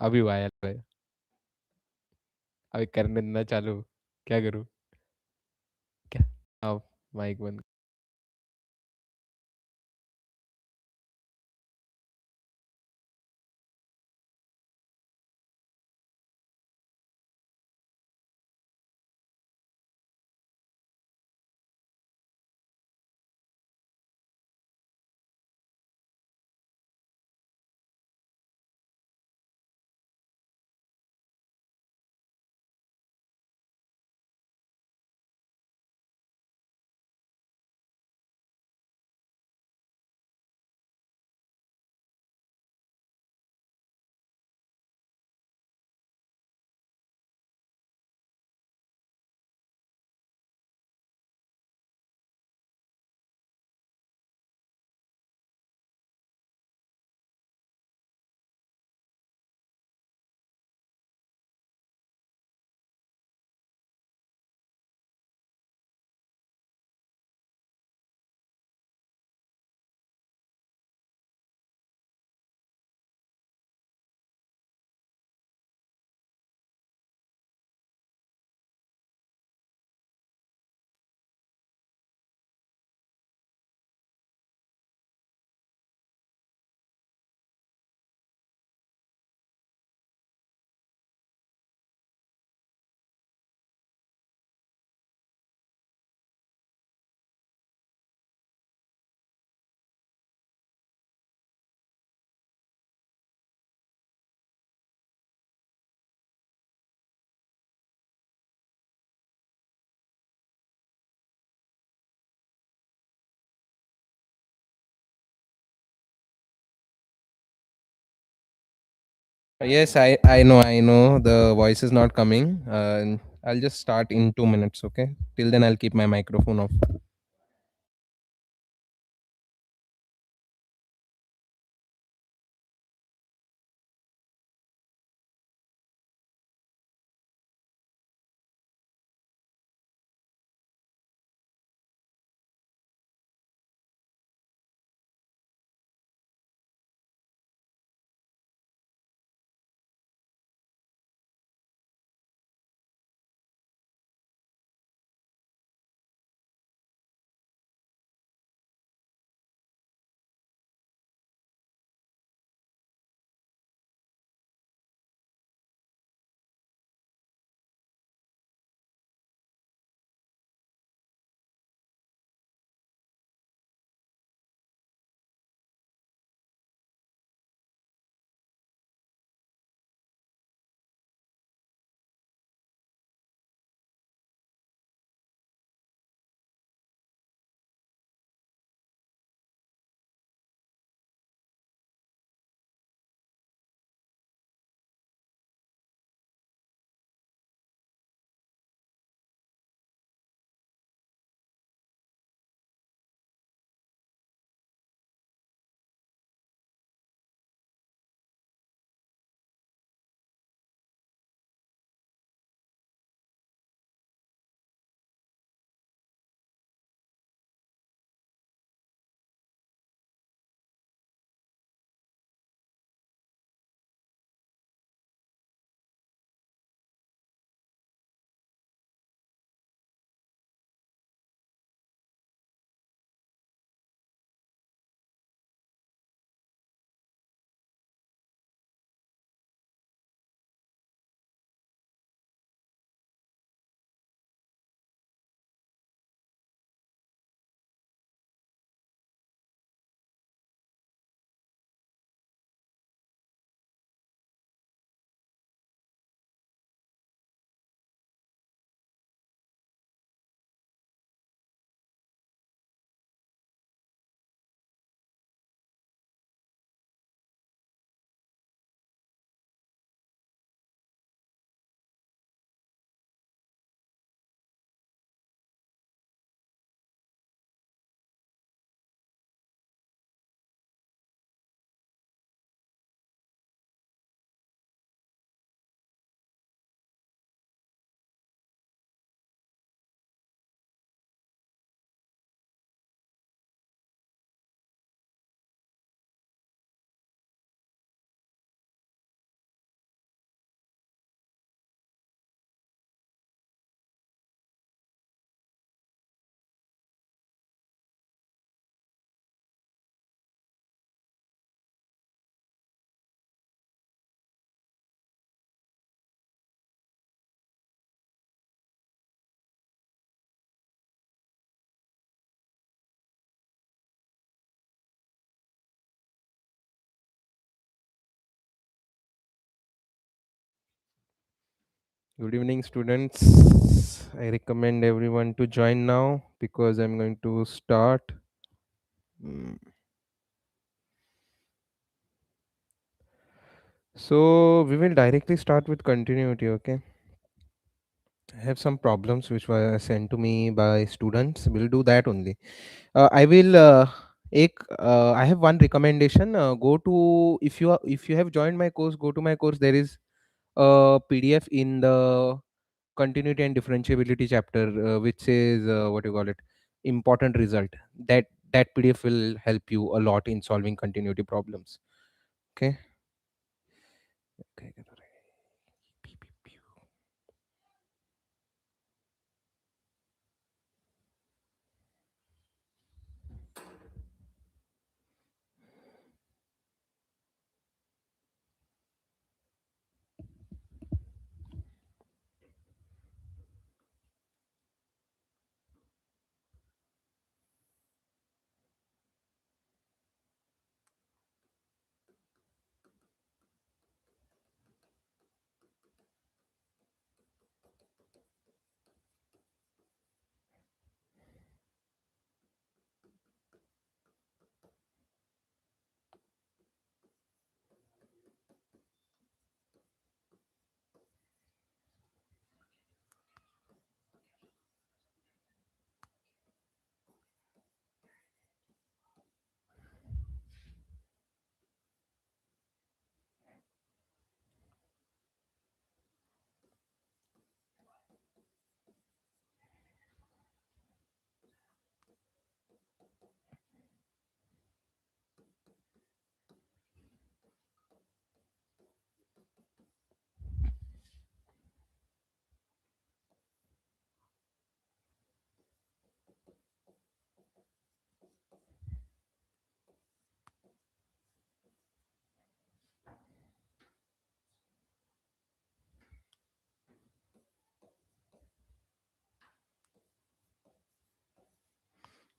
अभी हुआ है भाई। अभी करने देना चालू। क्या करूँ? क्या? हाँ, माइक बंद। Yes, I know. The voice is not coming. I'll just start in 2 minutes. Okay. Till then, I'll keep my microphone off. Good evening, students. I recommend everyone to join now because I'm going to start. Mm. So we will directly start with continuity. Okay. I have some problems which were sent to me by students. We'll do that only. I will. I have one recommendation. Go to if you have joined my course, go to my course. There is a PDF in the continuity and differentiability chapter, which says what you call it, important result. That PDF will help you a lot in solving continuity problems. Okay. Okay.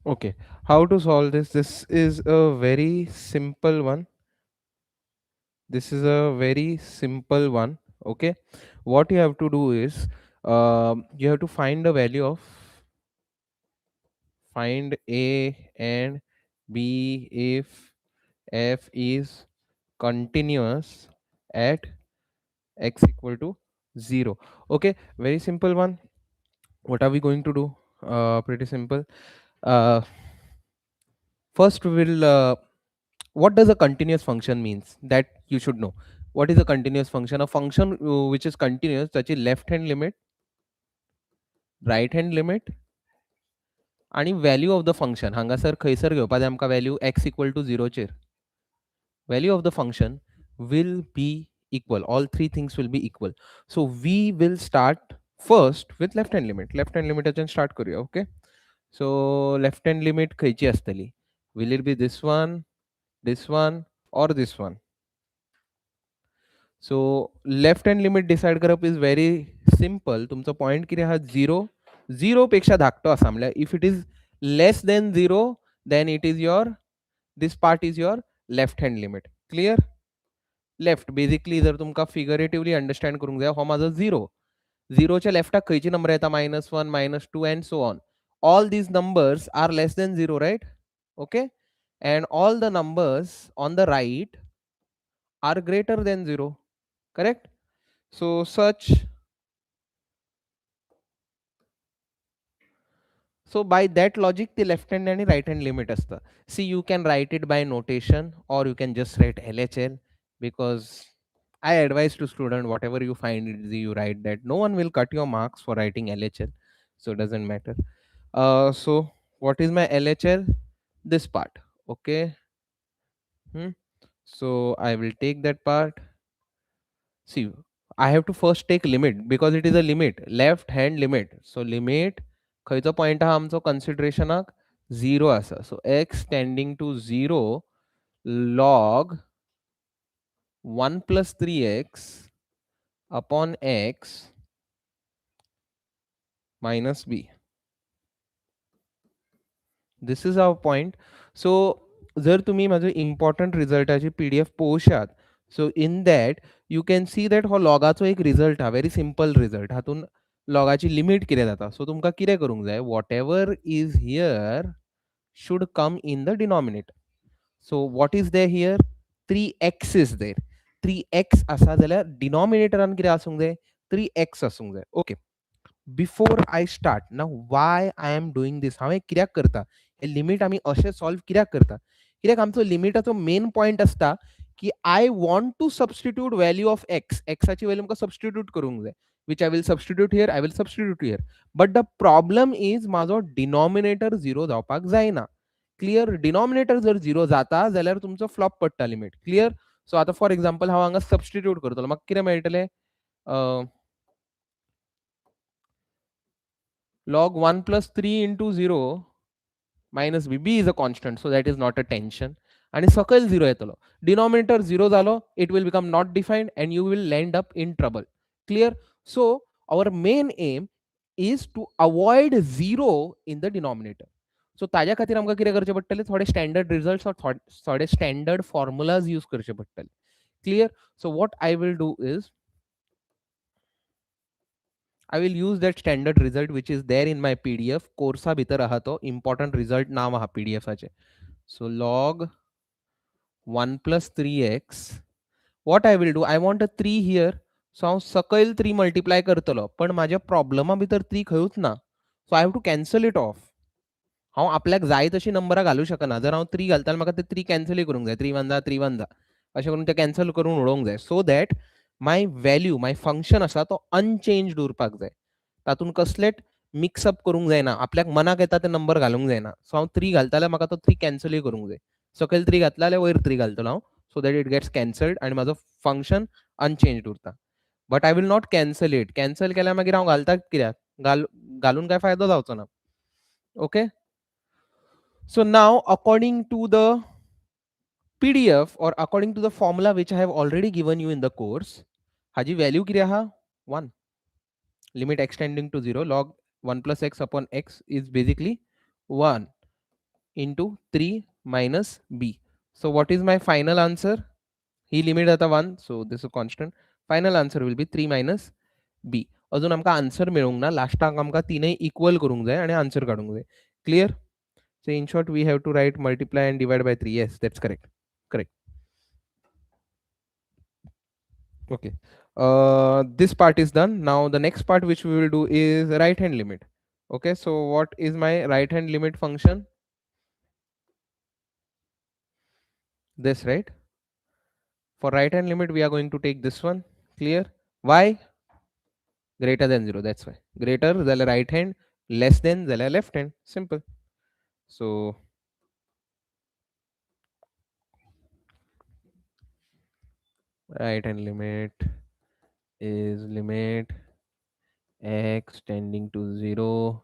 Okay. How to solve this? This is a very simple one. This is a very simple one. Okay. What you have to do is you have to find the value of find A and B if f is continuous at x equal to 0. Okay, very simple one. What are we going to do? Pretty simple. uh, First we will what does a continuous function means, that you should know. What is a continuous function? A function which is continuous, त्याची left hand limit, right hand limit आणि value of the function हांगासर खंयसर घेवपा जाय आमकां value x equal to 0 चेर. Value of the function will be equal, all three things will be equal. So we will start first with left hand limit. Left hand limit achaन start करूया. Okay. So left hand limit खंयची आसतली? Will it be this one or this one? So left hand limit decide करप is very simple. तुमचो point कितें आहा? 0 पेक्षा धाकटो आसा म्हणल्यार if it is less than 0, then it is your, this part is your left hand limit. Clear? Left basically जर तुमकां फिगरेटिवली अंडरस्टँड करूंक जाय, हो माझो 0. 0च्या लेफ्टाक खंयची नंबर येता? -1, -2 and so on. All these numbers are less than 0, right? Okay. And all the numbers on the right are greater than 0. Correct? So such, so by that logic the left hand and right hand limit असतं. See, you can write it by notation or you can just write LHL, because I advise to student whatever you find easy you write that. No one will cut your marks for writing LHL, so it doesn't matter. So what is my LHL? This part. Okay. So I will take that part. See, I have to first take limit because it is a limit, left hand limit. So limit खंयचो point आहा आमचो कन्सिडरेशनाक? 0 आसा. So x tending to 0 log 1 plus 3x upon x minus b. This is our point. So जर तुम्ही माझो important रिझल्टाची PDF पोवशात, so in that you can see that हो लॉगाचो एक रिझल्ट हा व्हेरी सिंपल रिझल्ट. हातून लॉगाची लिमिट कितें जाता. सो तुमकां कितें करूंक जाय, what ever is here should come in the denominator. So what is there here? 3x is there. 3x असा जाल्यार डिनॉमिनेटरान कितें आसूंक जाय, 3x आसूंक जाय. Okay. Before I start now why I am doing this, हांवें कित्याक करता हे लिमीट आमी अशें सॉल्व कित्याक करता, कित्याक आमचो लिमिटाचो मेन पॉयंट आसता की I want to substitute value of X. एक्साची व्हॅल्यू म्हाका सबस्टिट्यूट करूंक जाय, which I will substitute here, I will substitute here. But the problem is म्हाजो डिनॉमिनेटर झिरो जावपाक जायना. क्लियर. डिनॉमिनेटर जर झिरो जाता जाल्यार तुमचो फ्लॉप पडटा लिमीट. क्लियर. सो आतां फॉर एक्झाम्पल हांव हांगा सबस्टिट्यूट करतलो, म्हाका कितें मेळटलें, log 1 plus 3 into 0 minus b. b is a constant, so that is not a tension. आणि सकयल 0 येतलो. डिनॉमिनेटर 0 जालो, it will become not defined and you will end up in trouble. Clear? So our main aim is to avoid 0 in the denominator. सो ताज्या खातीर आमकां कितें करचें पडटलें, थोडे स्टँडर्ड रिझल्ट्स और थोडे स्टँडर्ड फॉर्मुलाज यूज करचे पडटले. Clear. So what I will do is I will use that standard result which is there in my PDF. कोर्सा भितर आहा तो important result नाव आहा PDF आचे. So log 1 plus 3x. What I will do, I want a 3 here. So हांव सकयल 3 multiply करतलो, पण माझ्या प्रॉब्लमा भितर 3 खंयूच ना. So I have to cancel it off. हांव आपल्याक जाय तशी नंबरां घालूं शकना. जर हांव 3 घालता म्हाका ते 3 कॅन्सलूय करूंक जाय. 3 1 3 1 अशें करून ते कॅन्सल करून उडोवंक जाय. So that my value, my function आसा तो अनचेंज्ड उरपाक जाय. तातूंत कसलेच मिक्सअप करूंक जायना. आपल्याक मनाक येता ते नंबर घालूंक जायना. सो हांव 3 घालता जाल्यार म्हाका तो 3 कॅन्सलूय करूंक जाय. सकयल 3 घातला जाल्यार वयर 3 घालतलो हांव, so that it gets cancelled आनी म्हाजो फंक्शन अनचेंज्ड उरता. But I will not cancel it. Cancel केल्यार मागीर हांव घालता कित्याक, घालून काय फायदो जावचो ना. Okay. So now according to the PDF or according to the formula which I have already given you in the course, haji value किती आहा 1. Limit extending to 0, log 1 plus x upon x is basically 1 into 3 minus b. So what is my final answer? He limit आता 1, so this is a constant. Final answer will be 3 minus b. अजून आमकां answer मेळूंक ना. लास्टाक आमकां तीनय equal करूंक जाय आनी आन्सर काडूंक जाय. Clear. So in short, we have to write multiply and divide by 3. Yes, that's correct. Correct. Okay. This part is done. Now the next part which we will do is right hand limit. Okay. So what is my right hand limit function? This, right? For right hand limit, we are going to take this one. Clear? Why? Greater than 0. That's why. Greater than right hand, less than left hand. Simple. So right hand limit is limit x tending to 0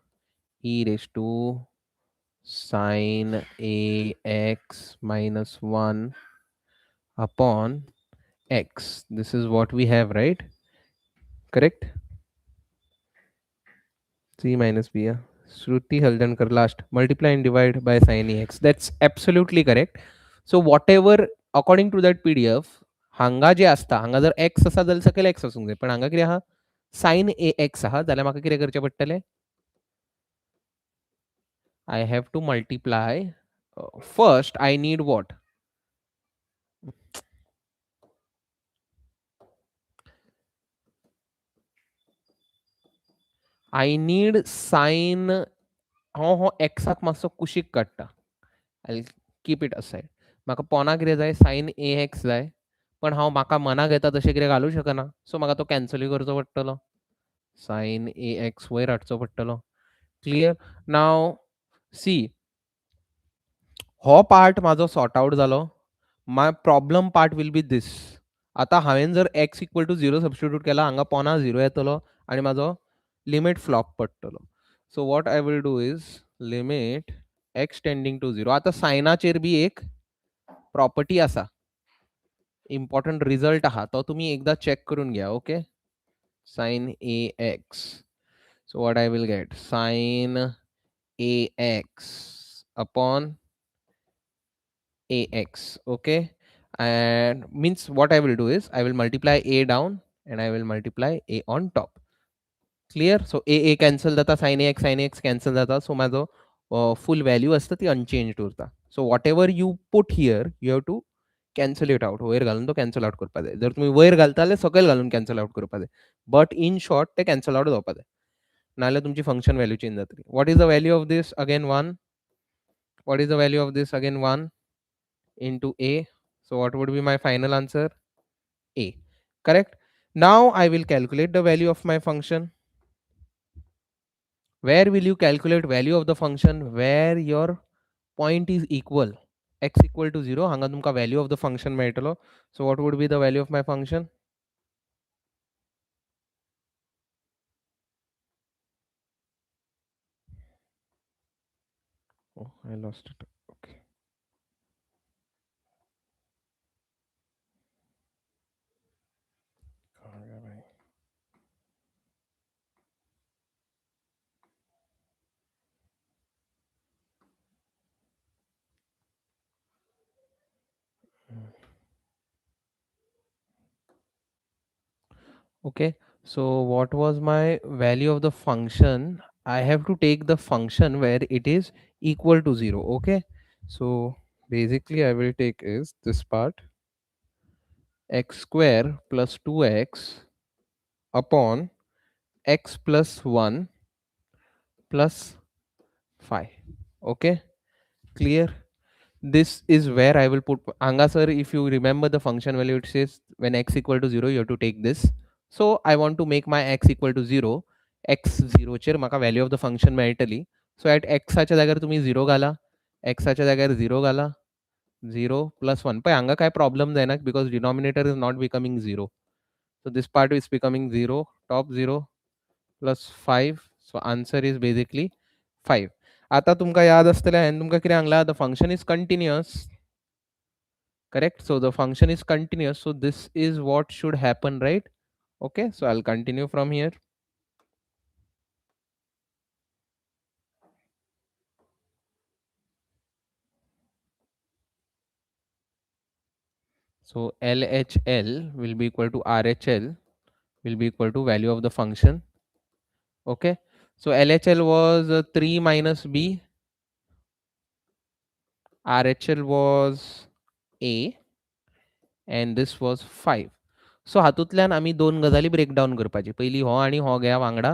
e raised to sine ax minus 1 upon x. This is what we have, right? Correct. C minus b. Shruti Haldankar last. Multiply and divide by sine ax. That's absolutely correct. So whatever according to that PDF, हांगा जे आसता, हांगा जर x आसा जाल्यार सकयल x आसूंक जाय, पण हांगा कितें आहा, sin ax आहा, जाल्यार म्हाका कितें करचें पडटलें, I have to multiply. First I need what? I need sine. हो एक्साक मातसो कुशीक काडटा. I'll keep it aside. म्हाका पोना कितें जाय, sin ax जाय, पण हांव म्हाका मनाक येता तशें कितें घालूं शकना. सो म्हाका तो कॅन्सलूय करचो पडटलो. sin ax वयर हाडचो पडटलो. क्लियर. नाव सी, हो पार्ट म्हाजो सॉर्ट आउट जालो. My problem part will be this. आतां हांवें जर x इक्वल टू 0 सबस्टिट्यूट केला, हांगा पोना 0 येतलो आनी म्हाजो लिमीट फ्लॉप पडटलो. So what I will do is limit x tending to 0. आतां सायनाचेर बी एक प्रॉपर्टी आसा, इम्पॉर्टंट रिझल्ट आहा, तो तुमी एकदां चॅक करून घ्या. Okay. sin ax. So what I will get, sin ax upon ax. Okay. and means what I will do is I will multiply a down and I will multiply a on top. Clear? So a cancel जाता, sin a x cancel जाता, so माझं full value असतं ती unchanged उरता. So whatever you put here you have to cancel it out. वयर घालून तो cancel out करपा जाय. जर तुम्ही वयर घालता जाल्यार सकयल घालून cancel out करपा जाय. But in short ते cancel out जावपा जाय. नाल्यार तुमची function value change जातली. What is the value of this? Again 1. What is the value of this? Again 1 into a. So what would be my final answer? A. Correct? Now I will calculate the value of my function. Where will you calculate value of the function? Where your point is equal. X equal to 0. हांगा तुमका value of the function मेळटलो. So what would be the value of my function? Oh, I lost it. Okay. Okay, so what was my value of the function? I have to take the function where it is equal to 0. Okay, so basically I will take is this part, x square plus 2x upon x plus 1 plus 5. Okay, clear? This is where I will put Anga sir. If you remember the function value, it says when x equal to 0 you have to take this. So I want to make my x equal to 0. X 0 chair म्हाका value of the function मेळटली. So at x च्या जाग्यार तुम्ही 0 घाला, x च्या जाग्यार 0 घाला, 0 plus 1. पळय हांगा काय problem जायना because denominator is not becoming 0. So this part is becoming 0, top 0 plus 5. So answer is basically 5. आता तुमका याद आसतलें हांवें तुमकां कितें सांगलां, the function is continuous. Correct? So the function is continuous. So this is what should happen, right? Okay, so I'll continue from here. So LHL will be equal to RHL will be equal to value of the function. Okay, so LHL was 3 minus B, RHL was A, and this was 5. So हातूंतल्यान आमी दोन गजाली break down करपाची. पयली हो आनी हो घेया वांगडा.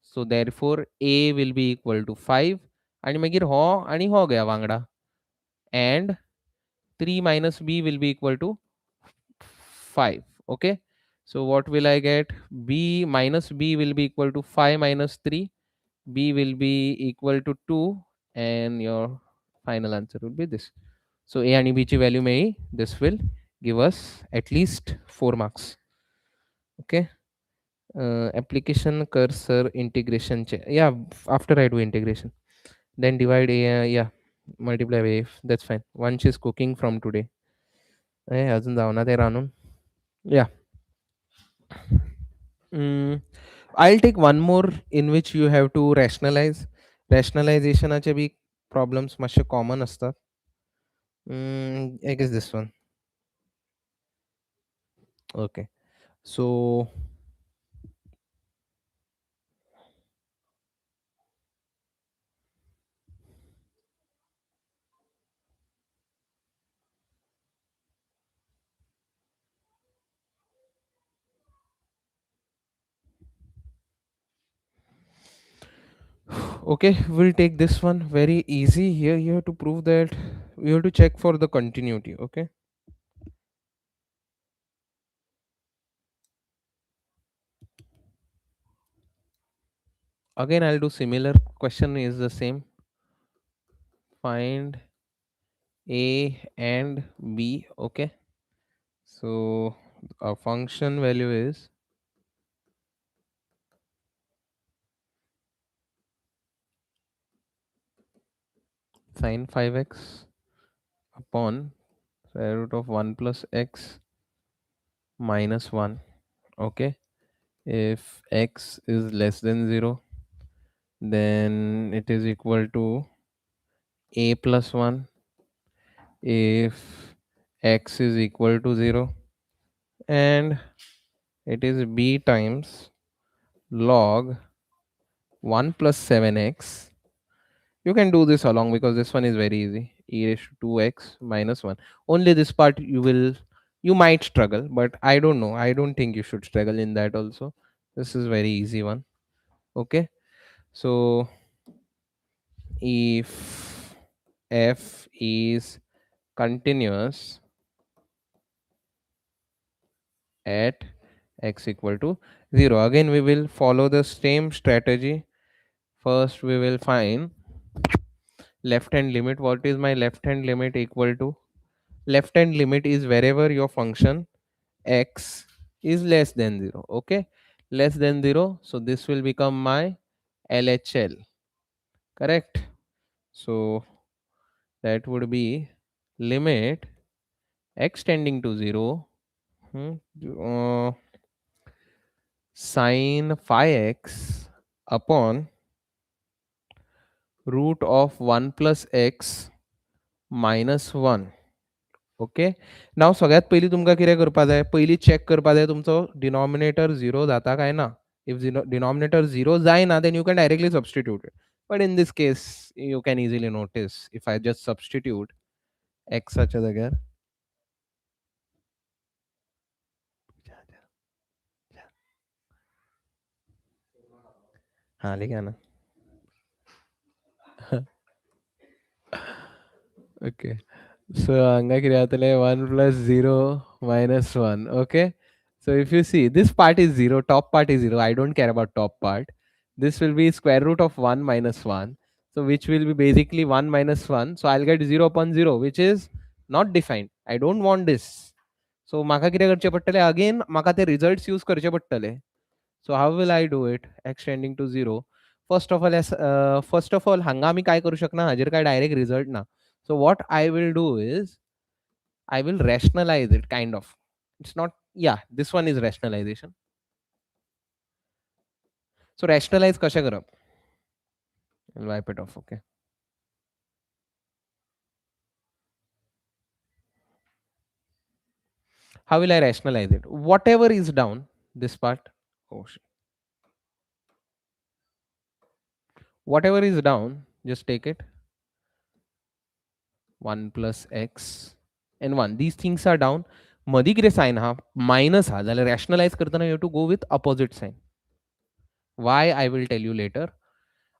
So therefore A will be equal to 5 आणि मागीर हो आनी हो घेया वांगडा. And 3 minus B will be equal to 5. Okay, so what will I get? B minus B will be equal to 5 minus 3. B will be equal to 2 and your final answer will be this. So A and B ची value मेळ्ळी. This will give us at least 4 marks. Okay, application cursor integration yeah, after I do integration then divide A, yeah, multiply by A. That's fine. Vansh is cooking from today. अजून जावना ते रांदून. Yeah. I'll take one more in which you have to rationalize. Rationalizationचे बी problems मातशे common असतात. I guess this one. Okay, so okay, we'll take this one. Very easy. Here you have to prove that you have to check for the continuity. Okay, again I'll do similar. Question is the same. Find A and B. Okay, so our function value is sin 5x upon square root of 1 plus x minus 1. Okay, if x is less than 0 then it is equal to a plus 1. If x is equal to 0, and it is b times log 1 plus 7x. You can do this along because this one is very easy. E raised to 2x minus 1. Only this part you might struggle, but I don't know. I don't think you should struggle in that also. This is very easy one. Okay. So if f is continuous at x equal to 0, again we will follow the same strategy. First we will find left hand limit. What is my left hand limit equal to? Left hand limit is wherever your function x is less than 0. Okay, less than 0, so this will become my LHL, correct? So that would be limit x tending to 0, hmm, uh, sine phi x upon root of 1 plus x minus 1. Okay. नाव सगळ्यात पयलीं तुमकां कितें करपा जाय, पयलीं check करपा जाय तुमचो डिनॉमिनेटर 0 जाता काय ना. इफ डिनॉमिनेटर 0 जायना, then you can directly substitute it. But in this case you can easily notice if I just substitute x च्या जाग्यार हां लिखा ना. ओके. So hanga कितें जातलें 1 plus 0 minus 1. Okay. So if you see this part is 0, top part is 0. I don't care about top part. This will be square root of 1 minus 1. So which will be basically 1 minus 1. So I'll get 0 upon 0, which is not defined. I don't want this. So म्हाका कितें करचें पडटलें, again म्हाका ते results use करचे पडटले. So how will I do it? X tending to 0. First of all हांगा आमी काय करू शकना, हाजेर काय डायरेक्ट रिझल्ट ना. So what I will do is I will rationalize it kind of. It's not, yeah, this one is rationalization. So rationalize कशें करप? I'll wipe it off, okay. How will I rationalize it? Whatever is down, this part, oh shit. Whatever is down, just take it. 1 plus x and 1. These things are down. मधी कितें sign हा minus हा जाल्यार rationalize करताना you have to go with opposite sign. Why I will tell you later.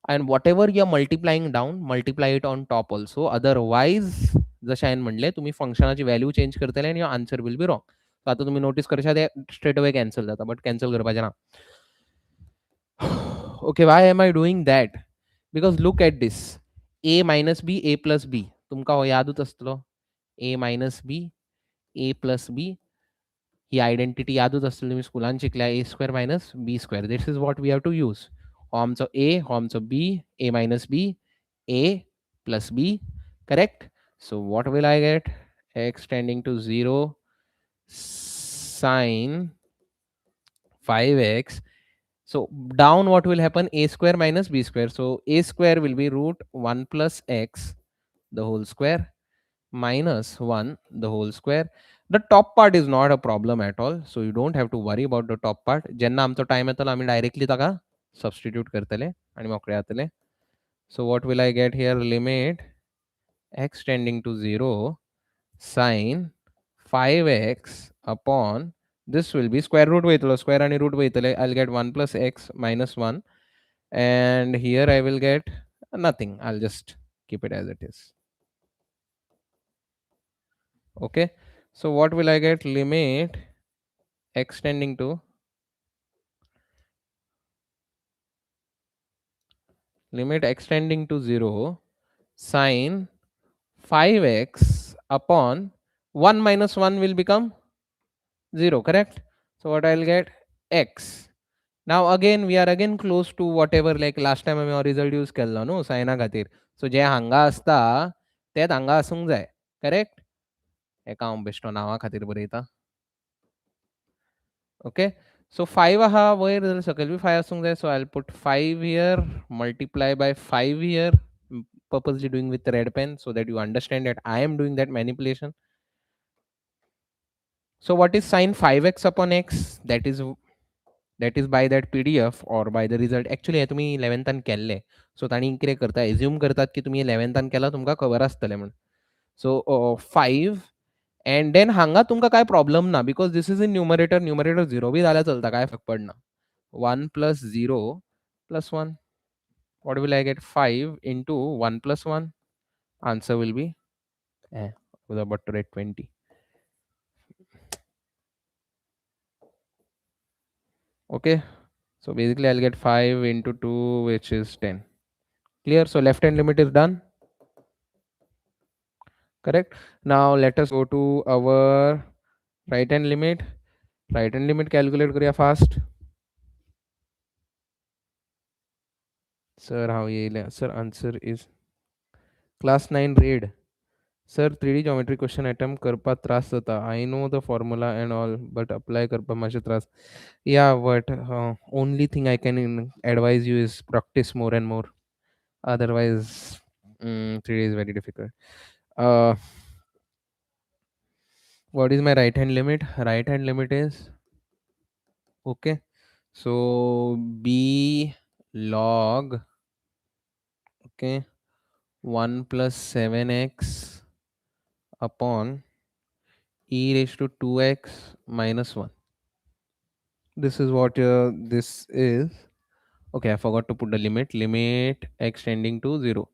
And whatever you are multiplying down, multiply it on top also. Otherwise जशें हांवें म्हणलें तुमी फंक्शनाची व्हॅल्यू चेंज करतले आनी your answer will be wrong. So आतां तुमी notice करशात ते स्ट्रेट अवे कॅन्सल जाता, बट कॅन्सल करपाचें ना. Okay, why am I doing that? Because look at this. A minus b, a plus b. तुमका हो यादूच आसतलो. A minus b, a plus b. ही आयडेंटिटी यादूच आसतली, तुमी स्कुलान शिकल्या. A square minus b square. This is what we have to use. हो आमचो a, हो आमचो b, a minus b, a plus b, correct? So what will I get? X tending to 0 sine 5x. So down what will happen? A square minus b square. So a square will be root 1 plus x the whole square minus 1 the whole square. The top part is not a problem at all, so you don't have to worry about the top part. जेन्ना आमचो time येतलो आमी directly ताका substitute करतले आनी मोकळे जातले. So what will I get here? Limit x tending to 0 sine 5x upon this will be square root वयतलो, square आणि root वयतले. I'll get 1 plus x minus 1, and here I will get nothing. I'll just keep it as it is. Okay, so what will I get? Limit x tending to limit x tending to 0 sine 5x upon 1 minus 1 will become 0, correct? So what I'll get? X. Now again we are again close to whatever, like last time आमी result use केल्लो न्हू सायना खातीर. So जे हांगा आसता तेच हांगा आसूंक जाय, करेक्ट? एका हांव बेश्टो नांवा खातीर बरयता. Okay, so 5 आहा वयर जाल्यार सकयल बी 5 आसूंक जाय. So I'll put 5 here, multiply by 5 here. Purposely doing with red pen so that you understand that I am doing that manipulation. So what is sine 5x upon x? That is by that PDF or by the result. Actually हे तुम्ही 11th केल्ले, सो तांणी कितें करता, assume करतात की तुमी 11th केला तुमकां खबर आसतलें म्हण. सो 5 एंड देन हांगा तुमकां काय प्रॉब्लम ना, because this is in numerator. Numerator 0 बी जाल्यार चलता, काय फरक पडना. 1 plus 0 plus 1. What will I get? 5 into 1 plus 1. Answer will be with about to write 20. Okay, so basically I'll get 5 into 2, which is 10. Clear? So left hand limit is done. Correct. Now let us go to our right hand limit. Right hand limit calculate करूया fast. Sir, how येईल? Sir, answer is class 9 read. Sir, 3D geometry question attempt करपा त्रास जाता. I know the formula and all, but apply करपा मातशें त्रास. Yeah, but only thing I can advise you is practice more and more. Otherwise, 3D is very difficult. Uh, what is my right hand limit? Right hand limit is okay. So b log 1 plus 7x upon e raised to 2x minus 1. This is what this is. Okay, I forgot to put the limit. Limit x tending to 0.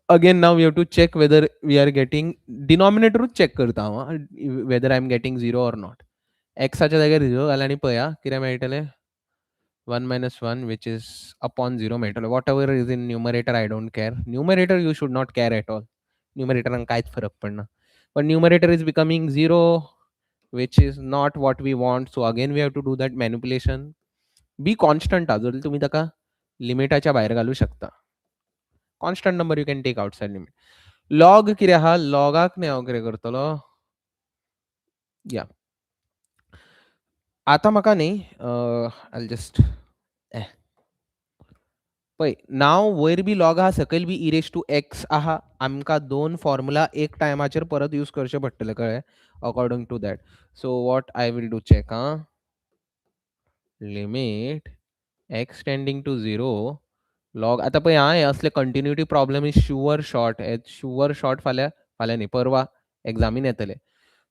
Again, now we have to check whether we are getting denominator check करता हूँ whether I am getting 0 or not. X च्या जाग्यार 0 घाल आनी पळया कितें मेळटलें. 1 minus 1, which is upon 0 मेळटलो. Whatever is in numerator, I don't care. Numerator you should not care at all. Numerator कांयच फरक पडना. But numerator is becoming 0, which is not what we want. So again we have to do that manipulation. Be constant जर तुम्ही ताका लिमिटाच्या भायर घालू शकता. Constant number you can take outside limit. Log कितें आहा, लॉगाक न्ही हांव कितें करतलो. या आतां म्हाका न्ही I'll just पळय, नाव वयर बी लॉग आहा, सकयल बी ई रेज टू एक्स आहा. आमकां दोन फॉर्मुला एक टायमाचेर परत यूज करचे पडटले, कळ्ळें, according to that. So what I will do check limit x tending to 0 log. आतां पळय हे असले continuity problem is sure shot फाल्यां न्ही परवा एग्जामीन येतले.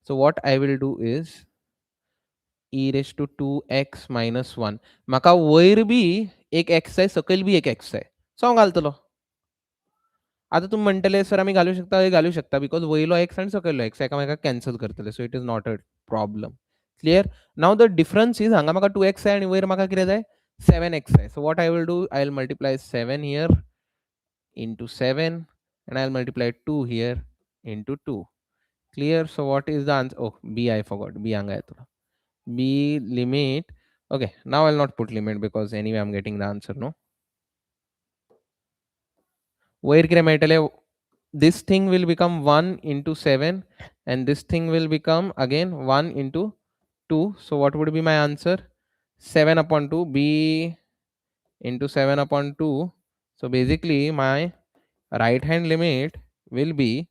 So what I will do is e raise to 2x minus 1. म्हाका वयर बी एक एक्स जाय, सकयल बी एक एक्स जाय, सो हांव घालतलो. आतां तुमी म्हणटले सर आमी घालूं शकता, हय घालूं शकता, बिकॉज वयलो एक्स आनी सकयलो एक्स एकामेकाक कॅन्सल करतले. So it is not a problem. Clear. Now the difference is हांगा म्हाका 2x जाय आनी वयर म्हाका कितें जाय, 7x जाय. सो what I will do, I will multiply 7 here into 7 and I'll multiply 2 here into 2. Clear. So what is the answer? Oh, b I forgot. B anga hai thoda. B limit. Okay, now I'll not put limit because anyway I'm getting the answer, no. Where kilometer this thing will become 1 into 7 and this thing will become again 1 into 2. So what would be my answer? 7 upon 2. B into 7 upon 2. So basically my right hand limit will be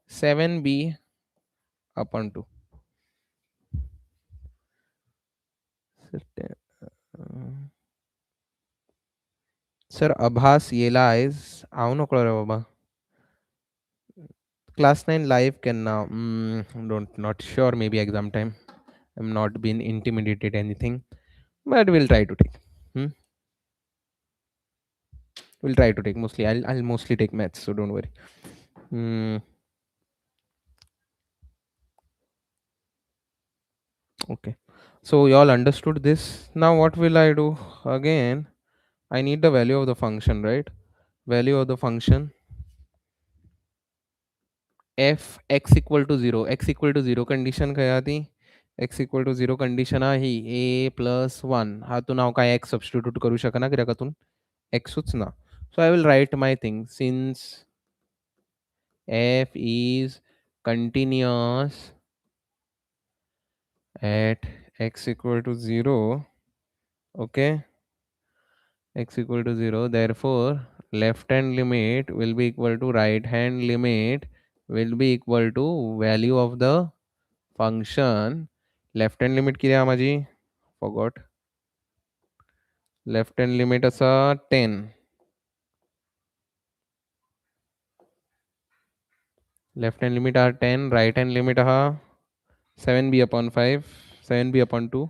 7b upon 2. Sir, Abhas Yela is avunu रे बाबा. Class 9 live can now. Not sure. Maybe exam time. I'm not been intimidated anything, but we'll try to take. We'll try to take mostly. I'll mostly take maths, so don't worry. Okay. So you all understood this. Now what will I do? Again, I need the value of the function, right? Value of the function f x equal to 0. X equal to 0 condition काय आती? X equal to 0 condition he a plus 1. हातून हांव काय x substitute करू शकना, कित्याक हातून xच ना. So I will write my thing. Since f is continuous at x equal to 0, okay, x equal to 0, therefore left hand limit will be equal to right hand limit will be equal to value of the function left hand limit किती आहे माझी forgot left hand limit असा 10 left hand limit आहा 10 right hand limit आहा 7b/5 7b/2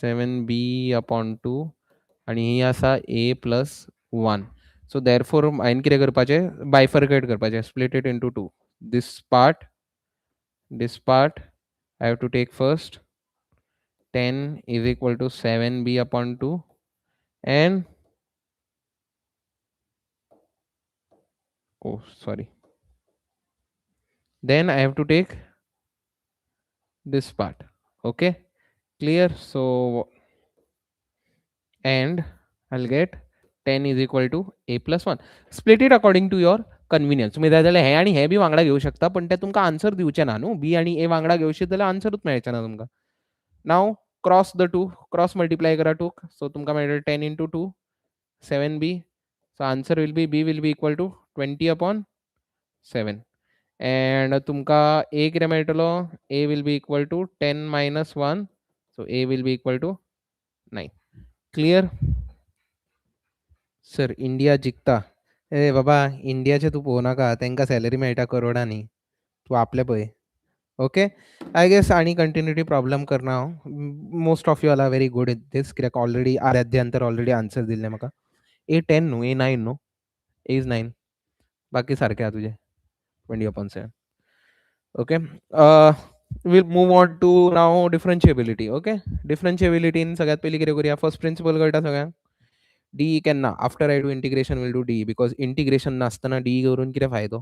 7b upon 2 आणि ही असा a plus 1 so therefore हांवें कितें करपाचें बायफर्केट करपाचें split it into 2 this part I have to take first 10 is equal to 7b upon 2 and oh sorry then I have to take this part. Okay, clear? So and I'll get 10 is equal to a plus 1. Split it according to your convenience तुम्ही जाल्यार हे आणि हे B वांगडा घेऊ शकता पण ते तुमकां answer दिवचे ना न्हू बी आणि ए वांगडा घेवशी जाल्यार आन्सरूच मेळचे ना तुमकां now cross the two cross multiply करा टू सो तुमकां मेळटलें 10 into 2 7b so answer will be b will be equal to 20 upon 7 and तुमकां a कितें मेळटलो a will be equal to 10 minus 1 so a will be equal to 9 clear sir India जिखता ए बाबा इंडियाचे तू पळोवं नाका तांकां सॅलरी मेळटा करोडांनी तू आपले पळय ओके आय गेस आणि कंटिन्युटी प्रॉब्लेम करना हांव most of you are very good in this कित्याक ऑलरेडी आराध्यांतर ऑलरेडी आन्सर दिल्लें म्हाका ए 10 न्हू ए 9 न्हू ए इज 9 बाकी सारकें आहा तुजें 20/7 okay we'll move on to now differentiability okay डिफरन्शिएबिलिटीन सगळ्यात पयलीं कितें करुया फर्स्ट प्रिंसिपल कळटा सगळ्यांक डी केन्ना after I do integration will do D because integration नासतना डी करून कितें फायदो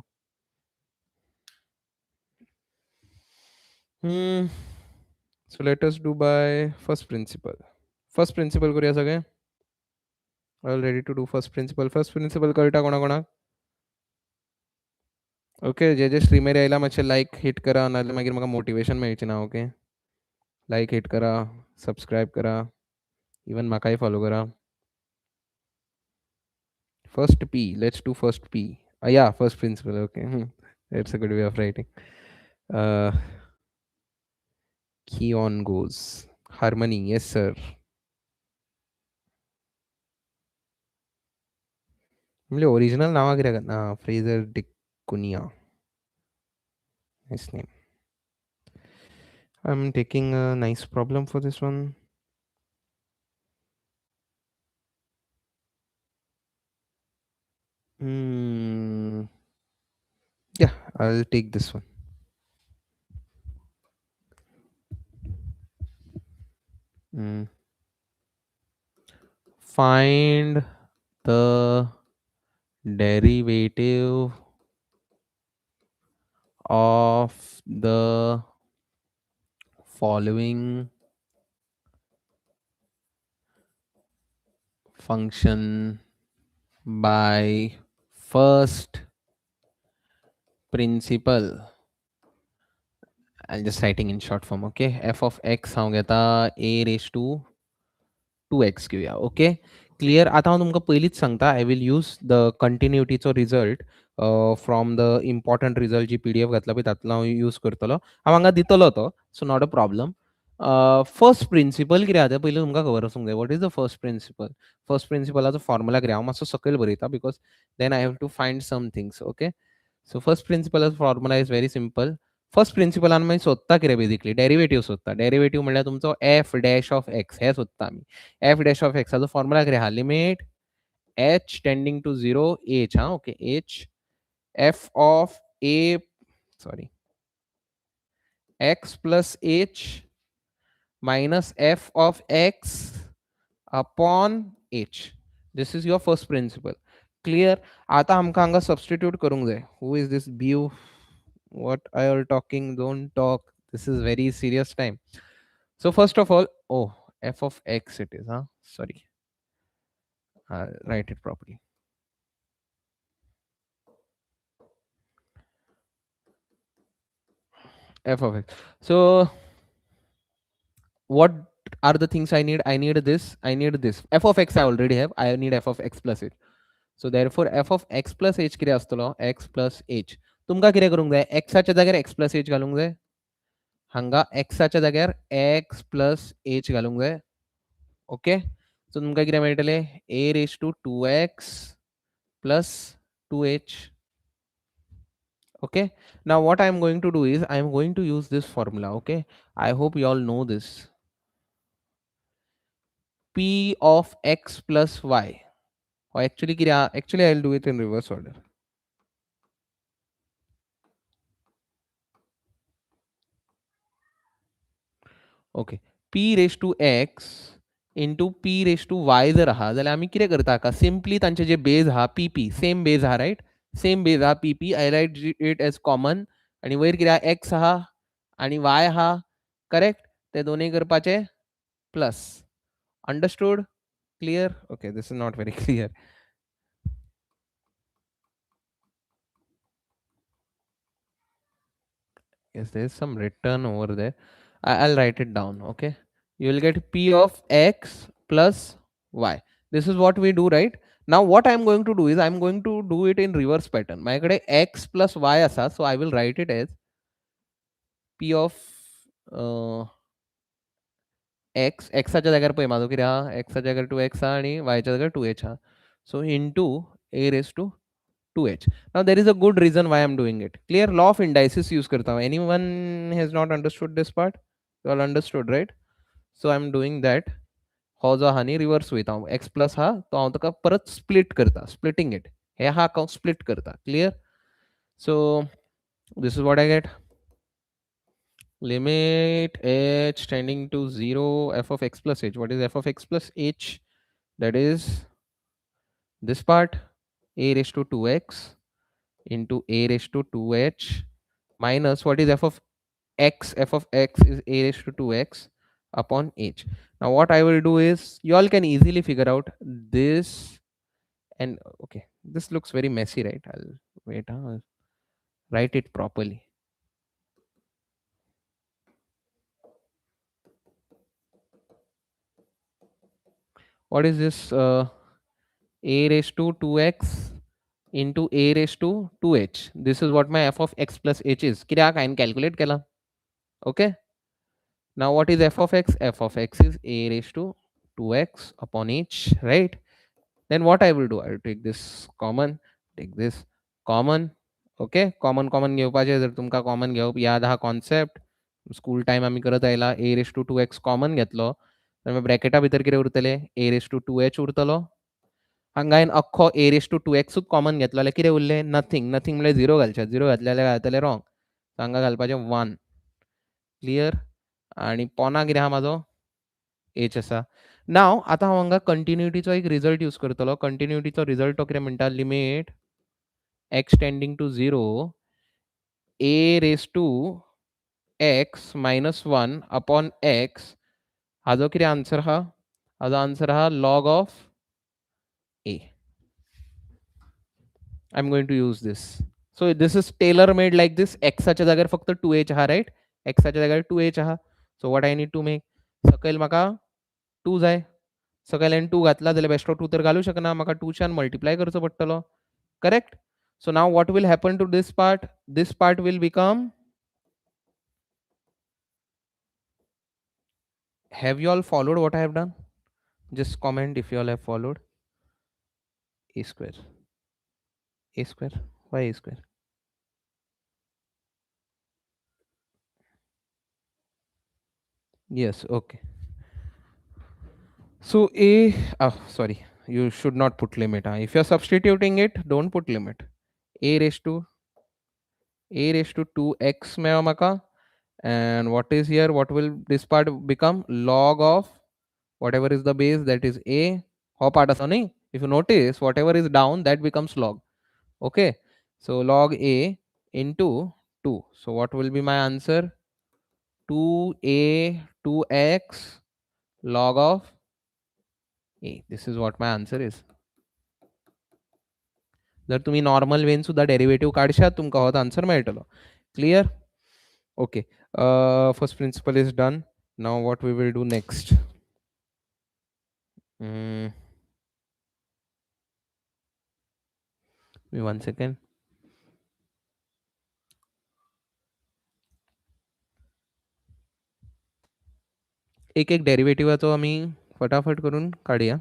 so let us do by first principle करूया सगळे all ready to do first principle कळटा कोणा कोणाक ओके जे स्ट्रीमेर आयला मातशें लायक हिट करा नाजाल्यार मागीर म्हाका मोटिवेशन मेळचें ना ओके लायक हिट करा सबस्क्रायब करा इवन म्हाकाय फॉलो करा first P let's do first P yeah first principle okay that's a good way of writing key on goes harmony yes sir म्हणजे ओरिजिनल नांवां कितें करना Fraser डिकुनिया nice name I'm taking a nice problem for this one yeah I'll take this one find the derivative of the following function by first principle I'll just writing in short form okay f of x हांव घेता a raised to 2x घेवया okay clear आता हांव तुमकां पयलींच सांगता I will use the कंटिन्युटीचो result from the important result जी PDF घातला पळय तातूंतलो हांव यूज करतलो हांव हांगा दितलो तो so not a problem first principle कितें आहा तें पयलीं तुमकां खबर आसूंक जाय वॉट इज द फर्स्ट प्रिंसिपलाचो फॉर्मुला कितें हांव मातसो सकयल बरयता because then I have to find some things okay so first प्रिंसिपलाचो फॉर्मुला इज व्हेरी सिंपल फर्स्ट प्रिंसिपलान मागीर सोदता कितें बेसिकली डेरिवेटिव्ह सोदता डेरिवेटिव्ह म्हणल्यार तुमचो एफ डॅश ऑफ एक्स हे सोदता आमी एफ डॅश ऑफ एक्साचो फॉर्मुला कितें आहा limit h tending to 0 h हा okay h f of a sorry x plus h minus f of x upon h this is your first principle clear आता आमकां हांगा सबस्टिट्यूट करूंक जाय who is this bu what are you talking don't talk this is very serious time so first of all oh f of x it is sorry write it properly f of x so what are the things I need f of x I already have I need f of x plus h so therefore f of x plus h कितें आसतलो x plus h तुमकां कितें करूंक जाय x च्या जाग्यार x plus h घालूंक जाय हांगा एक्साच्या जाग्यार एक्स प्लस एच घालूंक जाय. ओके, सो तुमकां कितें मेळटलें a raise to 2x plus 2h. Okay, now what I am going to do is I am going to use this formula. Okay, I hope you all know this. P of x plus y, or actually I'll do it in reverse order. Okay, p raised to x into p raised to y जर आहा जाल्यार आमी कितें करता हाका simply तांचे जे beige आहा pp same beige आहा रायट, सेम बेज आहा pp. I write it as common आणि वयर कितें आहा x आहा आणि y आहा करेक्ट, ते दोनूय करपाचे plus. Understood? Clear? Okay, this is not very clear. Yes, there is some return over there. I'll write it down. Okay, you will get p of x plus y. This is what we do, right? Now what I'm going to do is I'm going to do it in reverse pattern. माझ्याकडे x plus y असा, so I will write it as p of x. च्या जाग्यार पळय म्हाजो कितें आहा, x च्या जाग्यार 2x आहा आणि y च्या जाग्यार 2h आहा. So into a raised to 2h. Now there is a good reason why I'm doing it. Clear? Law of indices use करता हूं. Anyone has not understood this part? You all understood, right? So I'm doing that. हो जो आहा न्ही reverse वयता हांव. x plus आहा तो हांव ताका परत स्प्लिट करता, splitting it. हे आहा हांव स्प्लिट करता. Clear? So this is what I get. Limit h tending to 0 f of x plus h. What is f of x plus h? That is this part, a raised to 2x into a raised to 2h minus what is f of x? F of x is a raised to 2x upon h. Now what I will do is, you all can easily figure out this. And okay, this looks very messy, right? I'll wait, I'll write it properly. What is this? A raised to 2x into a raised to 2h. This is what my f of x plus h is. कित्याक हांवें calculate केला. Okay. Now what is f of x? F of x is a raised to 2x upon h, right? Then what I will do, I will take this common, take this common. Okay, common घेवपाचे. जर तुमकां common घेवप याद आहा concept, school time आमी करत आयला, a raised to 2x common घेतलो जाल्यार ब्रॅकेटा भितर कितें उरतलें, a raised to 2h उरतलो. हांगा हांवें अख्खो a raised to 2x common घेतलो जाल्यार कितें उरलें, नथींग. नथींग म्हळ्यार 0 घालचें. 0 घातलें जाल्यार जातलें रॉंग. हांगा घालपाचें 1. क्लियर? आणि पोना कितें आहा म्हाजो एच आसा. नाव आतां हांव हांगा कंटिन्युटीचो एक रिजल्ट यूज करतलो. कंटिन्युटीचो रिजल्ट तो कितें म्हणटा, limit x tending to 0 a raise to x minus 1 upon x. हाजो कितें आन्सर आहा? हाजो आन्सर आहा log of a. I'm going to use this. So this is tailor made like this. x च्या जाग्यार फक्त 2h आहा, राइट? x च्या जाग्यार 2h आहा. So what I need to make, सकयल म्हाका 2 जाय. सकयल हांवें 2 घातला जाल्यार बेश्टो 2 तर घालूं शकना. म्हाका 2 च्यान मल्टिप्लाय करचो पडटलो. Correct? So now what will happen to this part? This part will become, have you all followed what I have done? Just comment if you all have followed. A square. A square. Why a square? Yes, okay. So a, sorry, you should not put limit. If you're substituting it, don't put limit. A raised to 2x मेळ्ळो म्हाका. And what is here? What will this part become? Log of whatever is the base, that is a. Ho part aso nahi? If you notice, whatever is down, that becomes log. Okay. So log a into 2. So what will be my answer? 2a 2x log of a. This is what my answer is. जर तुम्ही normal वेन सुद्धा derivative काढशात तुमका होत answer मेळटलो. Clear? Okay, first principle is done. Now what we will do next. One second. एक एक डेरिव्हेटिव्हाचो आम्ही फटाफट करून काढूया.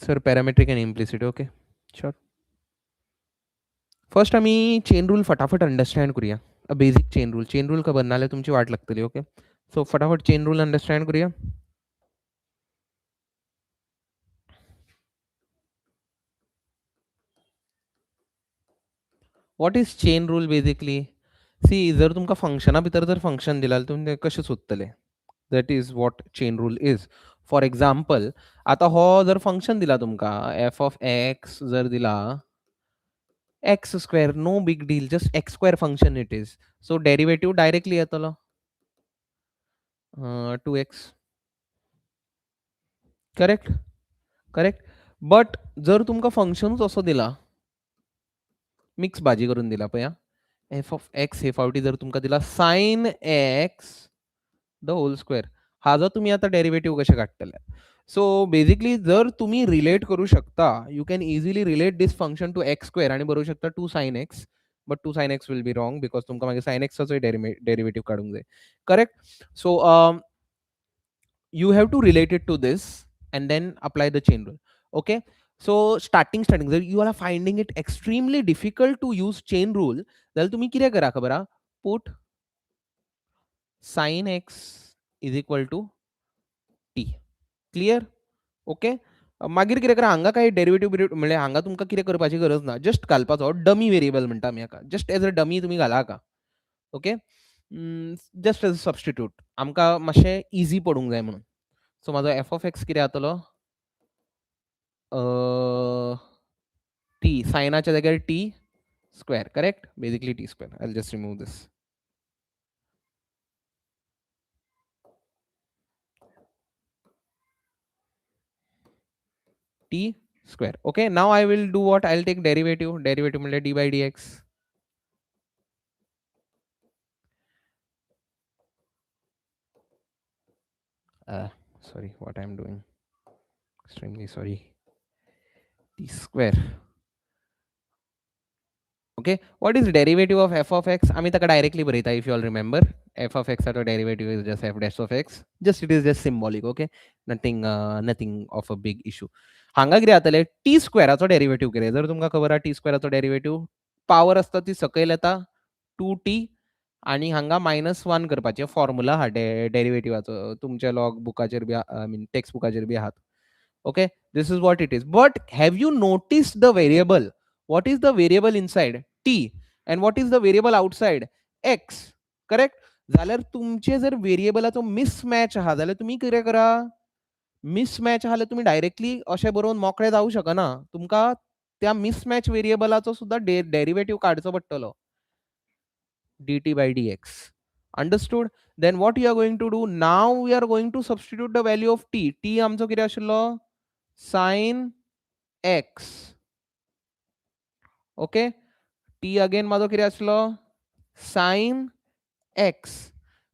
Sir parametric and implicit. Okay sure. First आम्ही चेन रूल फटाफट अंडरस्टँड करूया. बेसिक चेन रूल का बननाले तुमची वाट लागतली. ओके सो फटाफट चेन रूल अंडरस्टँड करूया. What is chain rule basically? See जर तुमका फंक्शना भितर जर फंक्शन दिला तुम्ही कसे सोदतले. That is what chain rule is. For example आता हो जर फंक्शन दिला तुमका एफ ऑफ एक्स जर दिला x square, no big deal, just x square function it is. So derivative directly येतलो 2x. Correct correct. बट जर तुमका फंक्शनच असो दिला, मिक्स भाजी करून दिला पया, एफ ऑफ एक्स हे फावटी जर तुमका दिला sine X the whole square, हाजो तुम्ही आता डेरिव्हेटिव्ह कसे काढतले. सो बेसिकली जर तुम्ही रिलेट करू शकता, you can easily relate this function to x square आणि बरोवू शकता 2 sin x. But 2 sin x will be wrong because तुमका मागे sin x चो डेरिव्हेटिव्ह काढूंक जाय. Correct. So you have to relate it to this and then apply the chain rule. Okay, so starting जर you are finding it extremely difficult to use chain rule, then तुम्ही किती करा खबर, put sin x is equal to t. Clear. Okay. मागीर कितें करा, हांगा काही डेरिव्हेटिव्ह म्हणजे हांगा तुमकां कितें करपाची गरज ना, जस्ट घालपाचो डमी वेरिएबल म्हणटा आमी हाका, जस्ट एज अ डमी तुमी घाला हाका. Okay just as a substitute आमकां मातशें इजी पडूंक जाय म्हणून. सो माझो एफ ऑफ एक्स कितें जातलो, टी सायनाच्या जाग्यार T square. Correct. Basically T square. I just remove this. T square. Okay now I will do what, I will take derivative म्हणजे D by D X. Sorry, what I'm doing. Extremely sorry. T square. Okay, what is derivative of f of x? आम्ही ताका directly बरयता, if you all remember. F of x at a derivative is just f dash of x. Just it is just symbolic. Okay, nothing of a big issue. हांगा कितें जातले, t स्क्वेअराचो derivative कितें, जर तुमकां खबर आहा टी स्क्वेअराचो डेरिव्हेटिव्ह, पावर आसता ती सकयल येता 2t आणि हांगा -1 करपाचें फॉर्म्युला आहा डेरिव्हेटिव्हाचो, तुमच्या लॉग बुकाचेर बी आय मीन टेक्स्ट बुकाचेर बी आहात. Okay, this is what it is. But have you noticed the variable? What is the variable inside t and what is the variable outside x? Correct. जाल्यार तुमचे जर व्हेरिएबलाचो मिसमॅच आहा जाल्यार तुम्ही कितें करा, मिसमॅच आहा जाल्यार तुम्ही डायरेक्टली अशें बरोवन मोकळे जावं शकना, तुमकां त्या मिसमॅच व्हेरिएबलाचो सुद्धा डेरिव्हेटिव्ह काडचो पडटलो, dt by dx. Understood? Then what you are going to do now, we are going to substitute the value of t. t आमचो कितें आशिल्लो, sin x. Okay. t again माझो कितें आसलो, sin x.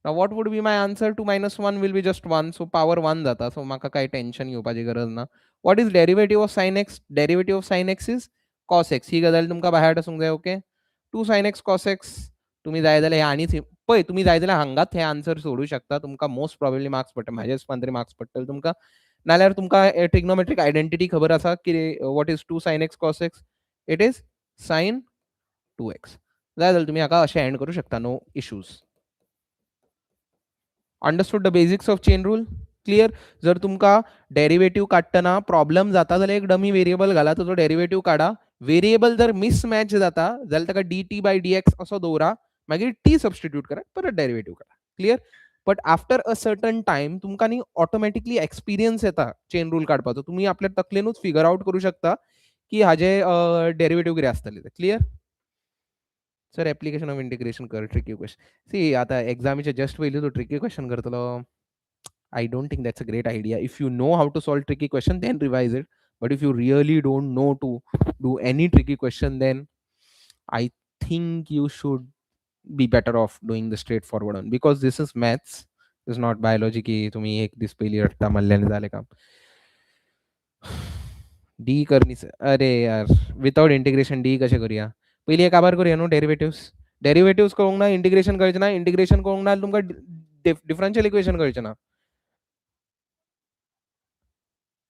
Now what would be my answer? 2 minus 1 will be just 1, so power 1 जाता, so म्हाका काही tension घेवपाची गरज ना. What is derivative of sin x? Derivative of sin x is cos x. ही गजाल तुमकां बाहेर आसूंक जाय. Okay 2 sin x cos x. तुम्ही जाय जाल्यार हे आनीच पळय, तुम्ही जाय जाल्यार हांगाच हे आन्सर सोडू शकता, तुमकां मोस्ट प्रॉबेबली मार्क्स पडटा, म्हाजे हिसपान तरी मार्क्स पडटले तुमकां. नाल्यार तुमकां ट्रिग्नोमेट्रिक आयडेंटिटी खबर आसा की what is 2 sin x cos x? It is sin 2x. जाय जाल्यार तुम्ही हाका अशें एंड करू शकता, no issues. Understood the basics of chain rule. Clear. जर तुमकां डेरिव्हेटिव्ह काडटना प्रॉब्लेम जाता जाल्यार एक डमी व्हेरिएबल घाला, ताजो डेरिव्हेटिव्ह काडा. व्हेरिएबल जर मिसमॅच जाता जाल्यार ताका dt बाय dx असो दवरा, मागीर t सबस्टिट्यूट करा, परत डेरिव्हेटिव्ह काडा. Clear. But after a certain time तुमकां न्ही ऑटोमॅटिकली एक्सपिरियन्स येता चेन रूल काडपाचो, तुम्ही आपल्या तकलेनूच फिगर आउट करू शकता की हाजे डेरिव्हेटिव्ह कितें आसतले ते. Clear. Sir application of integration कर, ट्रिकी क्वेश्चन. सी आता एक्झामीचे जस्ट पयलीं तूं ट्रिकी क्वेश्चन करतलो, I don't think that's a great idea. If you know how to solve tricky question, then revise it. But if you really don't know to do any tricky question, then I think you should be better off doing the straightforward one, because this is maths, this is not biology की तुम्ही एक this पहिली रट्टा मारल्याने झाले काम. D करनी अरे यार, विदाउट इंटिग्रेशन डी कशें करूया. पयलीं एक काबार करुया न्हू डेरिवेटिव्स कळूंक ना, इंटिग्रेशन कळचें ना, इंटिग्रेशन कळूंक ना तुमकां डिफरन्शियल इक्वेशन कळचें ना.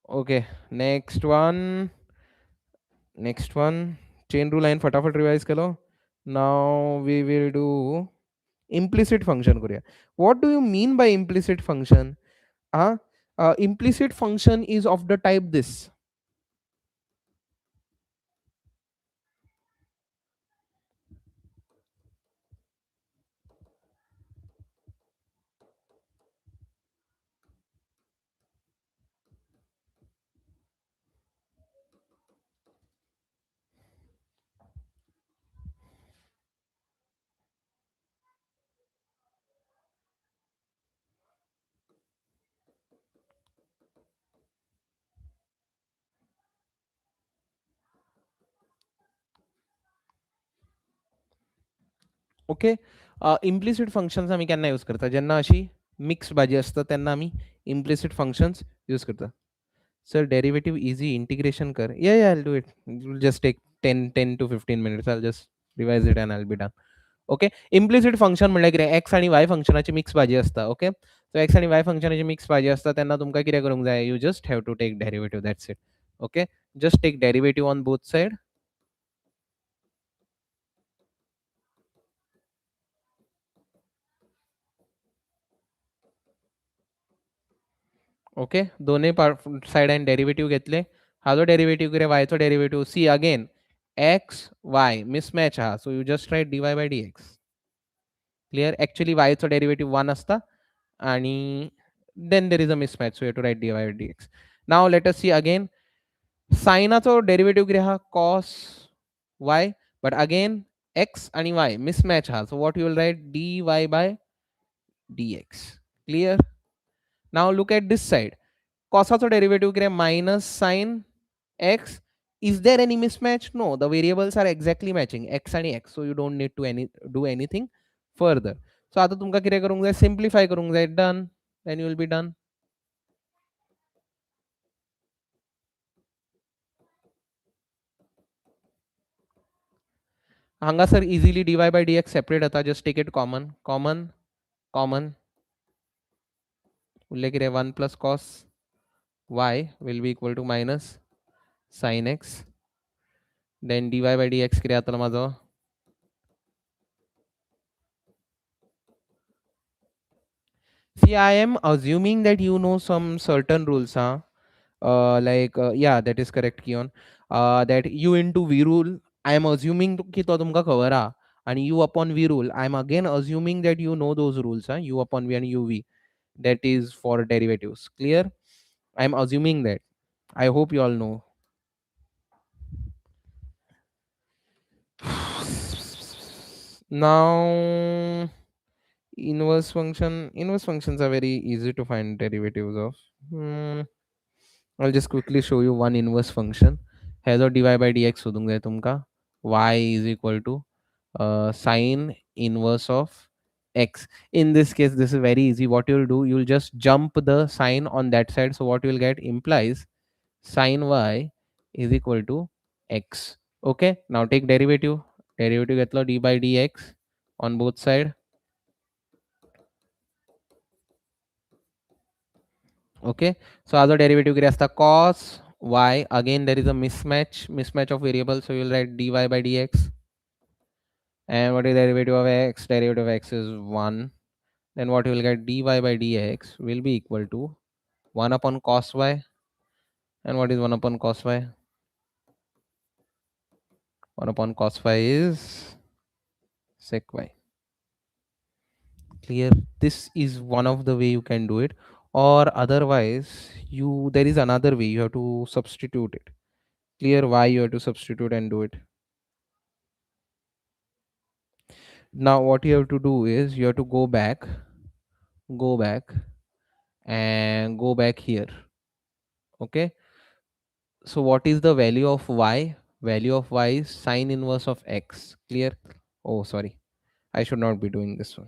Okay, next one chain rule हांवें फटाफट रिवायज केलो. Now we will do implicit function करूया. What do you mean by implicit function? Implicit function is of the type this. Okay, implicit functions आम्ही केन्ना use करता, जेन्ना अशी मिक्स भाजी असता तेन्ना आम्ही इम्प्लिसिट फंक्शन्स यूज करता. सर डेरिवेटिव्ह इझी, इंटिग्रेशन कर. Yeah I do it. Just take 10 to 15 minutes. I'll just revise it and I'll be done. Okay, implicit function म्हणल्यार कितें, एक्स आनी वाय फंक्शनाची मिक्स भाजी असता. ओके, सो एक्स आनी वाय फंक्शनाची मिक्स भाजी असता तेन्ना तुमकां कितें करूंक जाय, you just have to take derivative, that's it. Okay, just take derivative on both side. Okay, दोनूय सायडान डेरिवेटिव्ह घेतले. हाजो डेरिवेटिव्ह कितें, वायचो derivative. See again, x y mismatch आहा, so you just write dy by dx. Clear. Actually वायचो derivative 1 असता आणि then there is a mismatch, so you have to write dy by dx. Now let us see again, सायनाचो derivative कितें आहा, cos y, but again x आणि y mismatch आहा, so what you will write, dy by dx. Clear. Now look at this side, cosaचो derivative कितें, minus sin x. Is there any mismatch? No, the variables are exactly matching, x आणि x, so you don't need to do anything further. So आता तुमकां कितें करूंक जाय, simplify करूंक जाय. Done, then you will be done. हांगासर easily dy by dx separate जाता. Just take it common, common उरलें कितें, 1 plus cos y will be equal to minus sin x. Then dy by dx कितें जातलो म्हाजो, see I am assuming that you know some certain rules, yeah, that is correct, Kion. That u into v rule, I am assuming की तो तुमकां खबर आहा, आणि u upon v rule, I am again assuming that you know those rules, u upon v and uv, that is for derivatives. Clear. I am assuming that. I hope you all know. Now inverse functions are very easy to find derivatives of. I'll just quickly show you one inverse function. ह्याचो dy by dx सोदूंक जाय तुमकां. Y is equal to sine inverse of x. In this case, this is very easy. What you'll do, you'll just jump the sign on that side. So what you'll get implies sine y is equal to x. Okay, now take derivative. Derivative घेतलो d by dx on both side. Okay, so other derivative कितें आसता, cos y. Again there is a mismatch of variables, so you'll write dy by dx. And what is derivative of x? Derivative of x is 1. Then what you will get, dy by dx will be equal to 1 upon cos y. And what is 1 upon cos y? 1 upon cos y is sec y. Clear. This is one of the way you can do it, or otherwise there is another way, you have to substitute it. Clear. Why you have to substitute and do it. Now what you have to do is you have to go back and go back here. Okay, so what is the value of y? Value of y is sine inverse of x. Clear. Oh sorry, I should not be doing this one.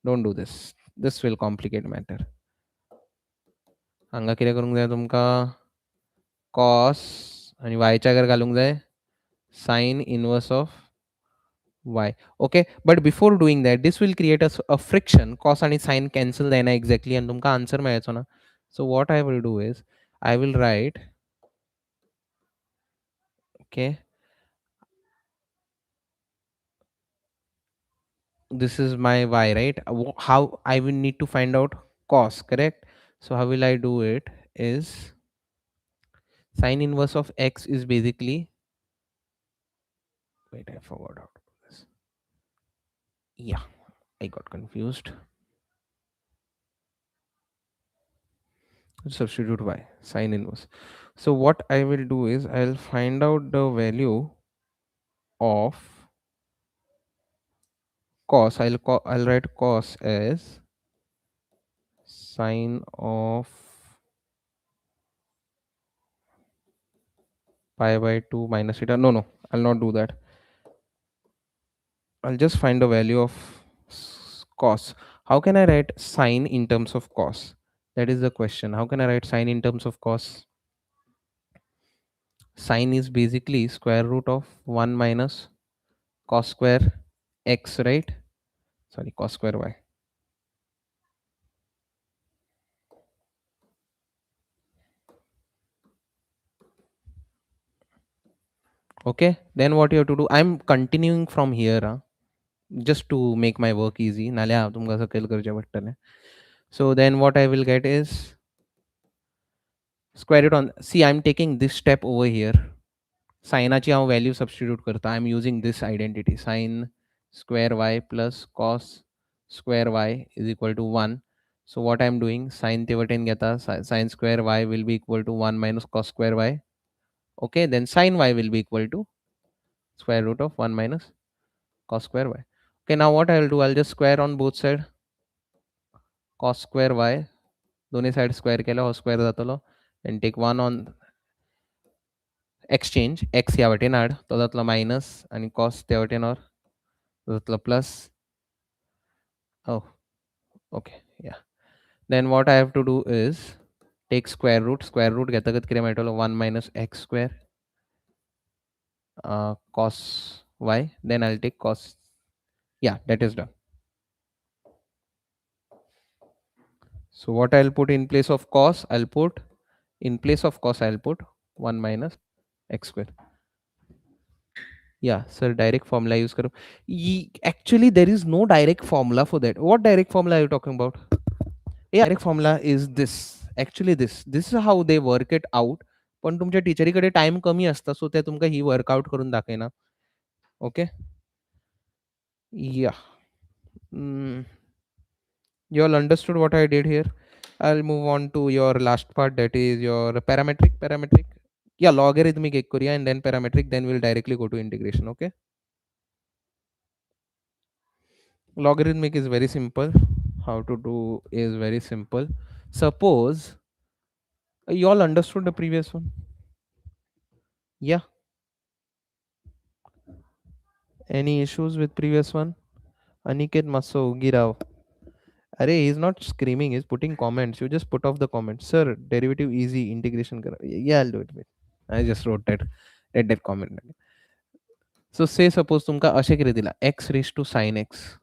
Don't do this, this will complicate matter. हांगा कितें करूंक जाय तुमकां, cos आणि y च्या जाग्यार घालूंक जाय sine inverse of y. Okay, but before doing that, this will create a friction. Cos आणि sin cancel देना exactly and तुमका answer मिळायचो ना. So what I will do is I will write, okay, this is my y, right? How I will need to find out cos, correct? So how will I do it is sin inverse of x is basically, wait, I forgot how to do this. Yeah, I got confused. Substitute y, sin inverse. So what I will do is I'll find out the value of cos. I'll write cos as sine of pi by 2 minus theta. No, no, I'll not do that. I'll just find the value of cos. How can I write sine in terms of cos? That is the question. How can I write sine in terms of cos? Sine is basically square root of 1 minus cos square x, right? Sorry, cos square y. Okay, then what you have to do, I'm continuing from here, just to make my work easy. नाल्या तुमका सकयल करचे पडटले. So then what I will get is square root on, see, I'm taking this step over here. Sinaची हांव value substitute करता. I'm using this identity, sin square y plus cos square y is equal to 1. So what I'm doing, sin ते वटेन घेता, sin square y will be equal to 1 minus cos square y. Okay, then sin y will be equal to square root of 1 minus cos square y. Okay, now what I'll do, I'll just square on both sides. Cos square y दोन्ही side square केला हो square जातलो, and take 1 on exchange, x या वाटेन हाड, तो जातलो minus आणि cos त्या वाटेन और जातलो plus. Oh, okay, yeah. Then what I have to do is take square root घेतकच कितें मेळटलो 1 minus x square cos y. Then I'll take cos, yeah, that is done. So what I'll put in place of cos, I'll put 1 minus x square. Yeah, sir, direct formula use karo. Actually, there is no direct formula for that. What direct formula are you talking about? Yeah, direct formula is this. Actually, this is how they work it out. पण तुमच्या टीचरीकडे time कमी असता, सो ते तुमका ही workout करून दाखयना. Okay, yeah. You all understood what I did here? I'll move on to your last part, that is your parametric. Yeah, logarithmic ek koriya and then parametric, then we'll directly go to integration. Okay, logarithmic is very simple. How to do is very simple. Suppose you all understood the previous one. Yeah, any issues with previous one? Aniket Maso Girao. Arey, he's not screaming, he's putting comments. You just put off the comments. Sir, derivative easy, integration karo. Yeah, I'll do it. Wait. I just wrote that. Read that comment. So say suppose तुमका अशे कितें दिला x raised to sin x.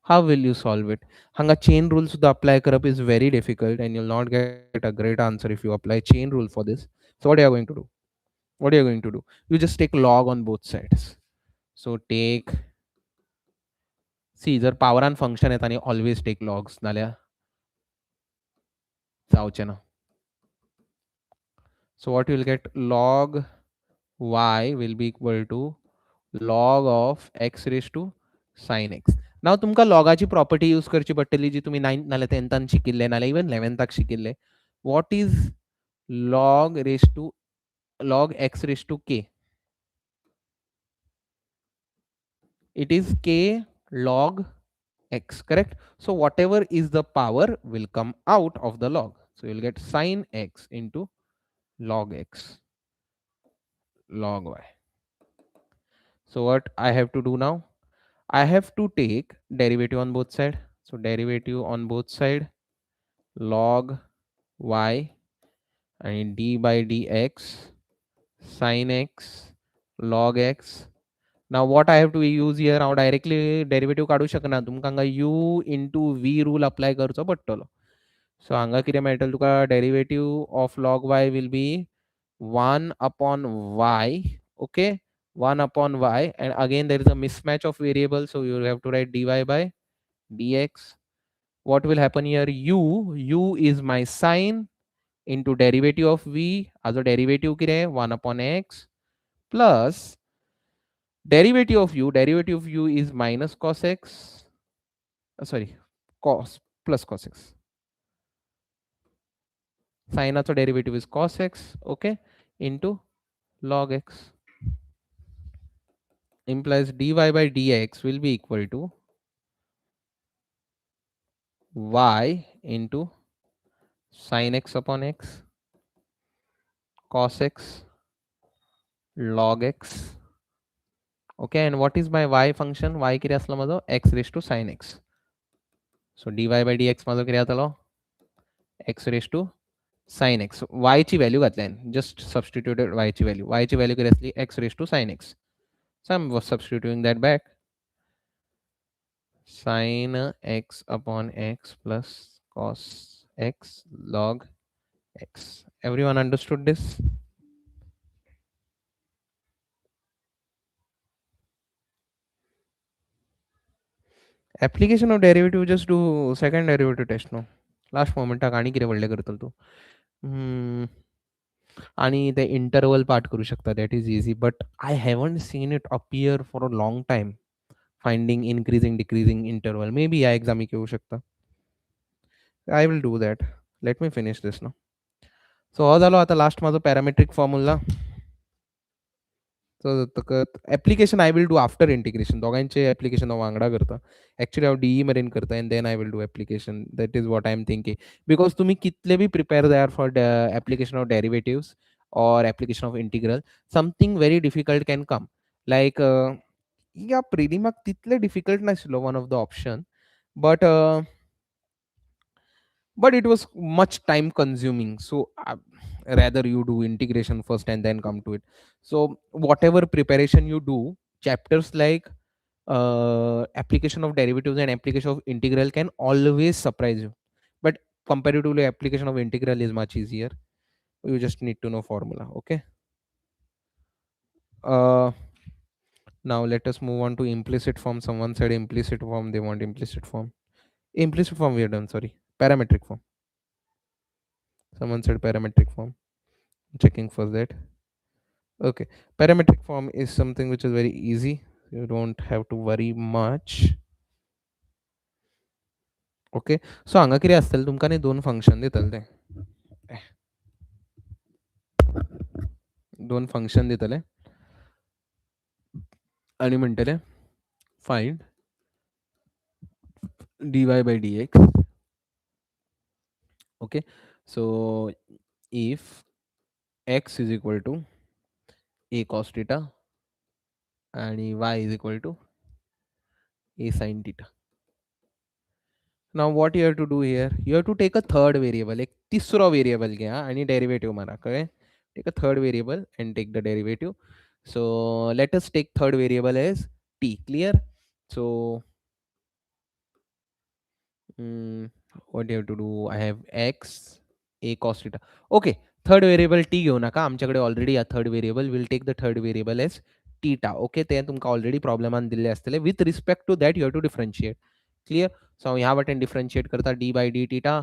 How will you solve it? Hanga chain rule सुद्धा apply करप is very difficult and you'll not get a great answer if you apply chain rule for this. So what are you going to do? What are you going to do? You just take log on both sides. So take, see, जर power and function येता न्ही, always take logs नाल्या जावचे ना. So what you will get, log y will be equal to log of x raised to sin x. नाव तुमका लॉगाची property use करची पडटली जी तुम्ही 9th नाल्या 10th शिकिल्ले नाल्या इवन 11th शिकिल्ले. What is log raised to log x raised to k? It is k log x, correct? So whatever is the power will come out of the log. So you'll get sin x into log x log y. So what I have to do now? I have to take derivative on both side. So derivative on both side, log y and d by dx sin x log x Now what I have to use here, हांव directly derivative काडू शकना, तुमकां हांगा u into v rule apply करचो पडटलो. So हांगा कितें मेळटलें तुका, derivative of log y will be 1 upon y, okay, 1 upon y, and again there is a mismatch of variables, so you have to write dy by dx. What will happen here, u is my sine into derivative of v, also derivative कितें 1 upon x plus derivative of u is minus cos x, sorry, cos plus cos x. Sina's derivative is cos x, okay, into log x. Implies dy by dx will be equal to y into sin x upon x, cos x, log x. Okay, and what is my y function? Y कितें आसलो माझो? X raised to sin x. So dy by dx माझो कितें जातलो? X raised to sin x. Y ची value घातल्यान, just substituted y ची value. Y ची value किती असली? X raised to sin x. So I'm substituting that back. Sin x upon x plus cos x log x. Everyone understood this? Application of derivative, just do second derivative test no. Last moment आणि किती वडले करतल तू. आणि ते interval part करू शकता, that is easy, but I haven't seen it appear for a long time. Finding increasing decreasing interval may be या exam येऊ शकता. I will do that. Let me finish this ना. सो हो झालो आता last माझो parametric formula. So application I will do after integration. दोघांचे application हांव वांगडा करता. एक्चुअली हांव डीई मेरेन करता and then I will do application. That is what I am thinking. Because तुम्ही कितले बी प्रिपेअर जायार for application of derivatives or application of integral, something very difficult can come. Like yeah, प्रिलिमाक तितले difficult नाशिल्लो one of the option, but it was much time consuming. So rather you do integration first and then come to it. So whatever preparation you do, chapters like application of derivatives and application of integral can always surprise you. But comparatively, application of integral is much easier. You just need to know formula. Okay. Uh, Now let us move on to implicit form. Someone said implicit form, they want implicit form. Implicit form we are done, sorry. Parametric form. Someone said parametric form. Checking for that. Okay. Parametric form is something which is very easy. You don't have to worry much. Okay. So हांगा कितें आसतलें तुमकां न्ही दोन function दितले ते. दोन function दितले आणि म्हणटले find dy by dx. Okay. So if x is equal to a cos theta and y is equal to a sin theta. Now what you have to do here, you have to take a third variable, एक तिसरो variable घ्या आणि derivative मारा. कळ्ळें? Take a third variable and take the derivative. So let us take third variable as t. Clear? So what you have to do, I have x a cos theta. Okay, third variable t घेऊ नका, आमच्याकडे already या third variable. Will take the third variable as theta. Okay, ते तुमकां already प्रॉब्लेमान दिल्ले आसतले. With respect to that you have to differentiate. Clear? So ह्या वाटेन डिफरन्शिएट करता d by d theta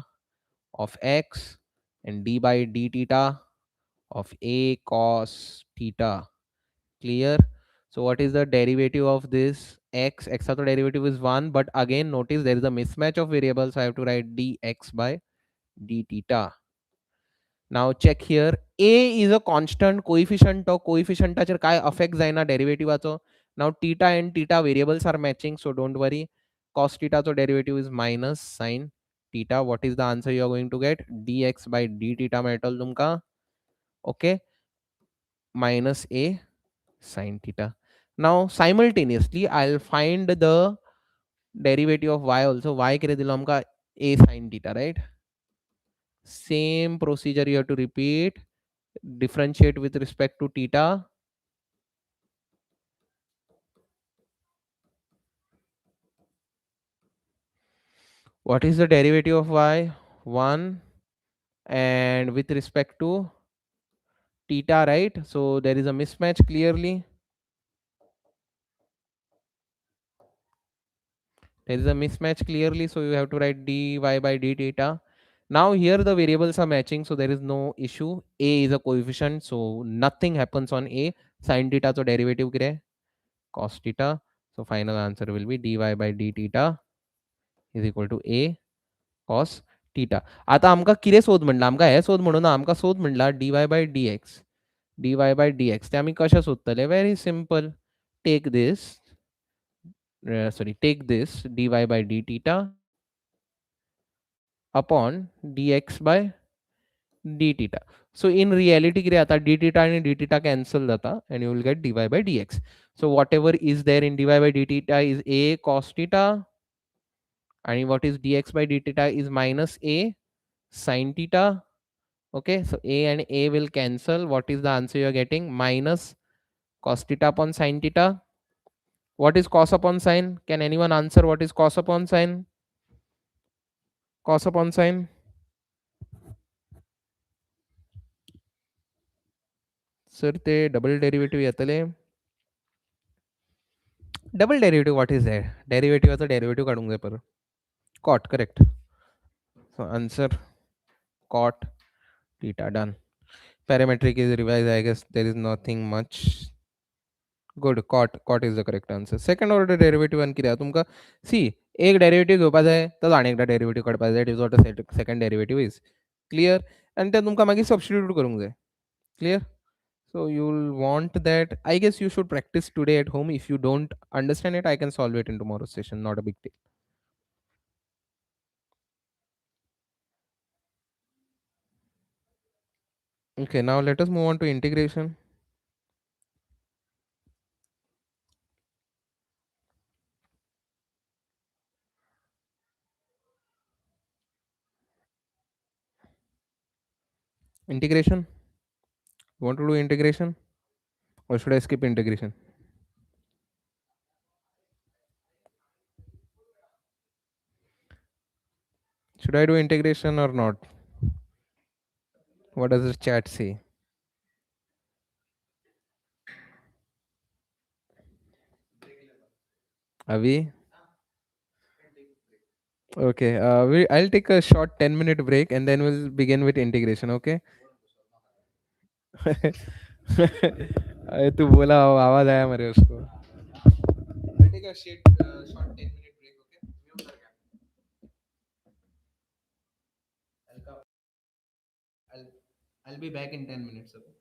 of x and d by d theta of a cos theta. Clear? So what is the derivative of this x? X the derivative is 1, but again notice there is a mismatch of variables, so I have to write dx by d theta. Now check here, a is a constant coefficient, तो coefficientाचेर काय affect जायना डेरिवेटिवाचो. Now theta and theta variables are matching, so don't worry. Cos theta so derivative is minus sin theta. What is the answer you are going to get? dx by d theta मेळटलो तुमकां. Okay, minus a sin theta. Now simultaneously I'll find the derivative of y also. Y कितें दिलो आमकां? a sin theta, right? Same procedure you have to repeat. Differentiate with respect to theta. What is the derivative of y? 1, and with respect to theta, right? So there is a mismatch clearly. There is a mismatch clearly, so you have to write dy by d theta. Now here the variables are matching, so there is no issue. A is a coefficient, so nothing happens on A. Sin theta so derivative kare cos theta. So final answer will be dy by d theta is equal to A cos theta. आता आमका कितें सोद म्हणला, आमका हे सोद म्हणून आमका सोद म्हणला dy by dx. dy by dx ते आम्ही कशा सोदतले? Very simple. Take this, take this dy by d theta upon dx by d theta. So in reality किती आता d theta आणि d theta cancel जाता and you will get dy by dx. So whatever is there in dy by d theta is a cos theta, and what is dx by d theta is minus a sin theta. Okay, so a and a will cancel. What is the answer you are getting? Minus cos theta upon sin theta. What is cos upon sin? Can anyone answer what is cos upon sin? Cos upon sin. Sir, ते double derivative येतले. Double derivative, what is that? Derivative आता derivative काढून घे पर. Cot, correct. So answer cot theta, done. Parametric is revised. I guess there is nothing much. Good, cot is the correct answer. Second order derivative आणि किती आहे तुमका? See, एक derivative घेवपाक जाय तर अनेकदा derivative काडपाक जाय. That is what a second derivative is. Clear? And then तुमका मागीर substitute करूंक जाय. Clear? So you'll want that. I guess you should practice today at home. If you don't understand it, I can solve it in tomorrow's session. Not a big deal. Okay, now let us move on to integration. Integration. You want to do integration? Or should I skip integration? Should I do integration or not? What does the chat say? Avi? Okay, I'll take a short 10-minute break and then we'll begin with integration, okay? अरे तू बोला आवाज आया मेरे उसको. I'll take a short 10-minute break, okay? Mute कर. I'll, I'll, I'll be back in 10 minutes, okay?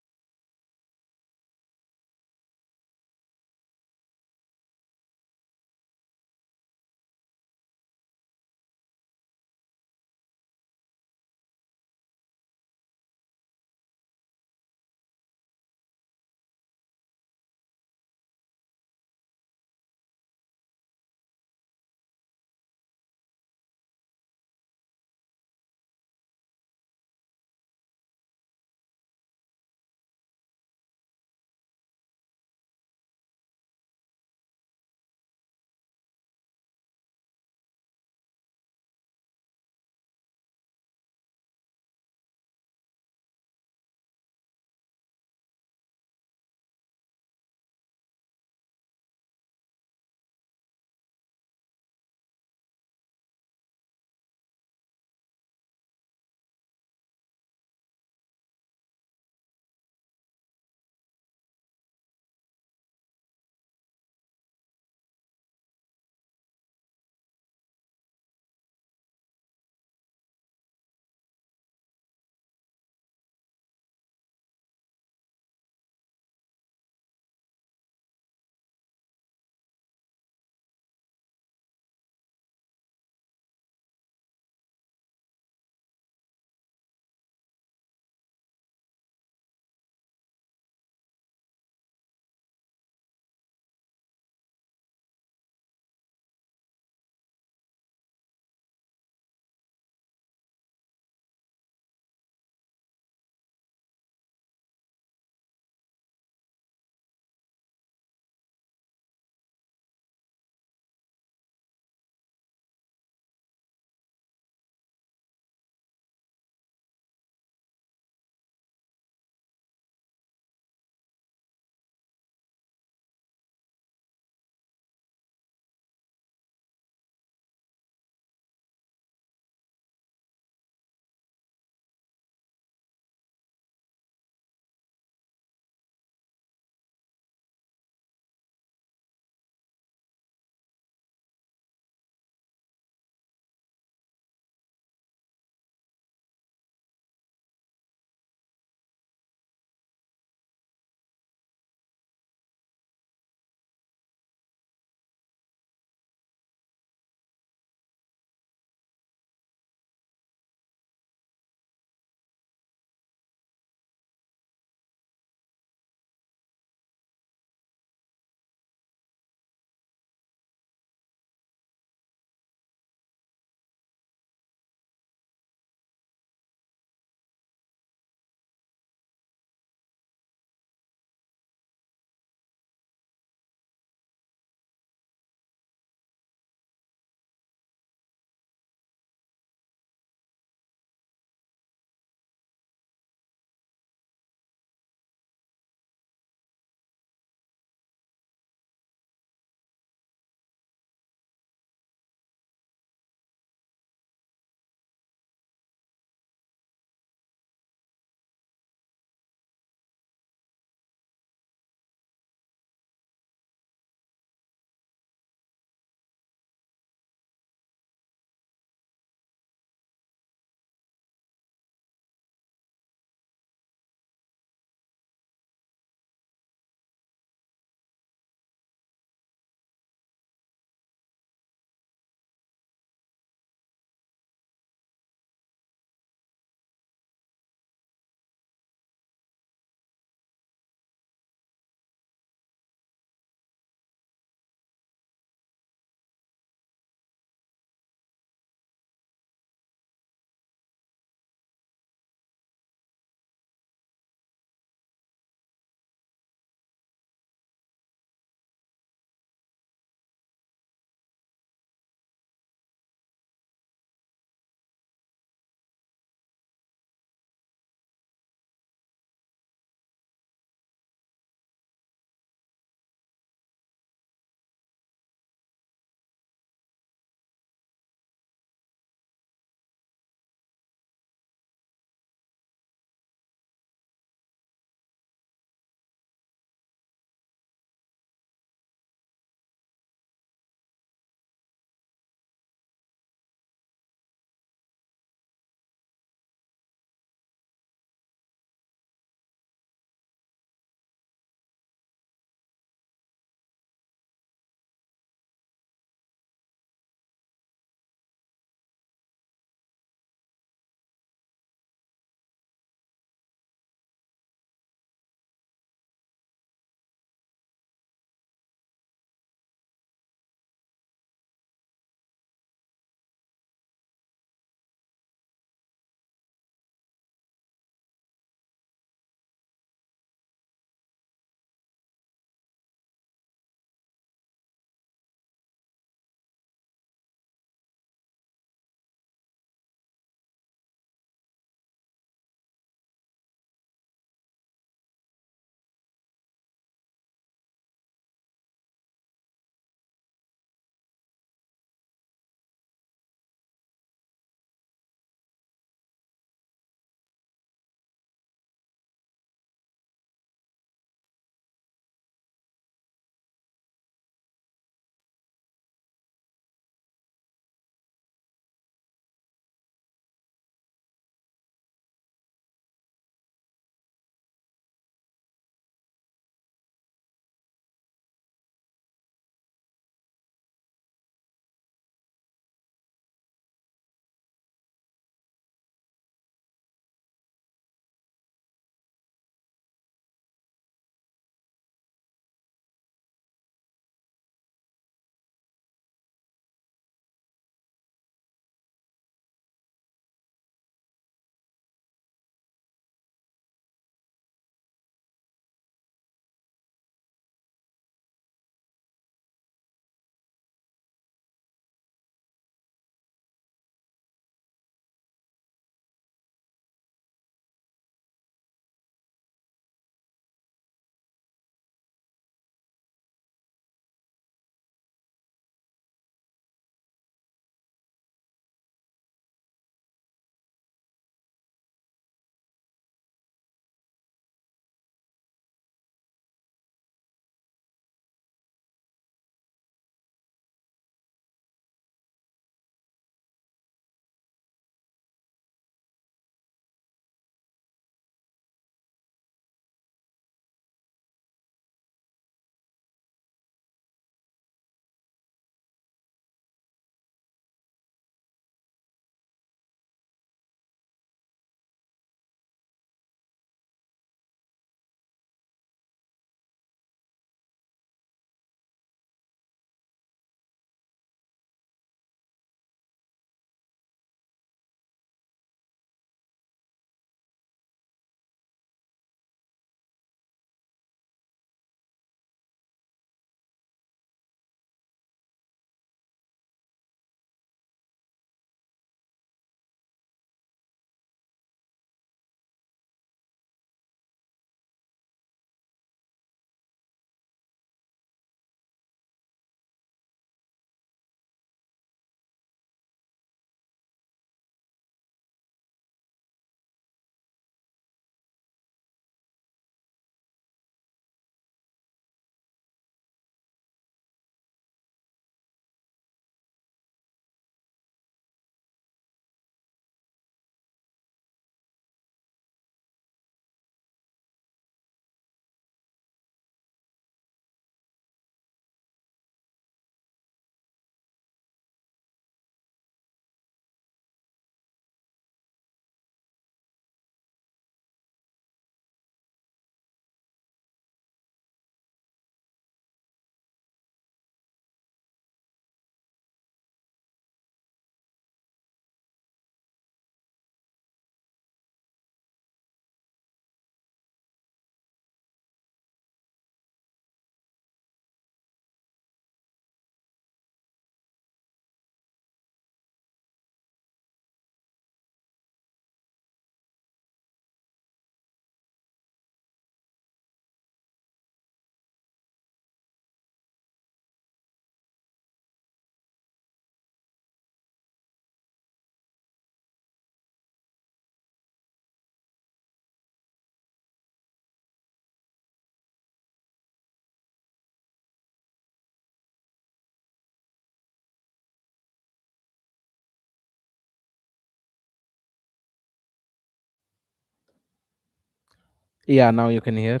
Yeah, now you can hear.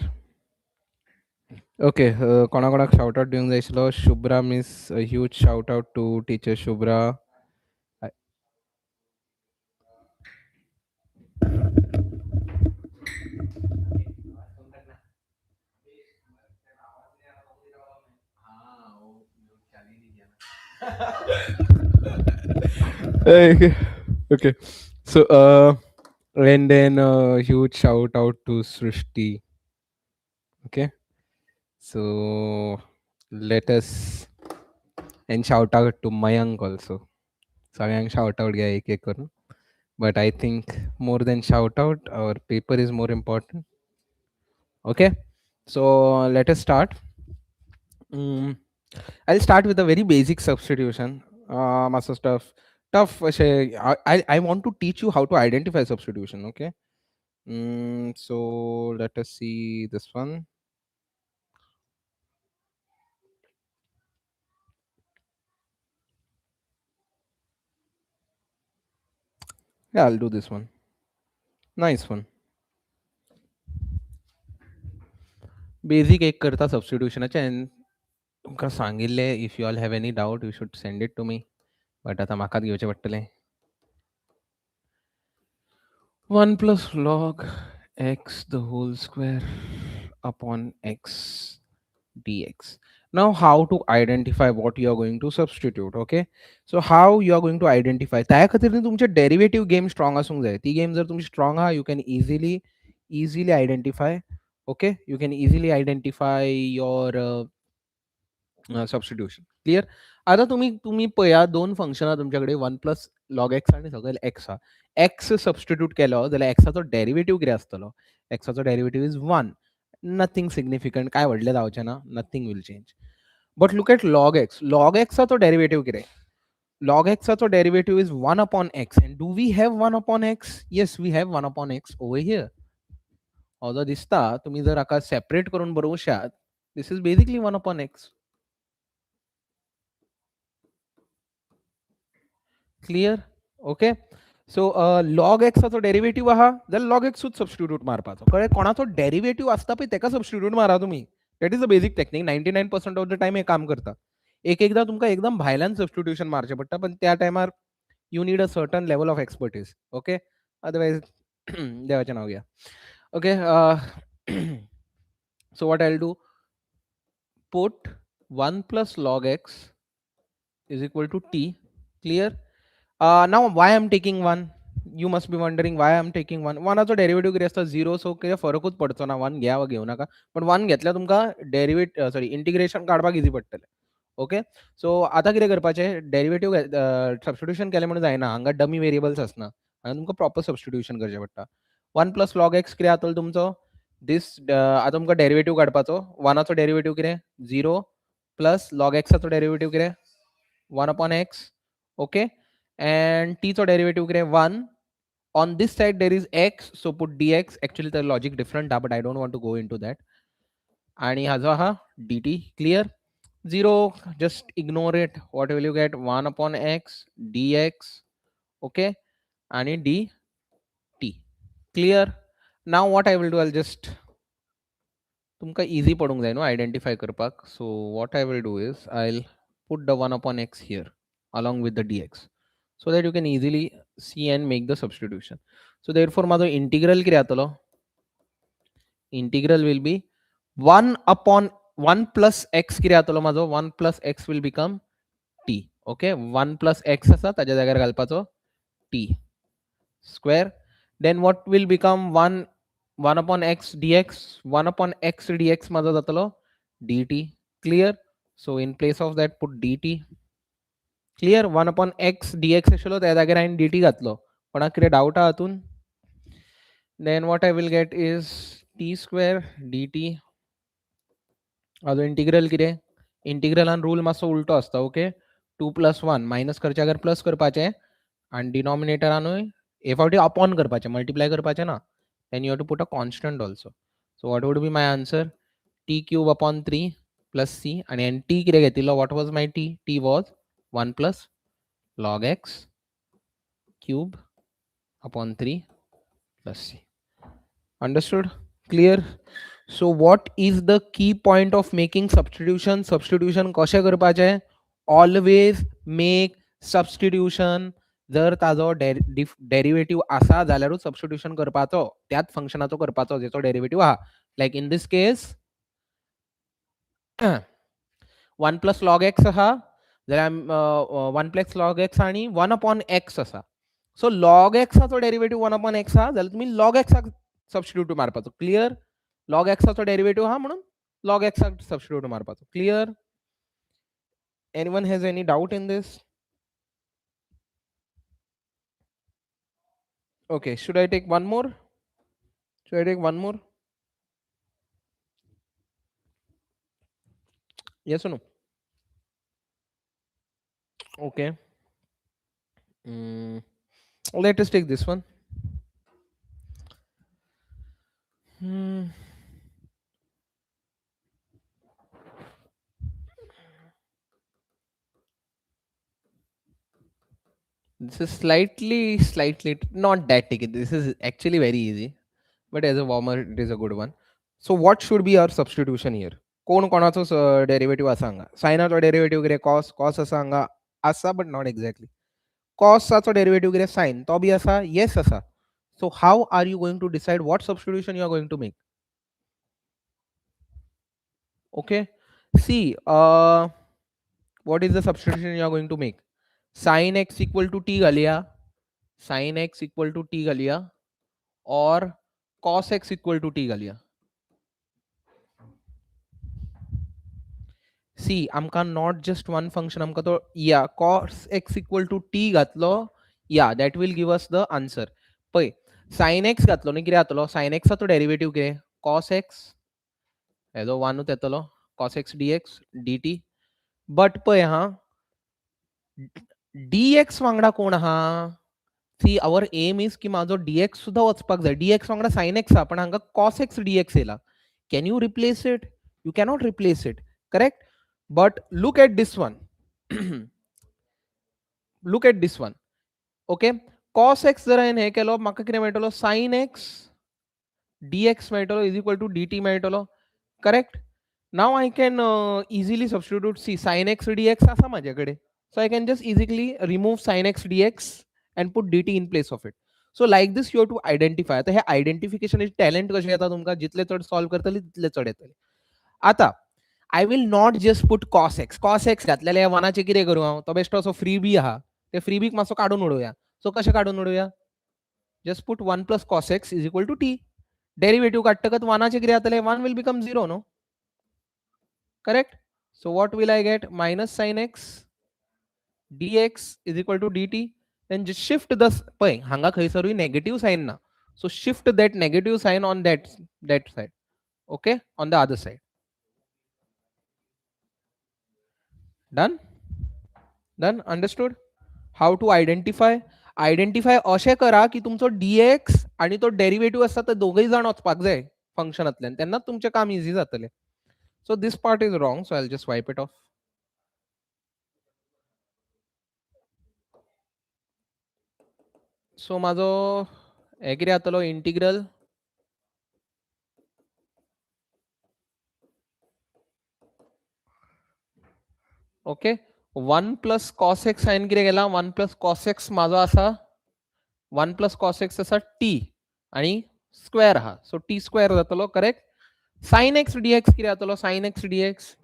Okay, konak shout out doing this law. Shubhra miss a huge shout out to teacher Shubhra. I- Okay, okay. So and then huge shout out to Srishti. Okay, so let us and shout out to Mayank also. सगळ्यांक shout out घ्या एक एक करून. But I think more than shout out, our paper is more important. Okay, so let us start. Mm, I'll start with a very basic substitution. Master stuff. Tough. I want to teach you how to identify substitution. Okay. So let us see this one. Yeah, I'll do this one. Nice one. Basic एक करता substitution and तुमकां सांगिल्ले if you all have any doubt you should send it to me. But आता म्हाकाच घेवचें पडटलें. 1 plus log x the whole square upon x dx. Now how to identify what you are going to substitute. Okay, so how you are going to identify त्या खातीर तुमचे derivative game strong आसूंक जाय. ती game जर तुमची strong आहा, you can easily identify. Okay, you can easily identify your substitution clear. आता तुम्ही तुम्ही पळया दोन फंक्शनां तुमच्याकडे 1 प्लस लॉग एक्स आणि सकयल एक्स हा. एक्स सबस्टिट्यूट केलो जाल्यार एक्साचो डेरिवेटिव्ह कितें आसतलो. एक्साचो डेरिवेटिव्ह इज 1. नथिंग सिग्निफिकंट, काय व्हडलें जावचें ना, nothing will change. But look at log x. Log एक्साचो डेरिवेटिव्ह कितें. लॉग एक्साचो derivative is 1 upon x. And do we have 1 upon x. Yes we have 1 upon x over here. हो जो दिसता तुम्ही जर हाका सेपरेट करून बरोवशात, this is basically 1 upon x. Clear. Okay. So log एक्साचो डेरिवेटिव्ह आहा जाल्यार लॉग एक्सूच सबस्टिट्यूट मारपाचो. कळ्ळें. कोणाचो डेरिवेटिव्ह आसता पळय तेका सबस्टिट्यूट मारा तुमी. That is a basic technique. 99% of the time हे काम करता. एक एकदां तुमकां एकदम भायल्यान सबस्टिट्यूशन मारचें पडटा, पण त्या टायमार you need a certain level of expertise. Okay. Otherwise देवाचें नांव घेया. Okay. So what I will do, put 1 plus log x is equal to t. Clear. Now why I'm taking 1, you must be wondering why I'm taking 1. 1 derivative कितें आसता 0, सो कितें फरकूच पडचो ना. 1 घ्या वा घेवं नाका. पण 1 घेतल्यार तुमकां सॉरी इंटिग्रेशन काडपाक इजी पडटलें. ओके. सो आतां कितें करपाचें, डेरिवेटिव्ह सबस्टिट्यूशन केलें म्हणून जायना. हांगा डमी वेरिएबल्स आसना. हांगा तुमकां प्रॉपर सबस्टिट्यूशन करचें पडटा. 1 प्लस लॉग एक्स कितें जातलो तुमचो. दीस आतां तुमकां डेरिवेटिव्ह काडपाचो. 1 डेरिवेटिव्ह कितें 0 प्लस लॉग एक्साचो डेरिवेटिव्ह कितें 1 upon x. Okay. And t चा derivative कितें 1. On this side there is x, so put dx. Actually the logic different, but I don't want to go into that. आणि हाजो आहा dt. Clear. 0, just ignore it. What will you get? 1 upon x dx. Okay. आणि dt. Clear. Now what I will do, I'll just तुमकां easy पडूंक जाय न्हू identify करपाक. So what I will do is I'll put the 1 upon x here along with the dx, so that you can easily see and make the substitution. So therefore माझो integral कितें जातलो. Integral will be 1 upon 1 plus x कितें जातलो माझो. 1 plus x will become t. Okay. 1 plus x आसा ताज्या जाग्यार घालपाचो t square. Then what will become 1 upon x dx. 1 upon x dx माझो जातलो dt. Clear. So in place of that put dt. Clear. 1 upon x dx आशिल्लो त्या जाग्यार हांवें dt घातलो. कोणाक कितें डावट आहा हातून. Then what I will get is t square dt. Hajo integral कितें. इंटिग्रलान रूल मातसो उलटो आसता. ओके. 2 plus 1 मायनस करचे जाग्यार प्लस करपाचें आनी डिनॉमिनेटरानूय हे फावटी अपॉन करपाचें, मल्टिप्लाय करपाचें ना. Then you have to put a constant also. So what would be my answer? T cube upon 3 plus c. And t कितें घेतिल्लो. What was my t? T was 1 plus log x cube upon 3 plus c. Understood? Clear? So what is the key point of making substitution? Substitution कशें करपाचें? Always make substitution. जर ताजो derivative आसा जाल्यारूच substitution करपाचो, त्याच फंक्शनाचो करपाचो जेचो डेरिवेटिव्ह आहा. Like in this case 1 plus log x आहा जाल्यार 1 प्लस लॉग एक्स आणि 1 अपॉन एक्स आसा. सो लॉग एक्साचो डेरिवेटिव्ह 1 अपॉन एक्स आहा जाल्यार तुमी लॉग एक्साक सबस्टिट्यूट मारपाचो. क्लियर? लॉग एक्साचो डेरिवेटिव्ह आहा म्हणून लॉग एक्साक सबस्टिट्यूट मारपाचो. Clear? Anyone has any doubt in this? Okay, should I take one more? Should I take one more? Yes or no? Okay. Let us take this one. This is slightly not that tricky. This is actually very easy, but as a warmer, it is a good one. So what should be our substitution here? कोण कोणाचो derivative आसा हांगा? सायनाचो derivative कितें cos cos आसा हांगा आसा but not exactly. कॉसाचो derivative कितें sign तो बी आसा येस आसा. So how are you going to decide what substitution you are going to make? Okay, see, what is the substitution you are going to make? Sin x equal to t घालया, sin x equal to t घालया और cos x equal to t घालया. See, आमकां not just one function, आमकां तो yeah cos x equal to t घातलो, yeah that will give us the answer. पळय sin x घातलो न्ही कितें जातलो? sin x चो डेरिवेटिव्ह कितें? cos x हेजो 1 येतलो cos x dx dt. But पळय हा dx वांगडा कोण आहा? सी आवर एम इज की माझो dx सुद्धा वचपाक जाय. dx वांगडा sin x पण हांगा cos x dx येला. Can you replace it? You cannot replace it. Correct? But look at this one. Look at this one. Okay? cos x जर हांवें हें केलो म्हाका कितें मेळटलो? sin x dx मेळटलो इज इक्वल टू dt मेळटलो. Correct? Now I can easily substitute. See, sin x dx आसा माझ्या कडेन. So I can just easily remove sin x dx and put dt in place of it. So like this you have to identify. आता हे identification talent कशें येता तुमकां जितले चड solve करतले तितले चड येतले. आता आय will not just put cos x. cos x घातलेले ह्या वनाचे कितें करूं हांव? तो बेश्टो असो फ्री बी आहा. ते फ्री बीक मातसो काडून उडोवया. सो कशें काडून उडोवया? Just put 1 plus cos x is equal to t. Derivative काडटकच वनाचे कितें जातले? 1 will become 0 no. Correct? So what will I get? Minus sin x dx is equal to dt. Then just shift the pay hanga khaysaru negative sign na. So shift that negative sign on that side. Okay, on the other side. Done? Done? Understood? How to identify? Identify अशें करा की तुमचो dx आणि तो derivative आसा ते दोगय जाण वचपाक जाय फंक्शनांतल्यान तेन्नाच तुमचें काम इझी जातलें. So this part is wrong, so I'll just wipe it off. So माझो हे कितें जातलो integral okay 1 plus cos x sin कितें गेला 1 प्लस cos x माझो आसा 1 प्लस cos x आसा t आणि स्क्वेअर आहा सो t स्क्वेअर जातलो. करेक्ट? sin x dx कितें जातलो sin x dx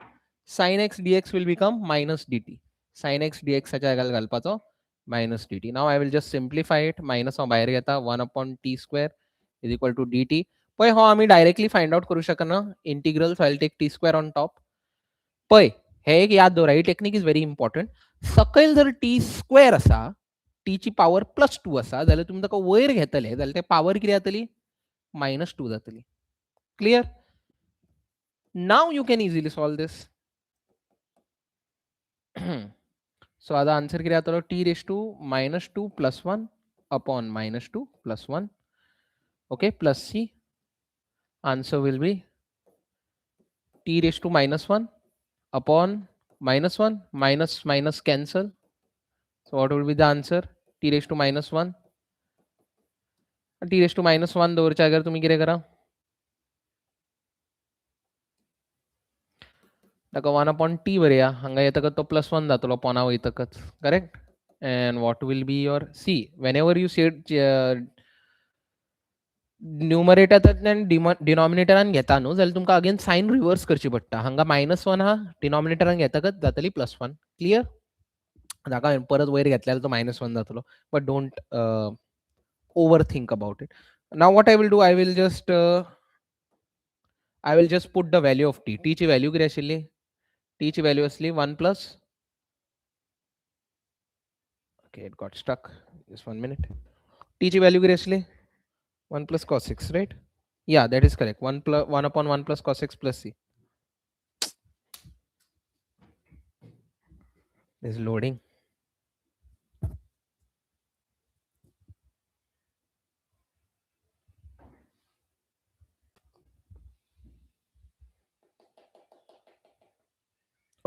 sin x dx will become minus dt. sin x dx च्या जाग्यार घालपाचो minus dt. Now I will just simplify it. Minus हांव भायर घेता 1 upon t square is equal to dt. पळय हो आमी डायरेक्टली फाइंड आउट करू शकना integral. So I will take t square on top. पळय हे एक याद दवरा ही टेक्निक इज व्हेरी इम्पॉर्टंट. सकयल जर टी स्क्वेअर आसा टी ची पावर +2 आसा जाल्यार तुमी ताका वयर घेतले जाल्यार ते पावर कितें जातली -2 जातली. Clear? Now you can easily solve this. So आता आन्सर कितें जातलो t raised to -2 + 1 upon -2 + 1. okay plus c. Answer will be t raised to -1 upon -1 minus cancel. So what will be the answer? t raised to -1. t raised to -1 दवरच्या जाग्यार तुमी कितें करा ताका 1 upon t बरया हांगा येतकच तो +1 जातलो पोना वयतकच correct. And what will be your C whenever you set न्युमरेटरांतल्यान डिनॉमिनेटरान घेता न्हू जाल्यार तुमकां अगेन सायन रिवर्स करची पडटा. हांगा -1 आहा डिनॉमिनेटरान घेतकच जातली +1 क्लियर. ताका हांवें परत वयर घेतल्यार तो -1 जातलो but don't over think about it. Now what I will do I will just put the value of t. t ची व्हॅल्यू किती आशिल्ली? t ची व्हॅल्यू असली 1 plus okay it got stuck just 1 minute. t ची value किती असली? 1 plus cos x, right? Yeah, that is correct. 1 upon 1 plus cos x plus c is loading.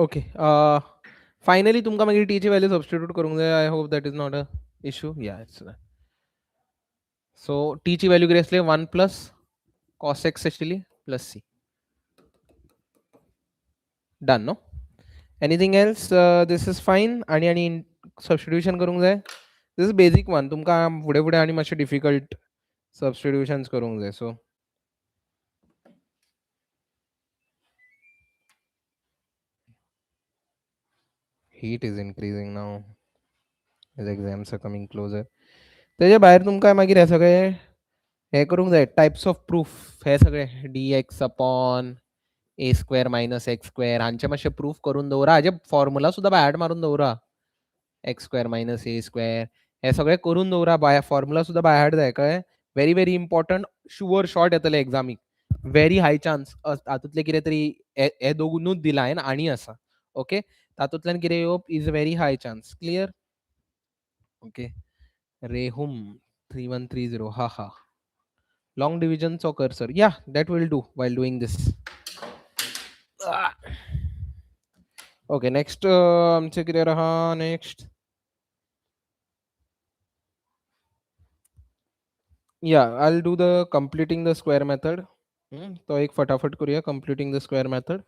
Okay. Finally तुमकां मागीर t ची व्हॅल्यू सबस्टिट्यूट करूंक जाय. I hope that is not a issue. Yeah, it's so t ची value किती असली? 1 plus cos x आशिल्ली plus c. Done, no? Anything else? This is fine. आणि substitution करूंक जाय. This is basic one. तुमकां फुडें फुडें आनी मातशे difficult substitutions करूंक जाय. So heat is increasing now as exams are coming closer. तेजे भायर तुमकां मागीर हे सगळे हे करूंक जाय टायप्स ऑफ प्रूफ हे सगळे dx upon a square minus x square हांचे मातशे प्रूफ करून दवरा. हाजे फॉर्मुला सुद्दां बाय मारून दवरा. x square minus a square हे सगळे करून दवरा. बाय फॉर्मुला सुद्दां बाय हार्ड जाय कळ्ळें. Very very important. Sure shot येतले एग्जामीक. व्हेरी हाय चान्स हातूंतले कितें तरी हे दोगूनूच दिला हांवें आनी आसा. ओके तातूंतल्यान कितें येवप is very high chance. Clear. Okay रेहुम 3130 ha. Long divisions or cursor. Yeah, that will do while doing this. Okay, next आमचे कितें राहा next. Yeah, I'll do the completing the square method. तो एक फटाफट करूया completing the square method.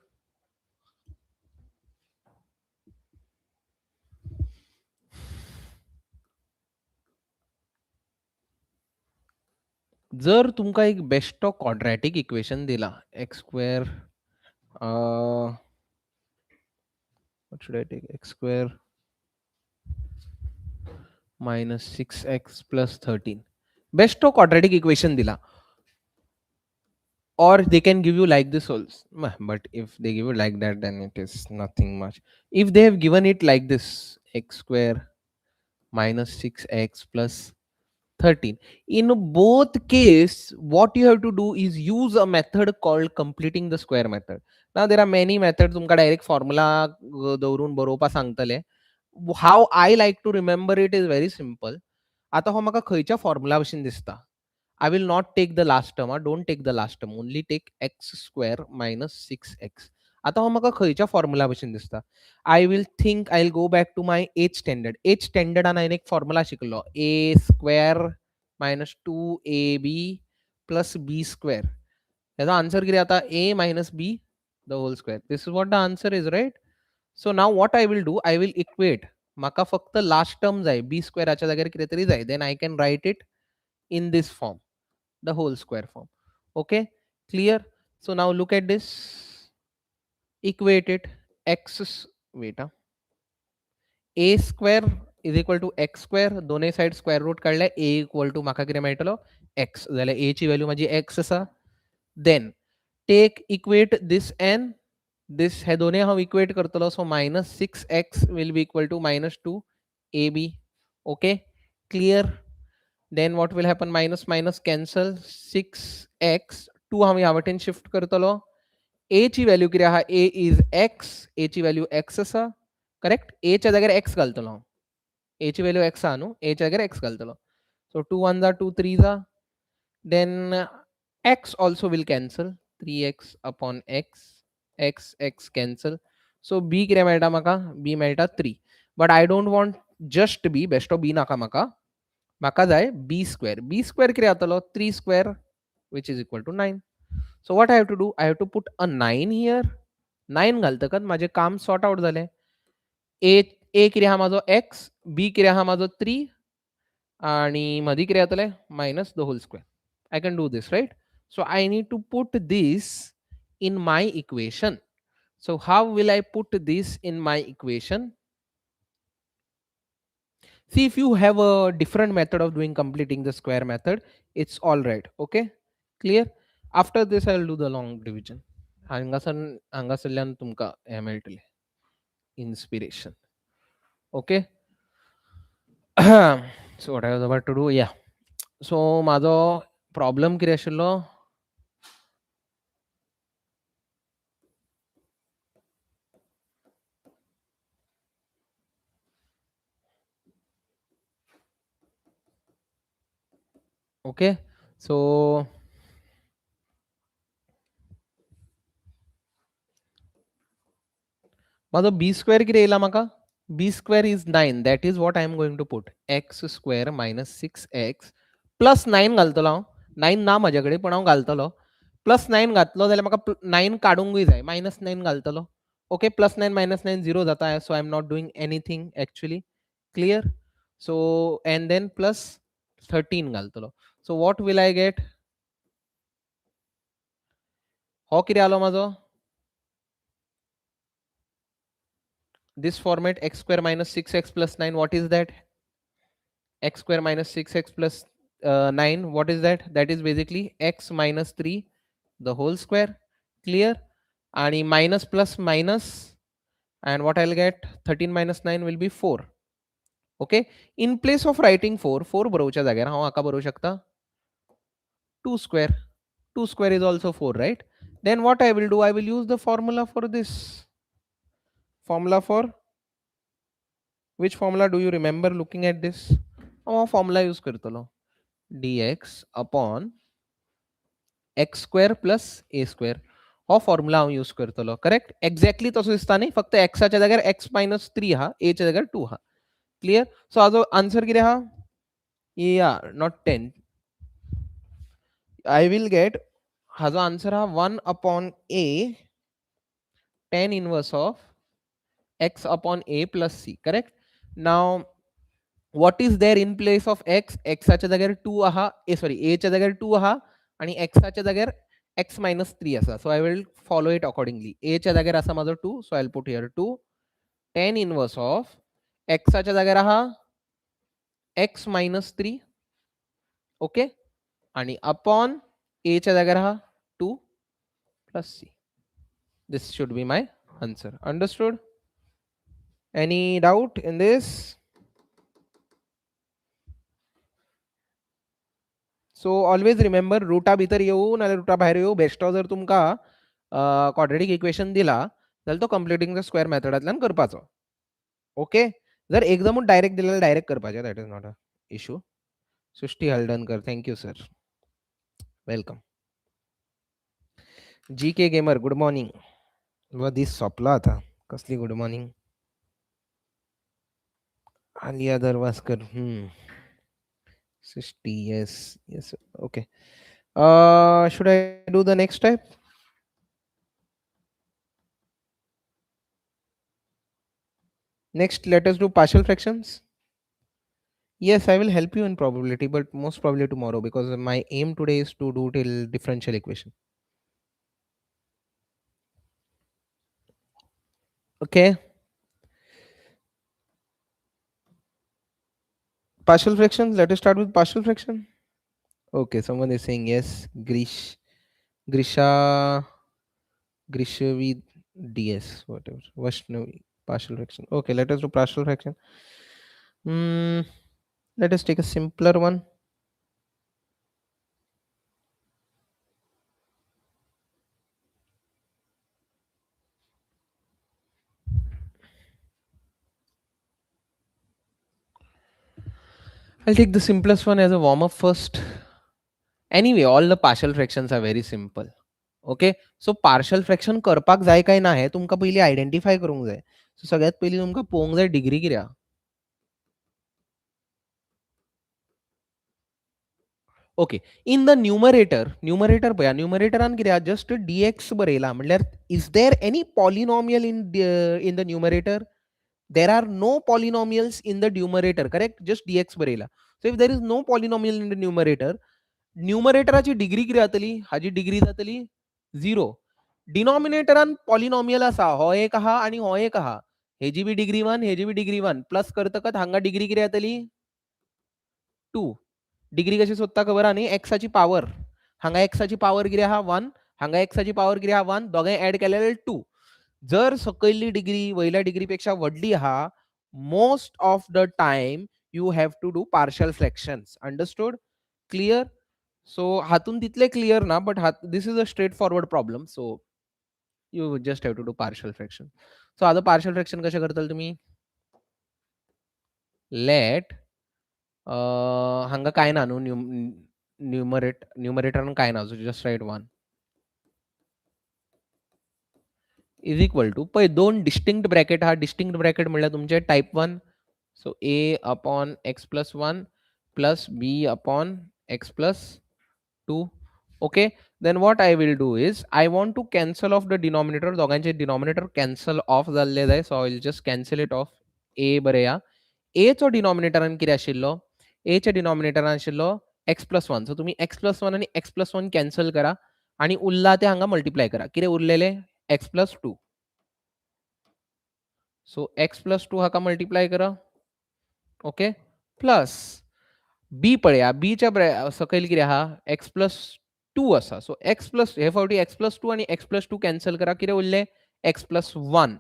जर तुमकां एक बेस्ट क्वाड्रॅटिक इक्वेशन दिला x square what should I take? X square minus 6x plus 13 best quadratic equation dila, or they can give you like this also. But if they give you like that, then it is nothing much. If they have given it like this, x square minus 6x plus 13, in both case what you have to do is use a method called completing the square method. Now there are many methods. तुमका direct formula दवरून बरोवपा सांगतले. How I like to remember it is very simple. आता हो म्हाका खंयच्या formula भशेन दिसता. I will not take the last term. Don't take the last term. Only take x square minus 6x. आता हो म्हाका खंयच्या फॉर्मुला भशेन दिसता. I will think I'll go back to my 8th standard. 8th standard हांवें एक formula शिकलो. a square minus 2ab plus b square. याचा आन्सर कितें आता a minus b the whole square. This is what the answer is, right? So now what I will do, I will equate. म्हाका फक्त last term जाय b स्क्वेअराच्या जाग्यार कितें तरी जाय. Then I can write it in this form, the whole square form. Okay, clear. So now look at this, equate it. Wait, a square is equal to x square. दोन्ही side square root काढले. a equal to म्हाका कितें मेळटलो x जाल्यार a ची value माझी x आसा. Then take equate this and this हे दोन्ही हांव इक्वेट करतलो. So minus 6x will be equal to minus 2ab. Okay, clear. Then what will happen? Minus minus cancel. 6x 2 हांव ह्या वटेन शिफ्ट करतलो. a ची व्हॅल्यू कितें आहा? a is x. a ची व्हॅल्यू x आसा. करेक्ट. a च्या जाग्यार x घालतलो. a ची व्हॅल्यू x आहा न्हू. a च्या जाग्यार x घालतलो. So 2 1 जा 2 3 जा. Then x also will cancel. 3x upon x. x cancel. So b कितें मेळटा म्हाका? b मेळटा 3. But I don't want just b. बेश्टो b नाका म्हाका. म्हाका जाय b square. b square कितें जातलो? 3 square which is equal to 9. So what I have to do? I have to put a 9 here 9 घालतकच माझे काम सॉर्ट आउट झाले. ए ए कितें आहा म्हाजो x, बी कितें आहा म्हाजो 3 आणि मदीं कितें जातलें minus the whole square. I can do this right. So I need to put this in my equation. So how will I put this in my equation? See, if you have a different method of doing completing the square method, it's all right. Okay, clear? After this I will do the long division. हांगासरल्यान तुमकां हें मेळटलें inspiration. Okay. So what I was about to do, yeah. So म्हाजो problem कितें आशिल्लो? Okay, so माझो b square कितें येयला म्हाका? b square is 9. That is what I am going to put. X square minus 6x plus 9 घालतलो हांव. 9 ना म्हाजे कडेन पण हांव घालतलो. प्लस 9 घातलो जाल्यार म्हाका 9 काडूंकूय जाय. मायनस 9 घालतलो. ओके, प्लस 9 मायनस 9 0 जाता. So I am not doing anything actually. Clear? So and then plus 13 घालतलो. So what will I get? हो कितें जालो म्हाजो? This format x square minus 6x plus 9, what is that? X square minus 6x plus 9, what is that? That is basically x minus 3 the whole square. Clear? And minus plus minus, and what I'll get? 13 minus 9 will be 4. Okay, in place of writing 4 बरोवच्या जाग्यार हांव हाका बरोवं शकता 2 square. 2 square is also 4, right? Then what I will do, I will use the formula for this. Formula for which formula do you remember looking at this? Formula use करतलो dx upon x square plus a square. हो formula हांव use करतलो. Correct? Exactly तसो दिसता न्ही, फक्त एक्साच्या जाग्यार x minus 3 आहा, a च्या जाग्यार 2 आहा. क्लियर? सो हाजो आन्सर कितें आहा? या not 10. I will get Hajo answer आहा 1 upon a tan inverse of x upon a plus c. Correct? Now what is there in place of x? x च्या जाग्यार 2 आहा, a च्या जाग्यार 2 आहा आणि x च्या जाग्यार x minus 3 आसा. So I will follow it accordingly. a च्या जाग्यार आसा माझो 2, so I'll put here 2 tan inverse of x च्या जाग्यार आहा x minus 3. ओके, आणि upon a च्या जाग्यार आहा 2 plus c. This should be my answer. Understood? Any doubt in this? So always remember, रुटा भितर येऊ ना रुटा भायर येऊ, बेश्टो जर तुमकां क्वाड्रेटिक इक्वेशन दिला जाल्यार तो कंप्लिटिंग द स्क्वेअर मेथडांतल्यान करपाचो. ओके, जर एकदमूच डायरेक्ट दिलें जाल्यार डायरेक्ट करपाचें. That is not a issue. सृष्टी हळदणकर, थँक्यू सर, वेलकम. जी के गेमर, गुड मॉर्निंग. दीस सोंपलो आतां, कसली गुड मॉर्निंग. आलिया दरवास्कर, सृष्टी, yes yes, okay. Should I do the next type? Next, let us do partial fractions. Yes, I will help you in probability, but most probably tomorrow, because my aim today is to do till differential equation. Okay. Partial fractions. Let us start with partial fraction. Okay, someone is saying yes. Grishavi DS, whatever. Vaishnavi, partial fraction. Okay, let us do partial fraction. Let us take a simpler one. I'll take the simplest one as a warm-up first. Anyway, all the partial fractions are very simple. Okay, so partial fraction करपाक जाय काय ना हें तुमकां पयलीं identify करूंक जाय. सो सगळ्यात पयलीं तुमकां पळोवंक जाय डिग्री कितें आहा. ओके. इन द न्युमरेटर पळया, न्युमरेटरान कितें आहा, जस्ट dx बरयला म्हणल्यार is there any polynomial in the numerator? There are no polynomials in the numerator, correct? Just dx बरयला. So if there is no polynomial in the numerator, न्युमरेटराची degree कितें जातली? हाजी degree जातली 0. डिनॉमिनेटरान पॉलिनॉमियल आसा, हो एक आहा आनी हो एक आहा. हेजी बी डिग्री 1, हेजी बी डिग्री 1 प्लस करतकच हांगा डिग्री कितें जातली? 2. डिग्री कशी सोदता खबर आहा न्ही? एक्साची पावर. हांगा एक्साची पावर कितें आहा? 1. हांगा एक्साची पावर कितें आहा? 1. दोगांय ऍड केलेले 2. जर सकयल्ली डिग्री वयल्या डिग्री पेक्षा व्हडली आहा, most of the time you have to do partial fractions. Understood? Clear? So हातून तितले क्लियर ना, but this is a straight forward problem. So you just have to do partial fraction. So आता partial fraction कशें करतले तुमी? Late हांगा कांय ना न्हू, न्युमरेटरान कांय ना, so just write 1 is equal to पळय, 2 डिस्टिंक्ट ब्रॅकेट आहा. डिस्टिंक्ट ब्रॅकेट म्हणल्यार तुमचे type 1. So a upon x plus 1 plus b upon x plus 2. Okay. Then what I will do is I want to cancel off the denominator. दोगांचे denominator cancel off जाल्ले जाय. So I will just cancel it off. a बरया. a चो डिनॉमिनेटरान कितें आशिल्लो? a च्या डिनॉमिनेटरान आशिल्लो x plus 1. सो तुमी x प्लस 1 आनी x प्लस 1 कॅन्सल करा आनी उरला ते हांगा मल्टिप्लाय करा. कितें उरलेले? x plus 2. सो x प्लस 2 हाका मल्टिप्लाय करा. ओके. प्लस बी पळया, बीच्या सकयल कितें आहा? x प्लस 2 आसा. सो x प्लस हे फावटी x प्लस 2 आनी x प्लस 2 कॅन्सल करा. कितें उरलें? x plus 1.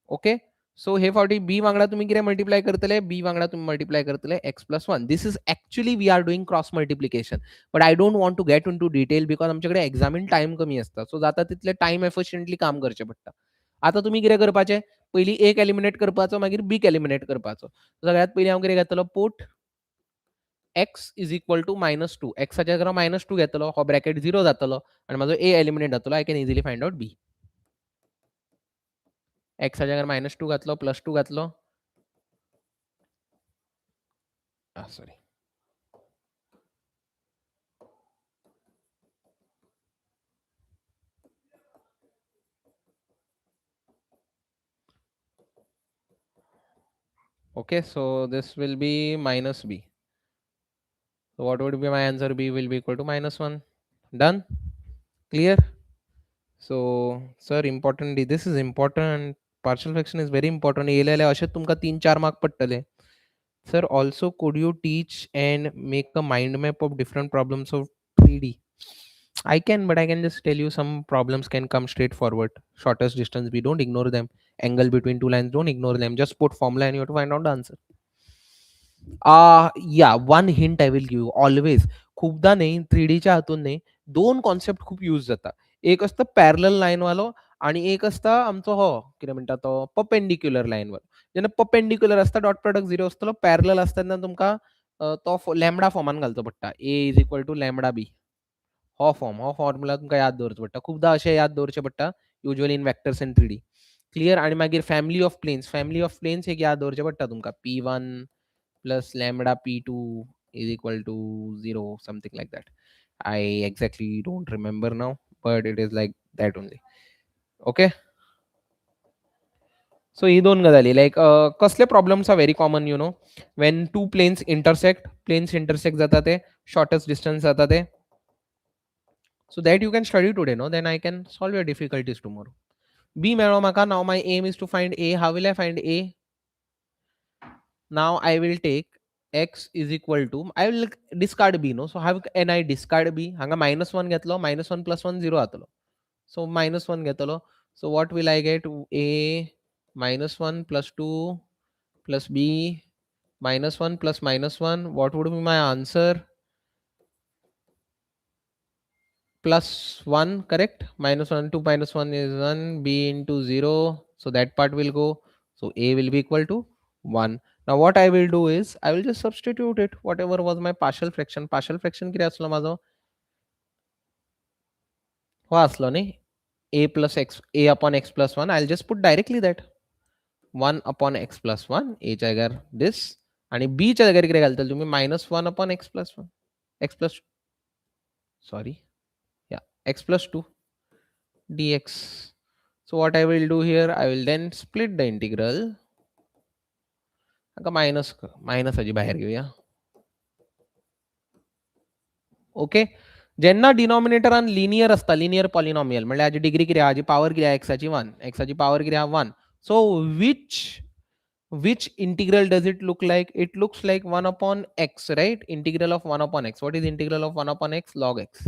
ओके. सो हे फावटी बी वांगडा तुमी कितें मल्टिप्लाय करतले? बी वांगडा तुमी मल्टिप्लाय करतले x plus 1. This is actually we are doing cross multiplication, but I don't want to get into detail because आमचे कडेन एग्जामीन टायम कमी आसता. सो जाता तितले टायम एफिशियंटली काम करचें पडटा. आतां तुमी कितें करपाचें? पयलीं एक एलिमिनेट करपाचो, मागीर बीक एलिमिनेट करपाचो. सगळ्यात पयलीं हांव कितें घेतलो? Put x is equal to -2. एक्साच्या जाग्यार -2 घेतलो, हो ब्रॅकेट 0 जातलो आनी म्हाजो a एलिमिनेट जातलो. I can easily find out b. एक्साच्या जाग्यार -2 घातलो, +2 घातलो. Sorry. Okay, so this will be -b. So what would be my answer? B will be equal to -1. Done? Clear? So sir, importantly, this is important. Partial fraction is very important. येयलेले अशेंच तुमकां 3-4 mark पडटले. Sir, also could you teach and make a mind map of different problems of 3D? I can, but I can just tell you some problems can come straightforward. Shortest distance B, don't ignore them. Angle between two lines, don't ignore them. Just put formula and you have to find out the answer. या one hint I will give always. खूपदा नाही, 3Dच्या हातून नाही, 2 concept खूप use जाता. एक असतं parallel लाईनवालो आणि एक असता आमचो हो कितें म्हणटा तो परपेंडिक्युलर लाईनवालो. जेन्ना परपेंडिक्युलर असता डॉट प्रॉडक्ट 0 आसतलो. पॅरलल असता तेन्ना तुमकां तो लॅम्बडा फॉर्मान घालचो पडटा. A is equal to lambda B. हो फॉर्म्युला तुमकां याद दवरचो पडटा. खूपदा अशें याद दवरचें पडटा, usually in vectors in 3D. Clear? आणि मागीर फॅमिली ऑफ प्लेन्स एक याद दवरचें पडटा तुमकां. P1 plus lambda p2 is equal to 0, something like that. I exactly don't remember now, but it is like that only. Okay. So he दोन गजाली like कसले problems are very common, you know, when two planes intersect जाता ते shortest distance जाता ते. So that you can study today, no? Then I can solve your difficulties tomorrow. B मेळ्ळो म्हाका. Now my aim is to find A. How will I find A? Now I will take x is equal to, I will discard b, no? So how can I discard b? Hanga -1 घेतलो, -1 plus 1 0 जातलो. So -1 घेतलो. So what will I get? A -1 plus 2 plus b -1 plus -1. What would be my answer? +1, correct? -1, 2 minus 1 is 1, b into 0. So that part will go. So a will be equal to 1. Now what I will do is I will just substitute it. Whatever was my partial fraction किती असलो माझो? हो असलो न्ही? a plus x, a upon x plus 1. I'll just put directly that 1 upon x plus 1. a च्या जाग्यार this आणि b च्या जाग्यार कितें घालतले तुम्ही? -1 upon x plus 1. x plus, sorry, yeah, x plus 2 dx. So what I will do here, I will then split the integral. आता minus minus हाजी बाहेर घेऊया. ओके. जेन्ना डिनॉमिनेटरान लिनियर असता, लिनियर पॉलिनॉमियल म्हणजे हाजी डिग्री कितें आहा, हाजी पावर कितें आहा, एक्साची 1, एक्साची पावर कितें आहा 1. सो which integral does it look like? It looks like 1 upon x, right? Integral of 1 upon x. What is integral of 1 upon x? Log x.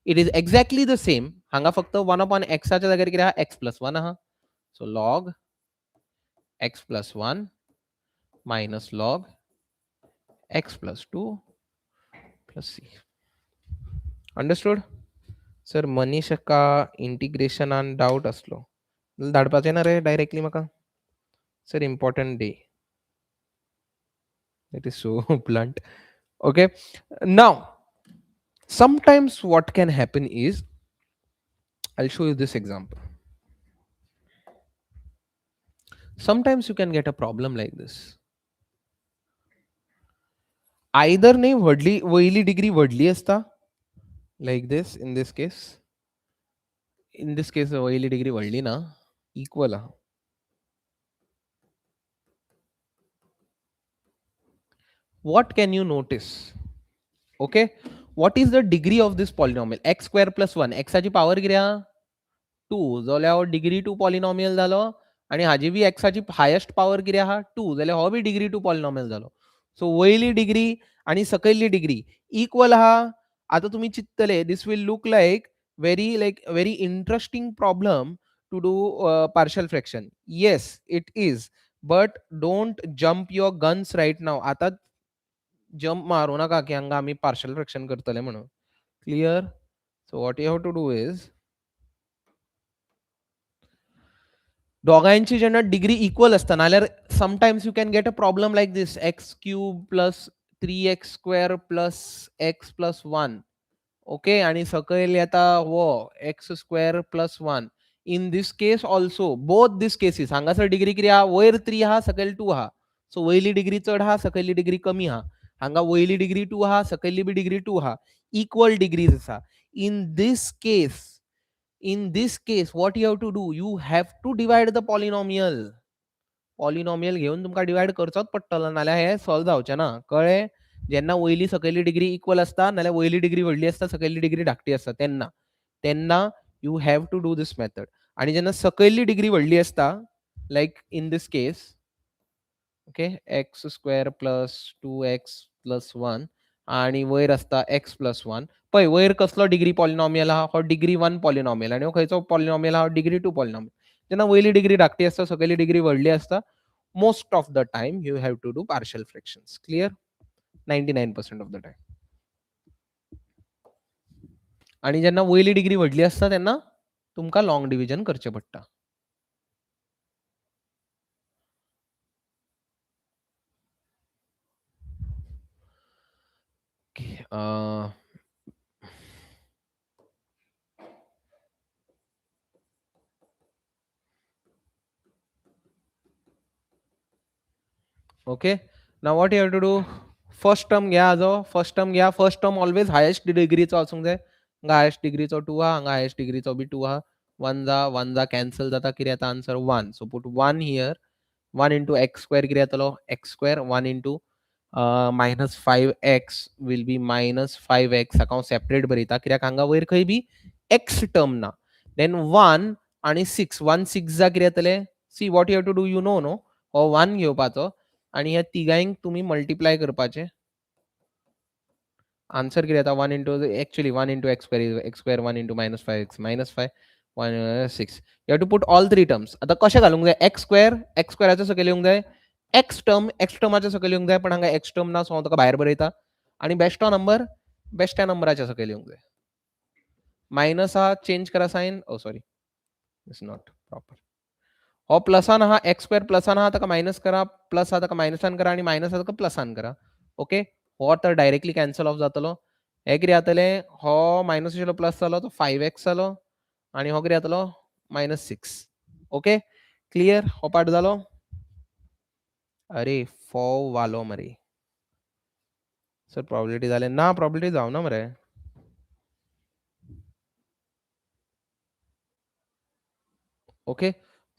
It is exactly the same. हांगा फक्त 1 upon x च्या जाग्यार कितें आहा, x plus 1 आहा. So log x plus 1 minus log x plus 2 plus c. Understood? Sir मनीषका integration आन doubt असलो धाडपाचें ना रे डायरेक्टली म्हाका. Sir important day. It is so blunt. Okay. Now, sometimes what can happen is, I'll show you this example. Sometimes you can get a problem like this. Either नाही वयली degree व्हडली असता, like this, in this case वयली degree व्हडली ना, equal आहा. What can you notice? Okay, what is the degree of this polynomial? X square plus 1, x ची power किती आहा 2, जाल्यार हो डिग्री 2 पॉलिनॉमियल जालो. आणि हाजी बी एक्साची हायेस्ट पावर किती आहा 2, जाल्यार हो बी डिग्री 2 पॉलिनॉमियल जालो. सो वयली डिग्री आणि सकयली डिग्री इक्वल आहा. आता तुम्ही चिंततले, this will look like very interesting problem to do partial fraction. Yes, it is, but don't jump your guns right now. आता जंप मारू नका की हांगा आम्ही पार्शियल फ्रॅक्शन करतले म्हणून. Clear? So what you have to do is, दोघांची जेन्ना डिग्री इक्वल असता, नाल्यार sometimes you can get a problem like this, x cube plus 3x square plus x plus 1. Okay. आणि सकयल येता हो x square plus 1. In this case also, both this cases, हांगासर degree किती आहा, वयर 3 आहा, सकयल 2 आहा. सो वयली डिग्री चड आहा, सकयली डिग्री कमी आहा. हांगा वयली डिग्री 2 आहा, सकयली बी डिग्री 2 आहा. इक्वल डिग्रीज आसा. इन this case what you have to do, you have to divide the polynomial. Polynomial घेऊन तुमका डिवाइड करचोच पडटलो, नाल्यार हे सॉल्व जावचें ना. कळ्ळें? जेन्ना वयली सकयली डिग्री इक्वल असता, नाल्यार वयली डिग्री व्हडली असता, सकयली डिग्री धाकटी असता, तेन्ना you have to do this method. आणि जेन्ना सकयली डिग्री व्हडली असता, like in this case, okay, x square plus 2x plus 1 आणि वयर असता x प्लस 1. पळय वयर कसलो डिग्री पॉलिनॉमियल आहा, हो डिग्री 1 पॉलिनॉमियल, आणि हो खंयचो पॉलिनॉमियल आहा, डिग्री 2 पॉलिनॉमियल. जेन्ना वयली डिग्री धाकटी असता, सकयली डिग्री व्हडली असता, most of the time you have to do partial fractions. Clear? 99% of the time. आणि जेन्ना वयली डिग्री व्हडली असता तेन्ना तुमका लॉंग डिव्हिजन करचे पडटा. Okay. Now what you have to do, first term घ्या हाजो, फर्स्ट टर्म ऑलवेज हायेस्ट डिग्रीचो आसूंक जाय. हांगा हायेस्ट डिग्रीचो 2 आहा, हांगा हायेस्ट डिग्रीचो बी 2 आहा. 1 जा कॅन्सल जाता, कितें येता answer 1. So put 1 here. 1 into x square कितें येतलो, x square. 1 into minus 5x will be minus 5x. हाका हांव सेपरेट बरयता कित्याक हांगा वयर खंय बी x टर्म ना. देन 1 आणि 6, 1 6 जा कितें येतले. See what you have to do, you know no, हो 1 घेवपाचो आणि ह्या तिगांक तुम्ही मल्टिप्लाय करपाचे. आन्सर कितें येता, 1 into, actually 1 into x square 1 into minus 5x minus 5 1 6. You have to put all three terms. आता कशें घालूंक जाय, x स्क्वेअराच्या सकयल येवंक जाय, x टर्माच्या सकयल येवंक जाय, पण हांगा x टर्म ना, सो हांव ताका भायर बरयता. आणि बेश्टो नंबर बेश्ट्या नंबराच्या सकयल येवंक जाय. मायनस आहा, चेंज करा सायन. ओ सॉरी, इट्स नॉट प्रॉपर. हो प्लसान आहा, एक्स स्क्वेअर प्लसान आहा, ताका मायनस करा, प्लस आहा ताका मायनसान करा, आणि मायनस आहा ताका प्लसान करा. ओके. हो तर डायरेक्टली कॅन्सल ऑफ जातलो. हे कितें जातलें, हो मायनस आशिल्लो प्लस जालो, तो 5x जालो, आणि हो कितें जातलो, -6. ओके. क्लियर? हो पार्ट जालो. अरे फोव वालो मरे. सर प्रॉबिलिटी झाले ना, प्रॉबिलिटी जाऊ ना मरे. Okay,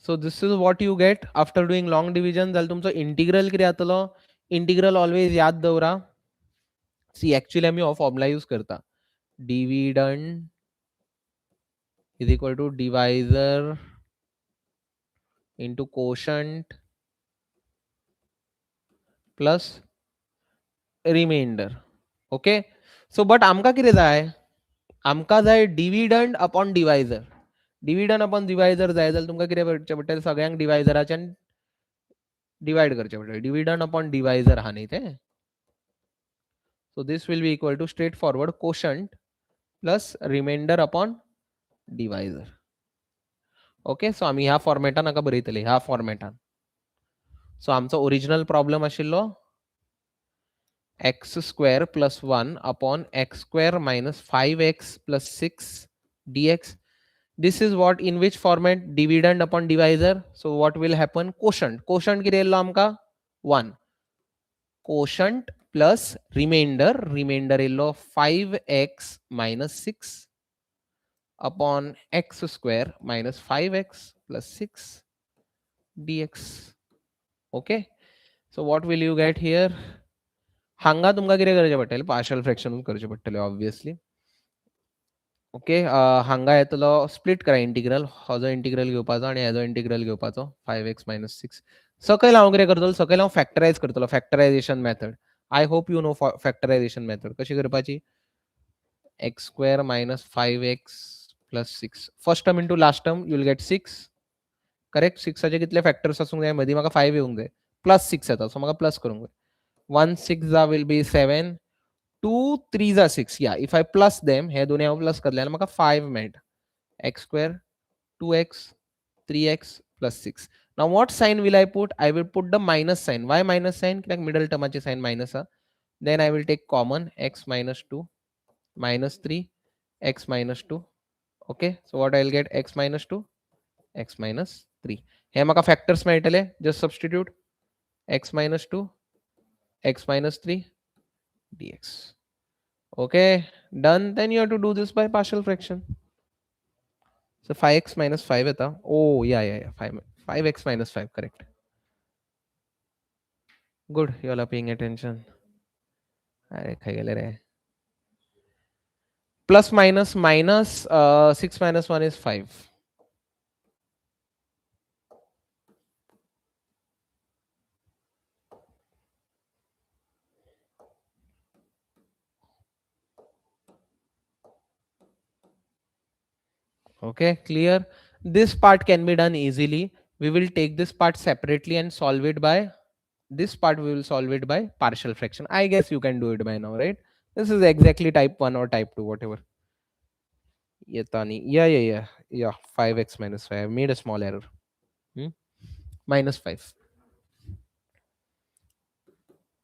so this is what you get after doing long division. जाल्यार तुमचो इंटिग्रल कितें जातलो. इंटिग्रल ऑलवेज याद दवरा. सी एक्चुअली आमी हो फॉर्मुला यूज करता. Dividend is equal to divisor into quotient plus remainder. Okay, so but आमकां कितें जाय. आमकां जाय dividend upon divisor. Dividend upon divisor जाय जाल्यार तुमकां कितें करचें पडटलें. सगळ्यांक डिवायझराच्यान डिवायड करचें पडटलें. डिव्हिडंड अपॉन डिवायझर आहा न्ही तें. So this will be equal to straightforward quotient plus remainder upon divisor. Okay, so आम्ही ह्या फॉर्मॅटान हाका बरयतले ह्या फॉर्मॅटान. सो आमचो ओरिजिनल प्रॉब्लेम आशिल्लो x square plus 1 upon x square minus 5x plus 6 dx. This is what in which format dividend upon divisor. So what will happen. Quotient. Quotient कितें येयल्लो आमकां 1. Quotient plus remainder येयल्लो 5x minus 6 upon x square minus 5x plus 6 dx. Okay, so what will you get here. हांगा तुमकां कितें करचें पडटलें. Partial fraction करचें पडटलें ऑब्वियसली. ओके, हांगा येतलो स्प्लिट करा इंटिग्रल. हो जो इंटिग्रल घेवपाचो आनी हेजो इंटिग्रल घेवपाचो. 5x minus 6. सकयल हांव कितें करतलो. सकयल हांव फॅक्टरायज करतलो. Factorisation method. I hope you know factorisation method कशी करपाची. x square minus 5x plus 6. First term into last term you will get 6. Correct. 6 कितले फॅक्टर्स आसूंक जाय. मदीं म्हाका 5 येवंक जाय. प्लस 6 येता सो म्हाका प्लस करूंक जाय. 1 6 जा will be 7. 2 3 जा 6. या इफ आय प्लस देम हे दोन्ही हांव प्लस करले जाल्यार म्हाका 5 मेळटा. x square 2x 3x plus 6. Now what sign will I put. I will put the minus sign. Why minus sign. कित्याक मिडल टर्माची साइन मायनस आहा. Then I will take common x minus 2 minus 3 x minus 2. Okay, so what I will get. X minus 2 x minus 3. हे म्हाका factors मेळटले. Just substitute x minus 2 x minus 3 dx. Okay, done. Then you have to do this by partial fraction. So 5x minus 5 येता. Oh yeah 5x minus 5 correct. Good, you all are paying attention. अरे खाई गेले रे. Plus minus minus 6 minus 1 is 5. Okay, clear. This part can be done easily. We will take this part separately and solve it by this part. We will solve it by partial fraction. I guess you can do it by now, right? This is exactly type 1 or type 2, whatever. Yeah 5x minus 5. I made a small error. Minus 5.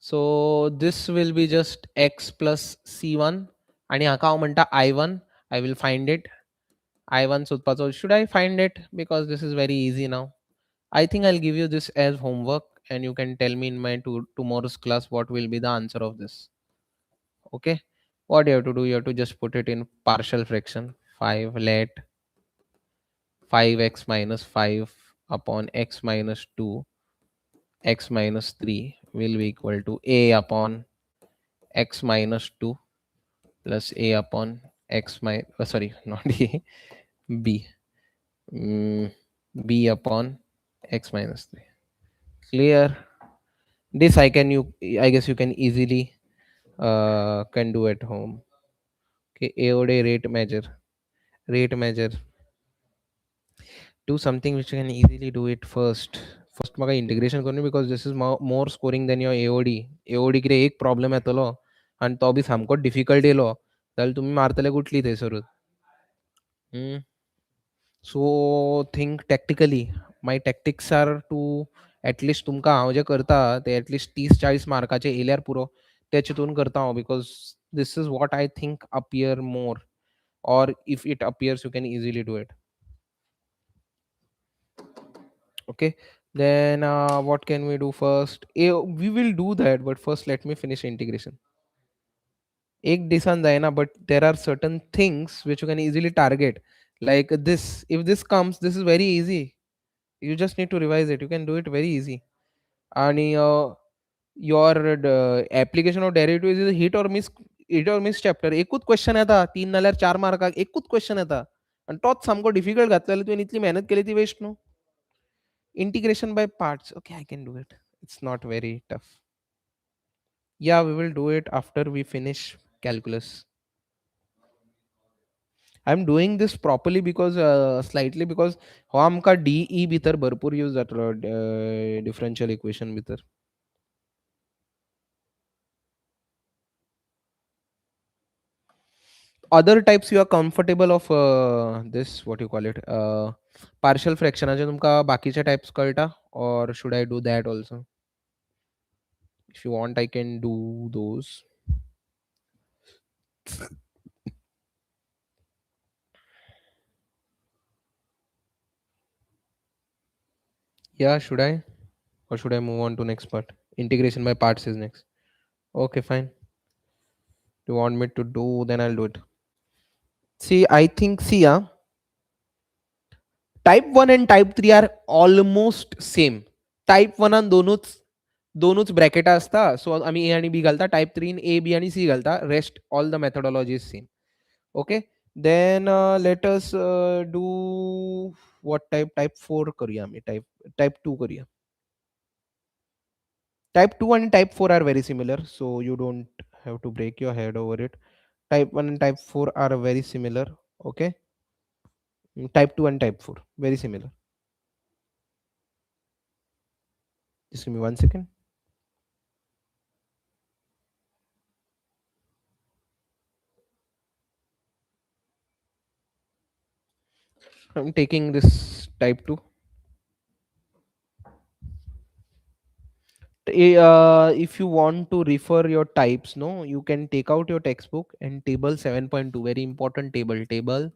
So this will be just x plus c1 आणि हाका हांव म्हणटा i1. I will find it. I1 सोदपाचो. Should I find it? Because this is very easy now. I think I'll give you this as homework and you can tell me in my tomorrow's class what will be the answer of this. Okay, what you have to do, you have to just put it in partial fraction. 5 let 5x minus 5 upon x minus 2 x minus 3 will be equal to a upon x minus 2 plus a upon x minus sorry not a b b upon x minus 3. Clear. This I guess you can easily can do at home. Okay, AOD rate measure. Do something which you can easily do it first म्हाका integration करनी because this is more scoring than your AOD कितें एक problem येतलो आनी तो B सामको difficult येयलो जाल्यार तुमी मारतले कुठली थंयसरूच. So think tactically. My tactics are to at least तुमकां हांव जें करता ते एटलिस्ट 30-40 मार्काचे येयल्यार पुरो ते चिंतून करता हांव because this is what I think appear more or if it appears you can easily do it. Okay, then what can we do first. We will do that, but first let me finish integration. एक दिसान जाए ना, but there are certain things which you can easily target, like this. If this comes, this is very easy. You just need to revise it. You can do it very easy. And your application of derivatives is hit or miss chapter. एकूच question येता 3 नाल्यार 4 मार्काक एकूच question येता आणि तोच सामको difficult घातलेलो तुवें इतली मेहनत केली ती वेस्ट न्हू. Integration by parts. Okay, I can do it. It's not very tough. Yeah, we will do it after we finish calculus. I'm doing this properly because slightly because हो आमकां DE भितर भरपूर use जातलो differential equation भितर. Other types you are comfortable of this, what you call it, partial fractionाचे तुमकां बाकीचे types कळटा, or should I do that also? If you want, I can do those. Yeah, should I? Or should I move on to next part? Integration by parts is next. Okay, fine. You want me to do, then I'll do it. See, I think, see, type 1 and type 3 are almost same. Type 1 and दोनूच ब्रॅकेटा असता, सो आम्ही ए आणि B घालता. Type 3 A B आणि C घालता. Rest all the methodology is same. Okay, then let us do what type 4 करूया आम्ही. Type 2 करूया. Type 2 and type 4 are very similar, so you don't have to break your head over it. Type 1 and type 4 are very similar. Okay, type 2 and type 4 very similar. Just give me 1 second. I'm taking this type 2. If you want to refer your types, no, you can take out your textbook and table 7.2, very important table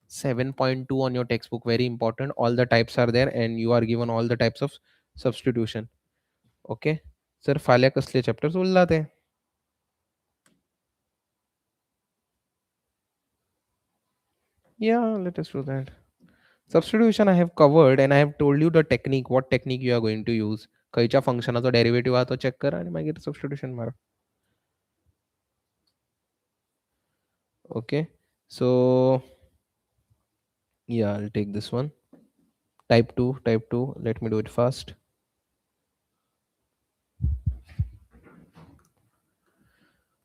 7.2 on your textbook, very important. All the types are there and you are given all the types of substitution. Okay, sir, फाल्या कसले chapters Urla ते? Yeah, let us do that. Substitution I have covered and I have told you the technique, what technique you are going to use. खयच्या फंक्शनाचो derivative हा तो check कर आणि मागीर substitution मार. Okay, so yeah, I'll take this one. Type 2. Let me do it fast.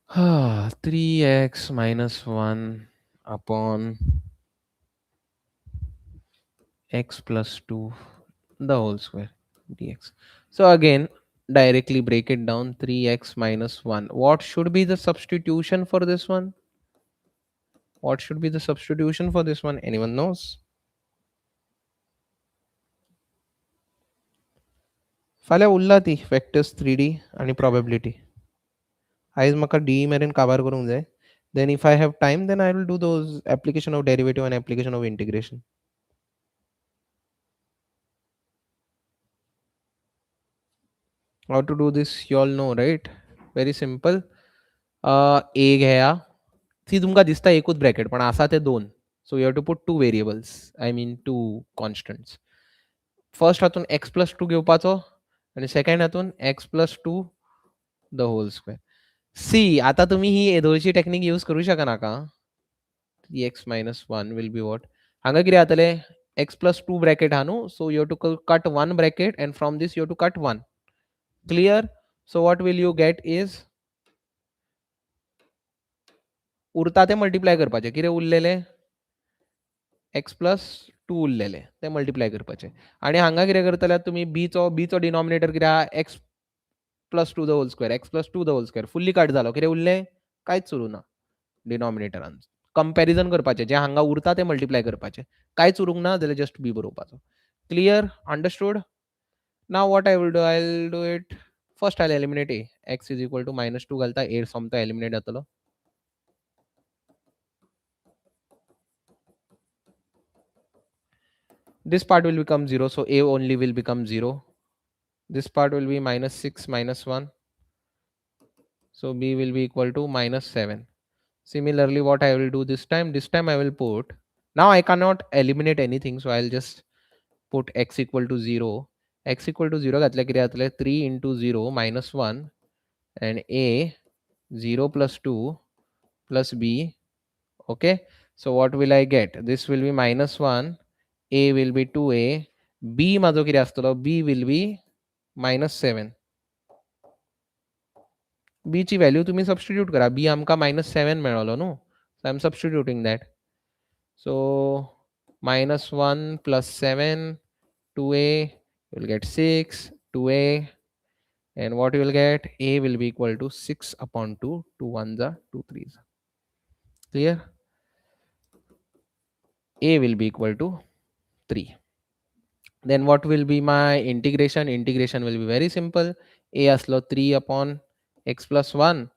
Ah, 3x minus 1 upon x plus 2 the whole square dx. So again, directly break it down. 3x minus 1. What should be the substitution for this one? What should be the substitution for this one? Anyone knows? फाल्या उरला ती vectors 3D आणि probability. आयज म्हाका D मेरेन काबार करूंक जाय. Then if I have time, then I will do those application of derivative and application of integration. How to do this you all know, right? Very simple. A घ्या. ती तुमकां दिसता एकूच ब्रॅकेट पण आसा ते दोन. So you have to put two variables, I mean two constants. First हातून x plus 2 घेवपाचो आणि सेकंड हातून x plus 2 the whole square. सी आता तुम्ही ही एदोळची टेक्निक यूज करू शकनाका. 3x minus 1 will be what? हांगा कितें जातले? x plus 2 bracket हा न्हू, so you have to cut one bracket and from this you have to cut one. Clear? So what will you get is उरता ते multiply करपाचे. कितें उरलेले? x प्लस 2 उरलेले ते मल्टिप्लाय करपाचे. आणि हांगा कितें करतल्यार तुमी बीचो डिनॉमिनेटर कितें आहा? x plus 2 the whole square. x plus 2 the whole square fully cut जालो. कितें उरलें? कांयच उरूं ना डिनॉमिनेटरान. कंपॅरिझन करपाचें. जें हांगा उरता तें मल्टिप्लाय करपाचें. कांयच उरूंक ना जाल्यार जस्ट b बरोवपाचो. Clear? Understood? Now what I will do? I'll do it. First I'll eliminate a. X is equal to minus 2 घालता. a सोमता eliminate जातलो. This part will become 0, so a only will become 0. This part will be minus 6 minus 1. So b will be equal to -7. Similarly, what I will do this time? This time I will put, now I cannot eliminate anything, so I'll just put x equal to 0. X equal to 0 घातल्या किती जातले 3 into 0 minus 1 and a 0 plus 2 plus b. Okay, so what will I get? This will be -1, a will be 2a, b माझो किती आसतलो? b will be -7. b ची value तुम्ही substitute करा. b आमका -7 मिळालो न्हू, so I am substituting that. So -1 plus 7, 2a, you will get 6, 2a, and what you will get? A will be equal to 6 upon 2, 2 ones are 2 threes. Clear? A will be equal to 3. Then what will be my integration? Integration will be very simple. A aslo 3 upon x plus 1.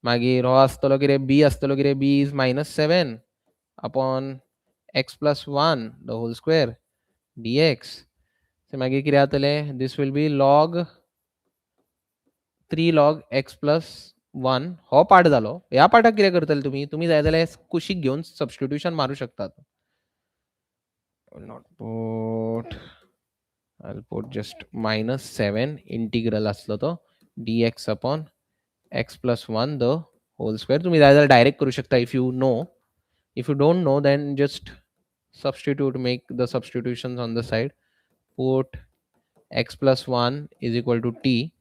Magir ho astolo kire b astolo kire b is -7 upon x plus 1 the whole square dx. So मागीर कितें जातलें? This will be log 3 log x plus 1 हो part जालो. ह्या पार्टाक कितें करतले तुम्ही? तुम्ही जाय जाल्यार कुशीक घेवन सबस्टिट्यूशन मारू शकतात. Not put, I'll put just -7 integral असलो तो dx upon x plus 1 the whole square. तुम्ही जाय जाल्यार डायरेक्ट करू शकता if you know. If you don't know, then just substitute, make the substitutions on the side. Put x plus 1 is equal to t.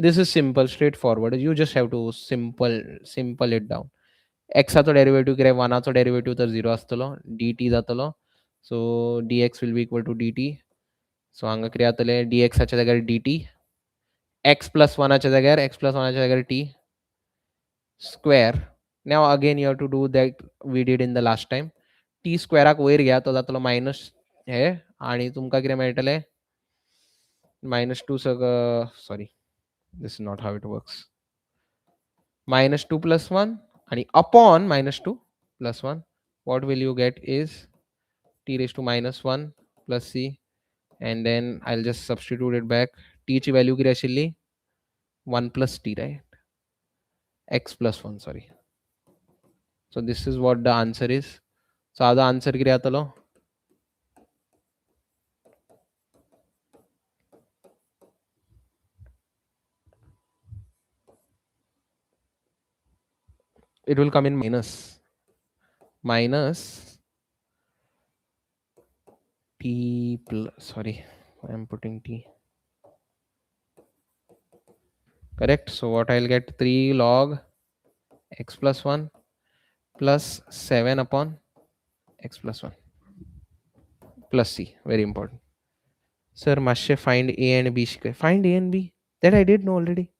This is simple, straightforward. You just have to simple it down. X चा derivative कितें 1 चा derivative तर 0 आसतलो, dt जातलो. So dx will be equal to dt. So हांगा कितें जातलें? dx च्या जाग्यार dt, x plus 1 च्या जाग्यार x plus 1 च्या जाग्यार t square. Now again you have to do that we did in the last time. t स्क्वेअराक वयर घ्या, तो जातलो मायनस हे, आणि तुमकां कितें मेळटलें? -2 sorry, this is not how it works. -2 plus 1 and upon -2 plus 1, what will you get is t raised to -1 plus c, and then I'll just substitute it back. t ची value किती आशिल्ली? 1 plus t, right? x plus 1, sorry. So this is what the answer is. So the answer किती जातलो? It will come in minus t plus, sorry, I am putting t. Correct. So what I'll get? 3 log x plus 1 plus 7 upon x plus 1 plus c. Very important. Sir, must find a and b. Find a and b. That I did know already.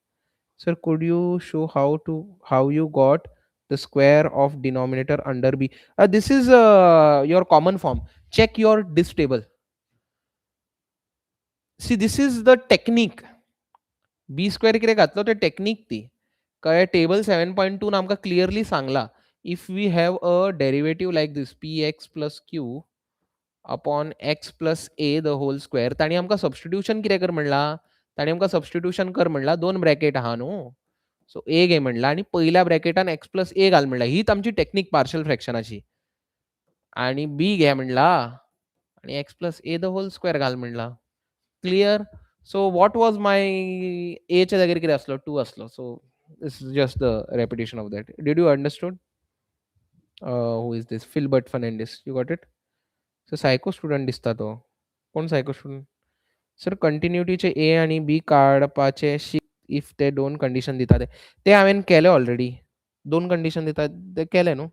Sir, could you show how you got the square of denominator under b? This is your common form. Check your disk table. See, this is the technique. b square कितें घातलो ते technique ती कळ्ळें. Table 7.2 आमकां clearly सांगला, if we have a derivative like this px plus q upon x plus a the whole square. ताणी आमकां substitution कितें कर म्हणला? ताणी आमकां सबस्टिट्यूशन कर म्हणला. 2 ब्रॅकेट आहा न्हू, सो a घे म्हणला आणि पयल्या ब्रॅकेटान x plus a घाल म्हणला. हीच आमची टेक्निक पार्शियल फ्रॅक्शनाची. आणि b घे म्हणला आणि x plus a the whole square घाल म्हणला. क्लियर? So what was my a च्या जागेर कितें आसलो? 2 आसलो. So this is just the repetition of that. Did you understood? Who is this? Philbert Fernandez. You got it? So psycho student दिसता तो. कोण psycho student? सर कंटिन्युटीचे a आणि b काडपाचे इफ ते 2 कंडिशन दितात ते हांवें केले ऑलरेडी. 2 कंडिशन दितात ते केले न्हू.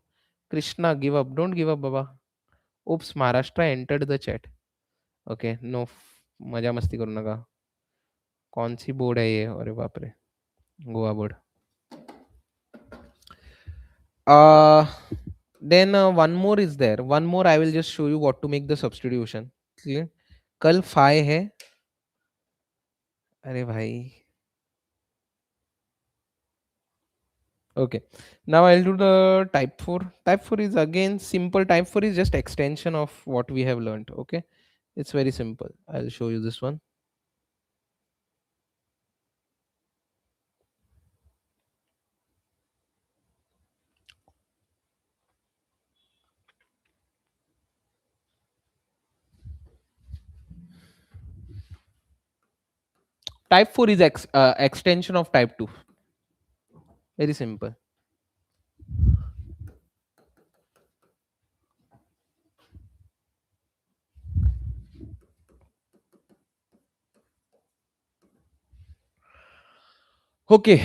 Krishna give up. Don't give up बाबा. Oops Maharashtra entered the chat. Okay, no मजा मस्ती करू नका. कौन सी बोर्ड है ये? अरे बाप रे, Goa board. Then one more is there. One more I will just show you what to make the substitution. Clear? कल phi है. अरे भाई. Okay. Now I'll do the type 4. Type 4 is again simple. Type 4 is just extension of what we have learned. Okay. It's very simple. I'll show you this one. Type 4 is extension of type 2. Very simple. Okay,